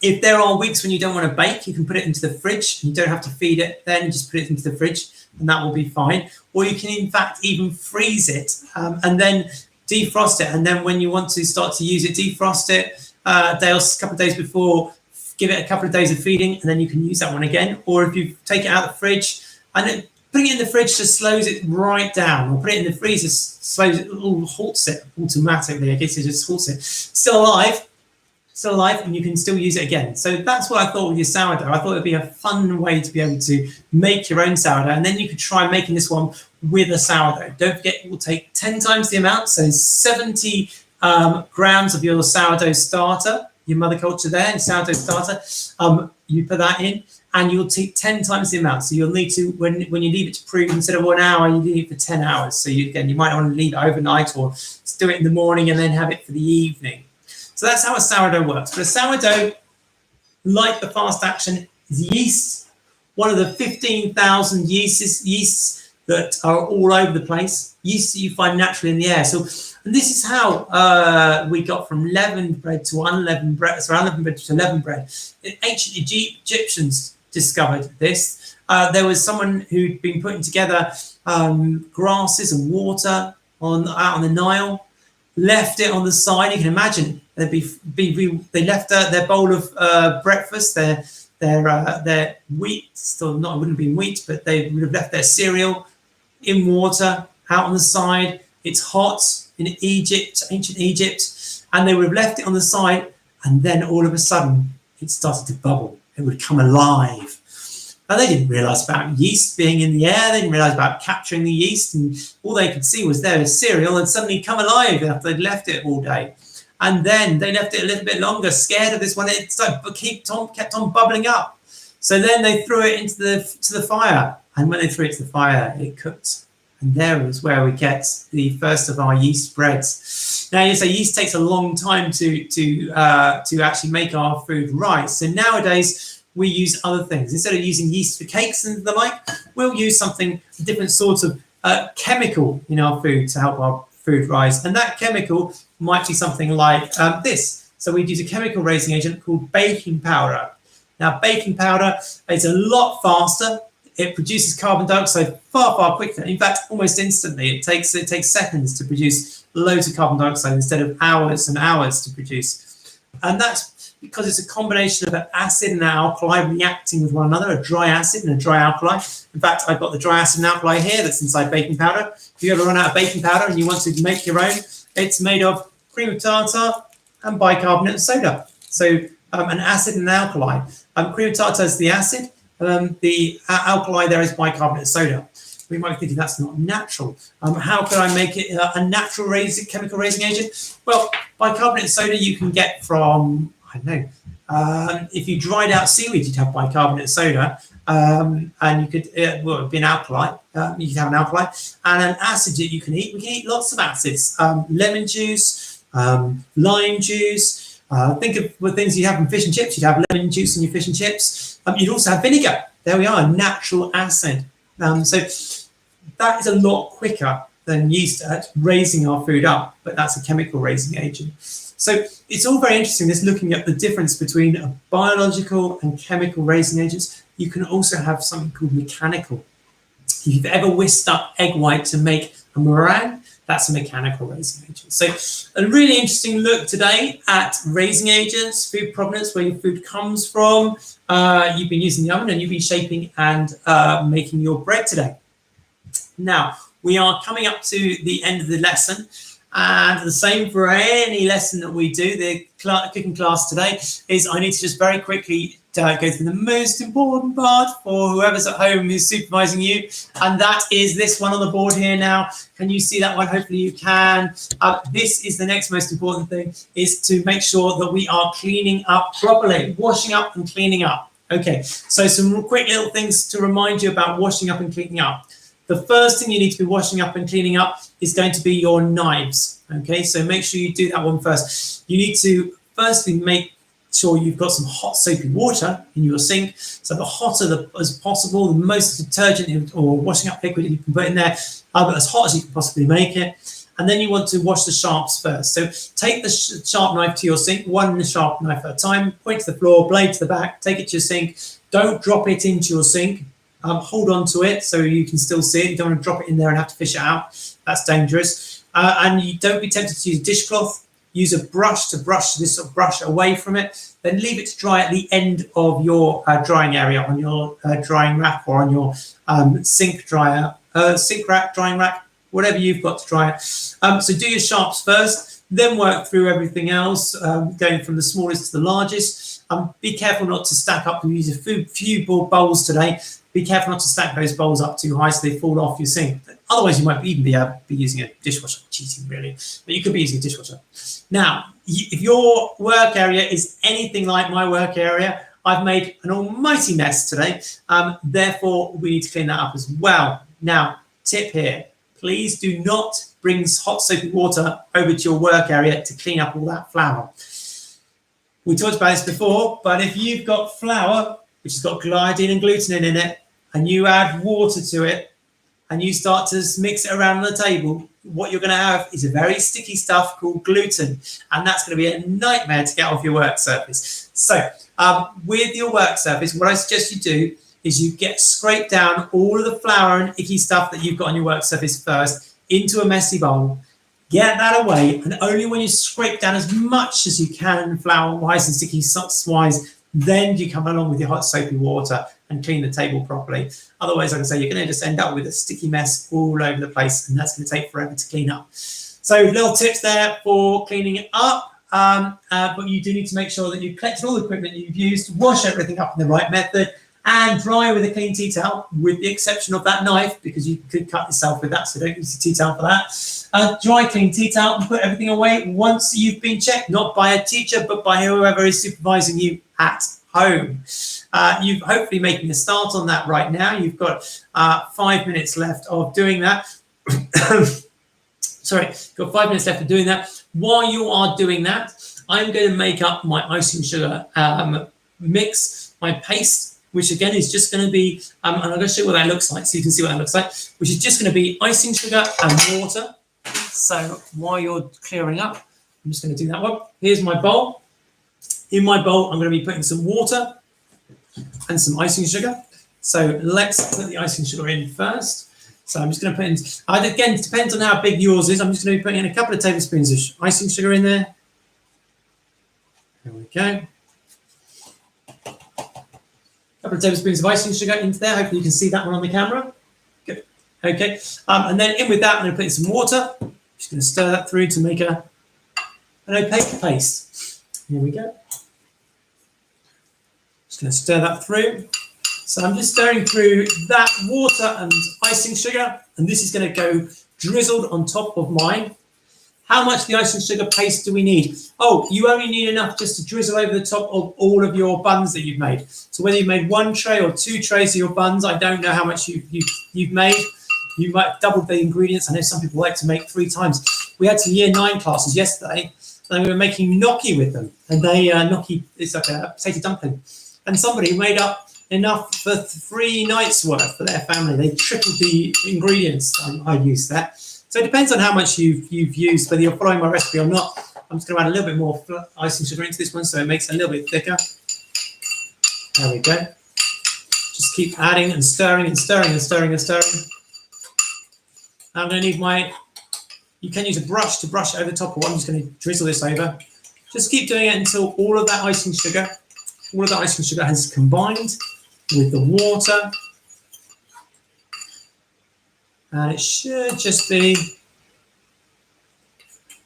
if there are weeks when you don't want to bake, you can put it into the fridge. You don't have to feed it then, just put it into the fridge and that will be fine. Or you can in fact even freeze it and then defrost it. And then when you want to start to use it, defrost it a couple of days before, give it a couple of days of feeding, and then you can use that one again. Or if you take it out of the fridge, and then putting it in the fridge just slows it right down, or put it in the freezer, slows it, halts it automatically. I guess it just halts it. Still alive, and you can still use it again. So that's what I thought with your sourdough. I thought it'd be a fun way to be able to make your own sourdough, and then you could try making this one with a sourdough. Don't forget, it will take 10 times the amount, so 70 grams of your sourdough starter, your mother culture there, and sourdough starter. You put that in, and you'll take 10 times the amount. So you'll need to, when you leave it to prove, instead of 1 hour, you leave it for 10 hours. So you might want to leave it overnight, or do it in the morning and then have it for the evening. So that's how a sourdough works. But a sourdough, like the fast action, is yeast. One of the 15,000 yeasts that are all over the place, yeast that you find naturally in the air. So, and this is how we got from leavened bread to unleavened bread, so unleavened bread to leavened bread. Ancient Egyptians discovered this. There was someone who'd been putting together grasses and water out on the Nile, left it on the side. You can imagine they left their bowl of breakfast, their wheat, still not, it wouldn't have been wheat, but they would have left their cereal in water out on the side. It's hot in Egypt, ancient Egypt, and they would have left it on the side, and then all of a sudden it started to bubble. It would come alive. And they didn't realize about yeast being in the air. They didn't realize about capturing the yeast, and all they could see was their cereal and suddenly come alive after they'd left it all day. And then they left it a little bit longer, scared of this one. It kept on bubbling up. So then they threw it into the fire, and when they threw it to the fire, it cooked. And there is where we get the first of our yeast breads. Now, you say yeast takes a long time to actually make our food right. So nowadays we use other things. Instead of using yeast for cakes and the like, we'll use something, different sorts of chemical in our food to help our food rise. And that chemical might be something like this. So we'd use a chemical raising agent called baking powder. Now, baking powder is a lot faster. It produces carbon dioxide far quicker. In fact, almost instantly. It takes seconds to produce loads of carbon dioxide instead of hours and hours to produce. And that's because it's a combination of an acid and an alkali reacting with one another, a dry acid and a dry alkali. In fact, I've got the dry acid and alkali here that's inside baking powder. If you ever run out of baking powder and you want to make your own, it's made of cream of tartar and bicarbonate of soda. So an acid and an alkali. Cream of tartar is the acid. The alkali there is bicarbonate of soda. We might be thinking that's not natural. How could I make it a natural chemical raising agent? Well, bicarbonate of soda you can get from, I don't know, if you dried out seaweed, you'd have bicarbonate of soda, and you could, well, it'd be an alkali. You could have an alkali and an acid that you can eat. We can eat lots of acids: lemon juice, lime juice. Think of the things you have in fish and chips. You'd have lemon juice in your fish and chips. You'd also have vinegar. There we are, a natural acid. So that is a lot quicker than yeast at raising our food up, but that's a chemical raising agent. So it's all very interesting, this looking at the difference between a biological and chemical raising agents. You can also have something called mechanical. If you've ever whisked up egg white to make a meringue, that's a mechanical raising agent. So a really interesting look today at raising agents, food provenance, where your food comes from. You've been using the oven and you've been shaping and making your bread today. Now, we are coming up to the end of the lesson. And the same for any lesson that we do, the cooking class today, is I need to just very quickly go through the most important part for whoever's at home who's supervising you. And that is this one on the board here now. Can you see that one? Hopefully you can. This is the next most important thing, is to make sure that we are cleaning up properly, washing up and cleaning up. Okay, so some quick little things to remind you about washing up and cleaning up. The first thing you need to be washing up and cleaning up is going to be your knives. Okay, so make sure you do that one first. You need to firstly make sure you've got some hot soapy water in your sink. So the hotter as possible, the most detergent or washing up liquid you can put in there, but as hot as you can possibly make it. And then you want to wash the sharps first. So take the sharp knife to your sink, one sharp knife at a time, point to the floor, blade to the back, take it to your sink. Don't drop it into your sink. Hold on to it so you can still see it. You don't want to drop it in there and have to fish it out. That's dangerous. And you don't be tempted to use a dishcloth. Use a brush to brush this sort of brush away from it. Then leave it to dry at the end of your drying area on your drying rack or on your sink rack, drying rack, whatever you've got to dry it. So do your sharps first, then work through everything else, going from the smallest to the largest. Be careful not to stack up. We use a few bowls today. Be careful not to stack those bowls up too high so they fall off your sink. Otherwise, you might even be using a dishwasher. Cheating, really. But you could be using a dishwasher. Now, if your work area is anything like my work area, I've made an almighty mess today. Therefore, we need to clean that up as well. Now, tip here. Please do not bring hot soapy water over to your work area to clean up all that flour. We talked about this before, but if you've got flour, which has got gliadin and glutenin in it, and you add water to it, and you start to mix it around on the table, what you're going to have is a very sticky stuff called gluten, and that's going to be a nightmare to get off your work surface. So with your work surface, what I suggest you do is you scrape down all of the flour and icky stuff that you've got on your work surface first into a messy bowl. Get that away, and only when you scrape down as much as you can flour-wise and sticky sauce-wise, then you come along with your hot soapy water and clean the table properly. Otherwise, like I say, you're going to just end up with a sticky mess all over the place, and that's going to take forever to clean up. So little tips there for cleaning it up, but you do need to make sure that you've collected all the equipment you've used, wash everything up in the right method, and dry with a clean tea towel, with the exception of that knife, because you could cut yourself with that, so don't use a tea towel for that. Dry, clean tea towel and put everything away once you've been checked, not by a teacher, but by whoever is supervising you at home. You've hopefully making a start on that right now. You've got 5 minutes left of doing that. Sorry, got 5 minutes left of doing that. While you are doing that, I'm going to make up my icing sugar mix, my paste, which again is just going to be, and I'm going to show you what that looks like so you can see what that looks like, which is just going to be icing sugar and water. So while you're clearing up, I'm just going to do that one. Here's my bowl. In my bowl, I'm going to be putting some water and some icing sugar. So let's put the icing sugar in first. So I'm just going to put in, again, it depends on how big yours is. I'm just going to be putting in a couple of tablespoons of icing sugar in there. There we go. A couple of tablespoons of icing sugar into there. Hopefully you can see that one on the camera. Good. Okay. And then in with that, I'm going to put in some water. Just going to stir that through to make an opaque paste. Here we go. Just going to stir that through. So I'm just stirring through that water and icing sugar, and this is going to go drizzled on top of mine. How much of the icing sugar paste do we need? Oh, you only need enough just to drizzle over the top of all of your buns that you've made. So whether you've made 1 tray or 2 trays of your buns, I don't know how much you've made. You might have doubled the ingredients. I know some people like to make 3 times. We had some year 9 classes yesterday, and we were making gnocchi with them. And gnocchi is like a potato dumpling. And somebody made up enough for 3 nights worth for their family. They tripled the ingredients. I used that. So it depends on how much you've used, whether you're following my recipe or not. I'm just going to add a little bit more icing sugar into this one so it makes it a little bit thicker. There we go. Just keep adding and stirring and stirring and stirring and stirring. I'm going to need you can use a brush to brush it over the top of one. I'm just going to drizzle this over. Just keep doing it until all of that icing sugar has combined with the water. And it should just be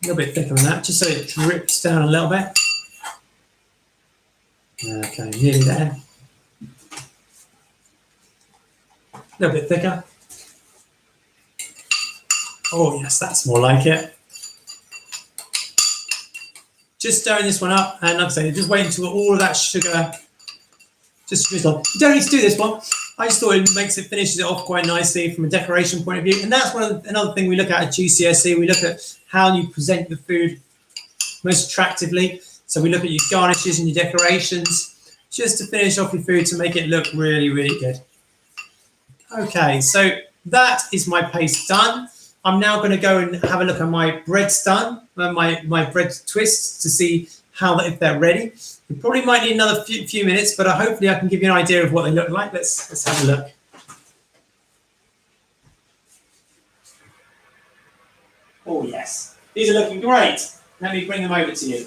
a little bit thicker than that, just so it drips down a little bit. Okay, nearly there. A little bit thicker. Oh yes, that's more like it. Just stirring this one up, and like I say, just wait until all of that sugar just drizzle. You don't need to do this one. I just thought it finishes it off quite nicely from a decoration point of view. And that's another thing we look at GCSE. We look at how you present the food most attractively. So we look at your garnishes and your decorations just to finish off your food to make it look really, really good. Okay, so that is my paste done. I'm now going to go and have a look at my breads done, my bread twists to see if they're ready. We probably might need another few minutes, but hopefully I can give you an idea of what they look like. Let's have a look. Oh yes, these are looking great. Let me bring them over to you.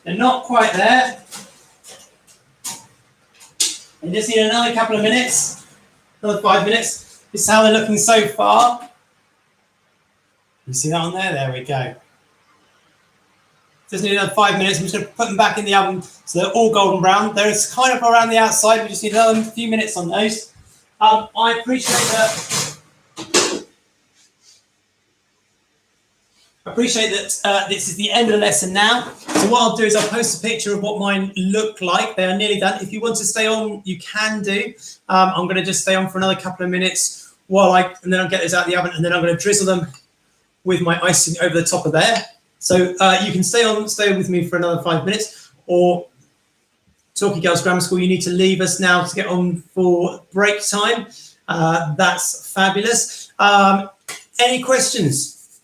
They're not quite there. They just need another couple of minutes, another 5 minutes. This is how they're looking so far. You see that on there? There we go. Just need another 5 minutes. I'm just going to put them back in the oven so they're all golden brown. They're kind of around the outside. We just need another few minutes on those. I appreciate that. This is the end of the lesson now. So what I'll do is I'll post a picture of what mine look like. They are nearly done. If you want to stay on, you can do. I'm going to just stay on for another couple of minutes and then I'll get those out of the oven, and then I'm going to drizzle them with my icing over the top of there. So you can stay with me for another 5 minutes, or Talkie Girls Grammar School, you need to leave us now to get on for break time. That's fabulous. Any questions?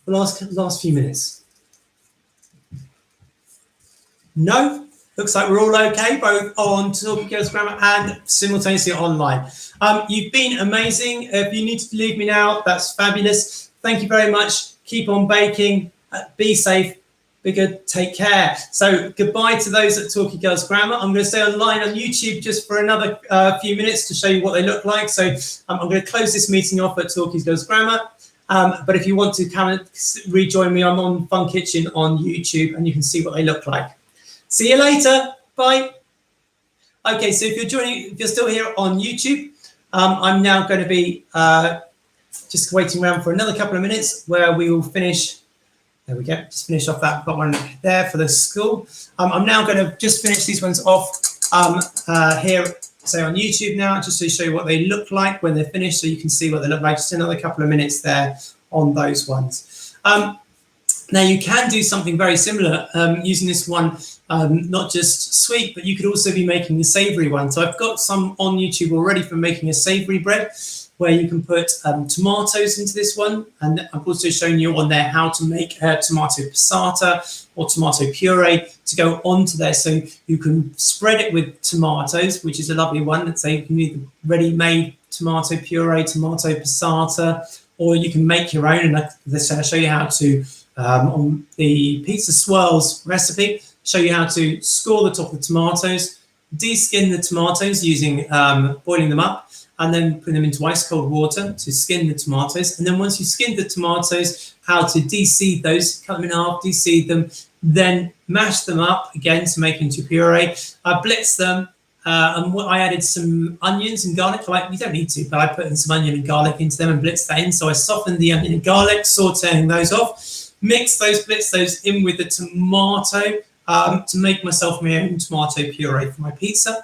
The last few minutes. No? Looks like we're all okay, both on Talkie Girls Grammar and simultaneously online. You've been amazing. If you need to leave me now, that's fabulous. Thank you very much. Keep on baking. Be safe. Be good. Take care. So goodbye to those at Talkie Girls Grammar. I'm going to stay online on YouTube just for another few minutes to show you what they look like. So I'm going to close this meeting off at Talkie Girls Grammar. But if you want to come and rejoin me, I'm on Fun Kitchen on YouTube and you can see what they look like. See you later. Bye. Okay, so if you're still here on YouTube, I'm now going to be just waiting around for another couple of minutes where we will finish. There we go. Just finish off that. Got one there for the school. I'm now going to just finish these ones off here, say on YouTube now, just to show you what they look like when they're finished, so you can see what they look like. Just another couple of minutes there on those ones. Now you can do something very similar using this one, not just sweet, but you could also be making the savoury one. So I've got some on YouTube already for making a savoury bread, where you can put tomatoes into this one. And I've also shown you on there how to make tomato passata or tomato puree to go onto there. So you can spread it with tomatoes, which is a lovely one. Let's say you can either ready-made tomato puree, tomato passata, or you can make your own. And I'll show you how to, on the pizza swirls recipe, show you how to score the top of the tomatoes, de-skin the tomatoes using boiling them up, and then put them into ice cold water to skin the tomatoes. And then once you've skinned the tomatoes, how to de-seed those, cut them in half, de-seed them, then mash them up again to make into puree. I blitz them, and I added some onions and garlic. Like, you don't need to, but I put in some onion and garlic into them and blitz that in. So I softened the onion and garlic, sauteing those off, blitz those in with the tomato to make myself my own tomato puree for my pizza.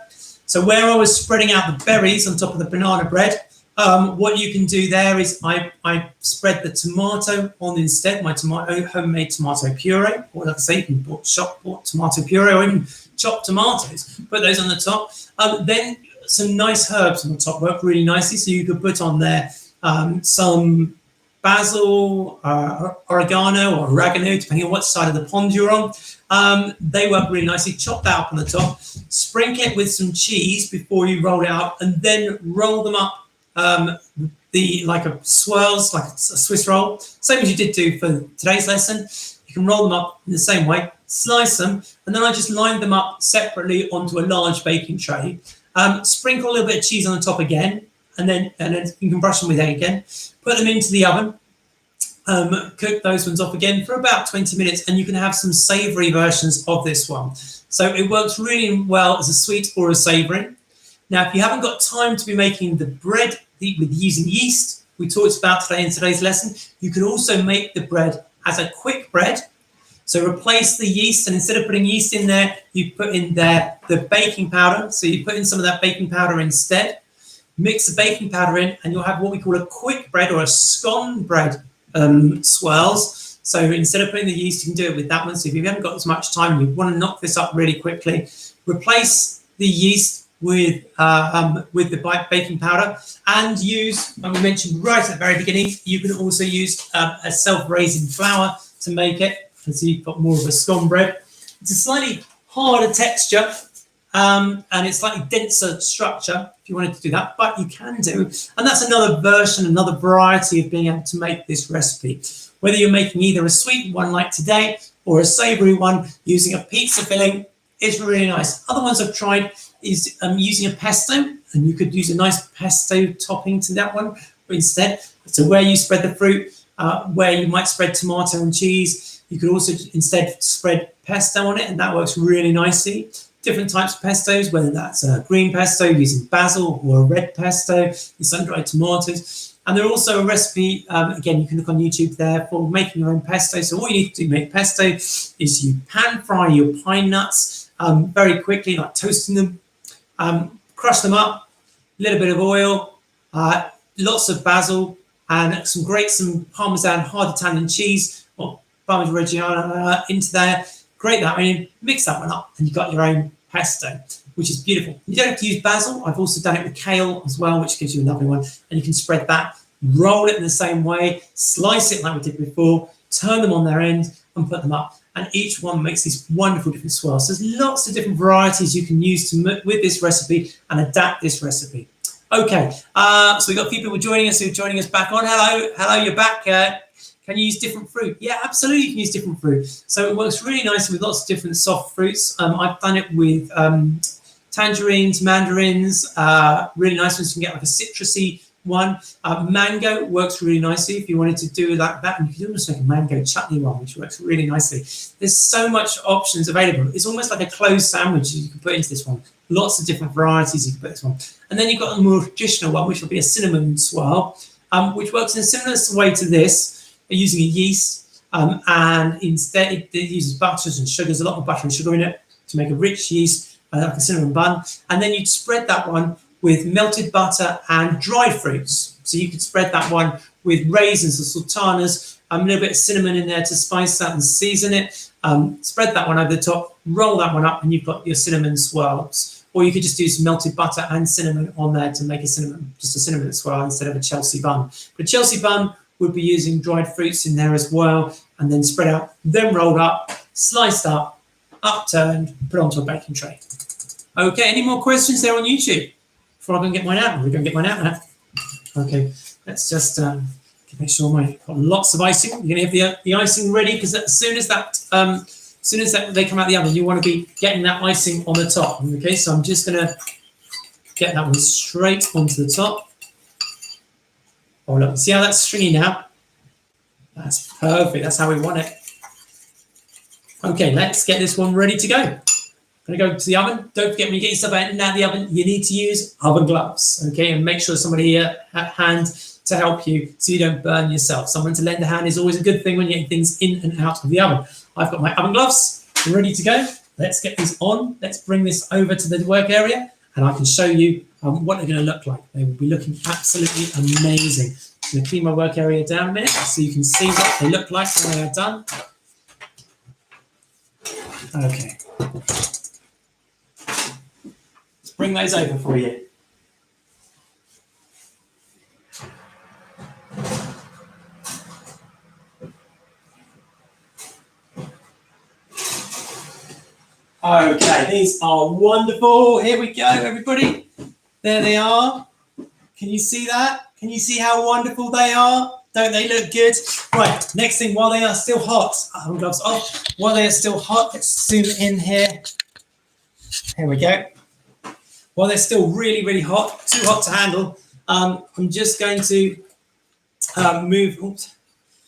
So where I was spreading out the berries on top of the banana bread, what you can do there is I spread the tomato on instead, my homemade tomato puree, or like I say, you can bought tomato puree or even chopped tomatoes, put those on the top. Then some nice herbs on the top work really nicely. So you could put on there some basil, oregano or oregano, depending on what side of the pond you're on. They work really nicely. Chop that up on the top, sprinkle it with some cheese before you roll it out, and then roll them up like a swirls, like a Swiss roll, same as you did do for today's lesson. You can roll them up in the same way, slice them, and then I just lined them up separately onto a large baking tray. Sprinkle a little bit of cheese on the top again, and then you can brush them with egg again. Put them into the oven. Cook those ones off again for about 20 minutes, and you can have some savoury versions of this one. So it works really well as a sweet or a savoury. Now, if you haven't got time to be making the bread with using yeast, we talked about today in today's lesson, you can also make the bread as a quick bread. So replace the yeast, and instead of putting yeast in there, you put in there the baking powder. So you put in some of that baking powder instead, mix the baking powder in, and you'll have what we call a quick bread or a scone bread swirls. So instead of putting the yeast, you can do it with that one. So if you haven't got as much time, you want to knock this up really quickly, replace the yeast with the baking powder, and use, and we mentioned right at the very beginning, you can also use a self-raising flour to make it, and so you've got more of a scone bread. It's a slightly harder texture, and it's slightly denser structure if you wanted to do that, but you can do, and that's another version, another variety of being able to make this recipe. Whether you're making either a sweet one like today or a savoury one using a pizza filling, is really nice. Other ones I've tried is using a pesto, and you could use a nice pesto topping to that one instead. So where you spread the fruit, where you might spread tomato and cheese, you could also instead spread pesto on it, and that works really nicely. Different types of pestos, whether that's a green pesto using basil or a red pesto with sun-dried tomatoes. And there's also a recipe, again, you can look on YouTube there, for making your own pesto. So all you need to do to make pesto is you pan fry your pine nuts very quickly, like toasting them, crush them up, a little bit of oil, lots of basil, and some Parmesan hard Italian cheese, or Parmesan Reggiano into there. Grate that in, mix that one up, and you've got your own pesto, which is beautiful. You don't have to use basil. I've also done it with kale as well, which gives you a lovely one. And you can spread that, roll it in the same way, slice it like we did before, turn them on their end and put them up. And each one makes these wonderful different swirls. So there's lots of different varieties you can use with this recipe and adapt this recipe. Okay, so we've got a few people joining us who are joining us back on. Hello, you're back. Can you use different fruit? Yeah, absolutely, you can use different fruit. So it works really nicely with lots of different soft fruits. I've done it with tangerines, mandarins, really nice ones. You can get like a citrusy one. Mango works really nicely if you wanted to do like that. And you can almost make a mango chutney one, which works really nicely. There's so much options available. It's almost like a closed sandwich you can put into this one. Lots of different varieties you can put this one. And then you've got a more traditional one, which will be a cinnamon swirl, which works in a similar way to this, using a yeast. And instead it uses butters and sugars, a lot of butter and sugar in it to make a rich yeast, like a cinnamon bun. And then you'd spread that one with melted butter and dried fruits. So you could spread that one with raisins or sultanas, a little bit of cinnamon in there to spice that and season it. Spread that one over the top, roll that one up, and you've got your cinnamon swirls. Or you could just do some melted butter and cinnamon on there to make just a cinnamon swirl instead of a Chelsea bun. But a Chelsea bun would be using dried fruits in there as well, and then spread out, then rolled up, sliced up, upturned, put onto a baking tray. Okay, any more questions there on YouTube? Before I go and get mine out, we're going to get mine out now. Okay, let's just make sure I've got lots of icing. You're going to have the icing ready, because as soon as they come out of the oven, you want to be getting that icing on the top. Okay, so I'm just going to get that one straight onto the top. Oh, look, see how that's stringy now? That's perfect. That's how we want it. Okay, let's get this one ready to go. I'm going to go to the oven. Don't forget, when you get your stuff out of the oven, you need to use oven gloves, okay? And make sure somebody here at hand to help you so you don't burn yourself. Someone to lend a hand is always a good thing when you're getting things in and out of the oven. I've got my oven gloves ready to go. Let's get these on. Let's bring this over to the work area, and I can show you what they're going to look like. They will be looking absolutely amazing. I'm going to clean my work area down a minute so you can see what they look like when they are done. Okay. Let's bring those over for you. Okay, these are wonderful. Here we go, everybody. There they are. Can you see that? Can you see how wonderful they are? Don't they look good? Right, next thing, while they are still hot, gloves off. While they are still hot, let's zoom in here. Here we go. While they're still really, really hot, too hot to handle, I'm just going to move. Oops.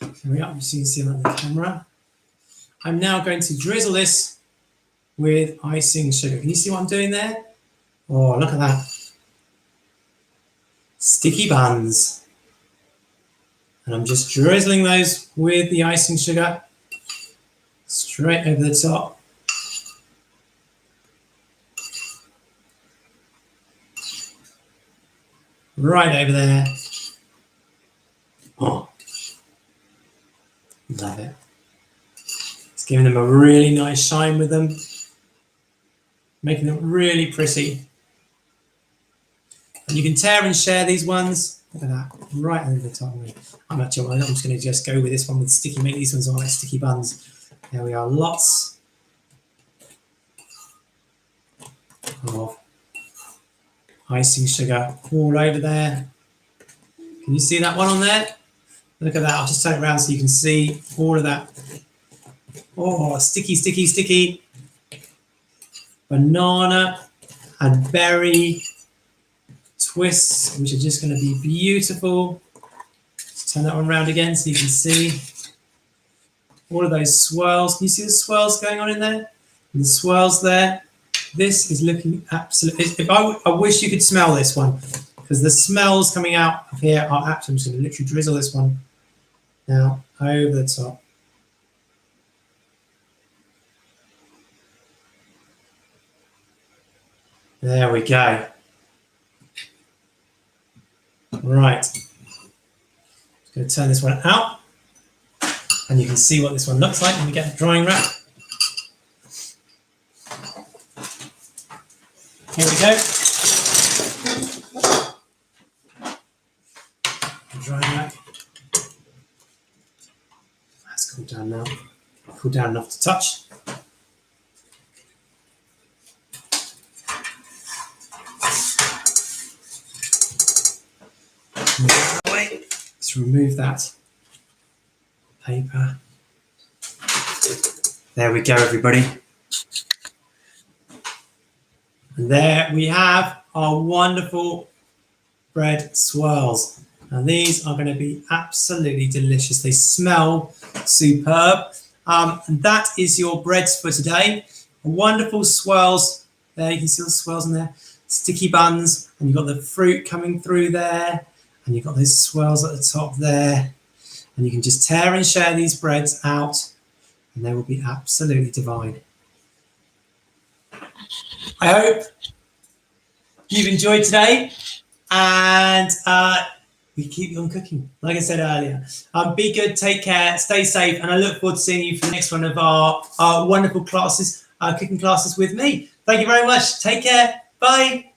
Here we are. So you can see that on the camera. I'm now going to drizzle this with icing sugar. Can you see what I'm doing there? Oh, look at that. Sticky buns. And I'm just drizzling those with the icing sugar straight over the top. Right over there. Oh, love it. It's giving them a really nice shine with them, making them really pretty. And you can tear and share these ones. Look at that, right over the top. I'm just going to go with this one with sticky. Make these ones all like sticky buns. There we are, lots of icing sugar all over there. Can you see that one on there? Look at that. I'll just turn it around so you can see all of that. Oh, sticky, sticky, sticky. Banana and berry twists, which are just going to be beautiful. Let's turn that one around again so you can see all of those swirls. Can you see the swirls going on in there? And the swirls there. This is looking absolutely. I wish you could smell this one, because the smells coming out of here are absolutely. I'm just going to literally drizzle this one now over the top. There we go. Right. Just going to turn this one out, and you can see what this one looks like when we get the drying rack. Here we go. Dry that. That's cooled down now. Cooled down enough to touch. Let's remove that paper. There we go, everybody. And there we have our wonderful bread swirls. And these are going to be absolutely delicious. They smell superb. And that is your breads for today. Wonderful swirls. There, you can see the swirls in there. Sticky buns. And you've got the fruit coming through there. And you've got those swirls at the top there. And you can just tear and share these breads out. And they will be absolutely divine. I hope you've enjoyed today. And we keep you on cooking, like I said earlier. Be good, take care, stay safe, and I look forward to seeing you for the next one of our wonderful classes, cooking classes with me. Thank you very much. Take care. Bye.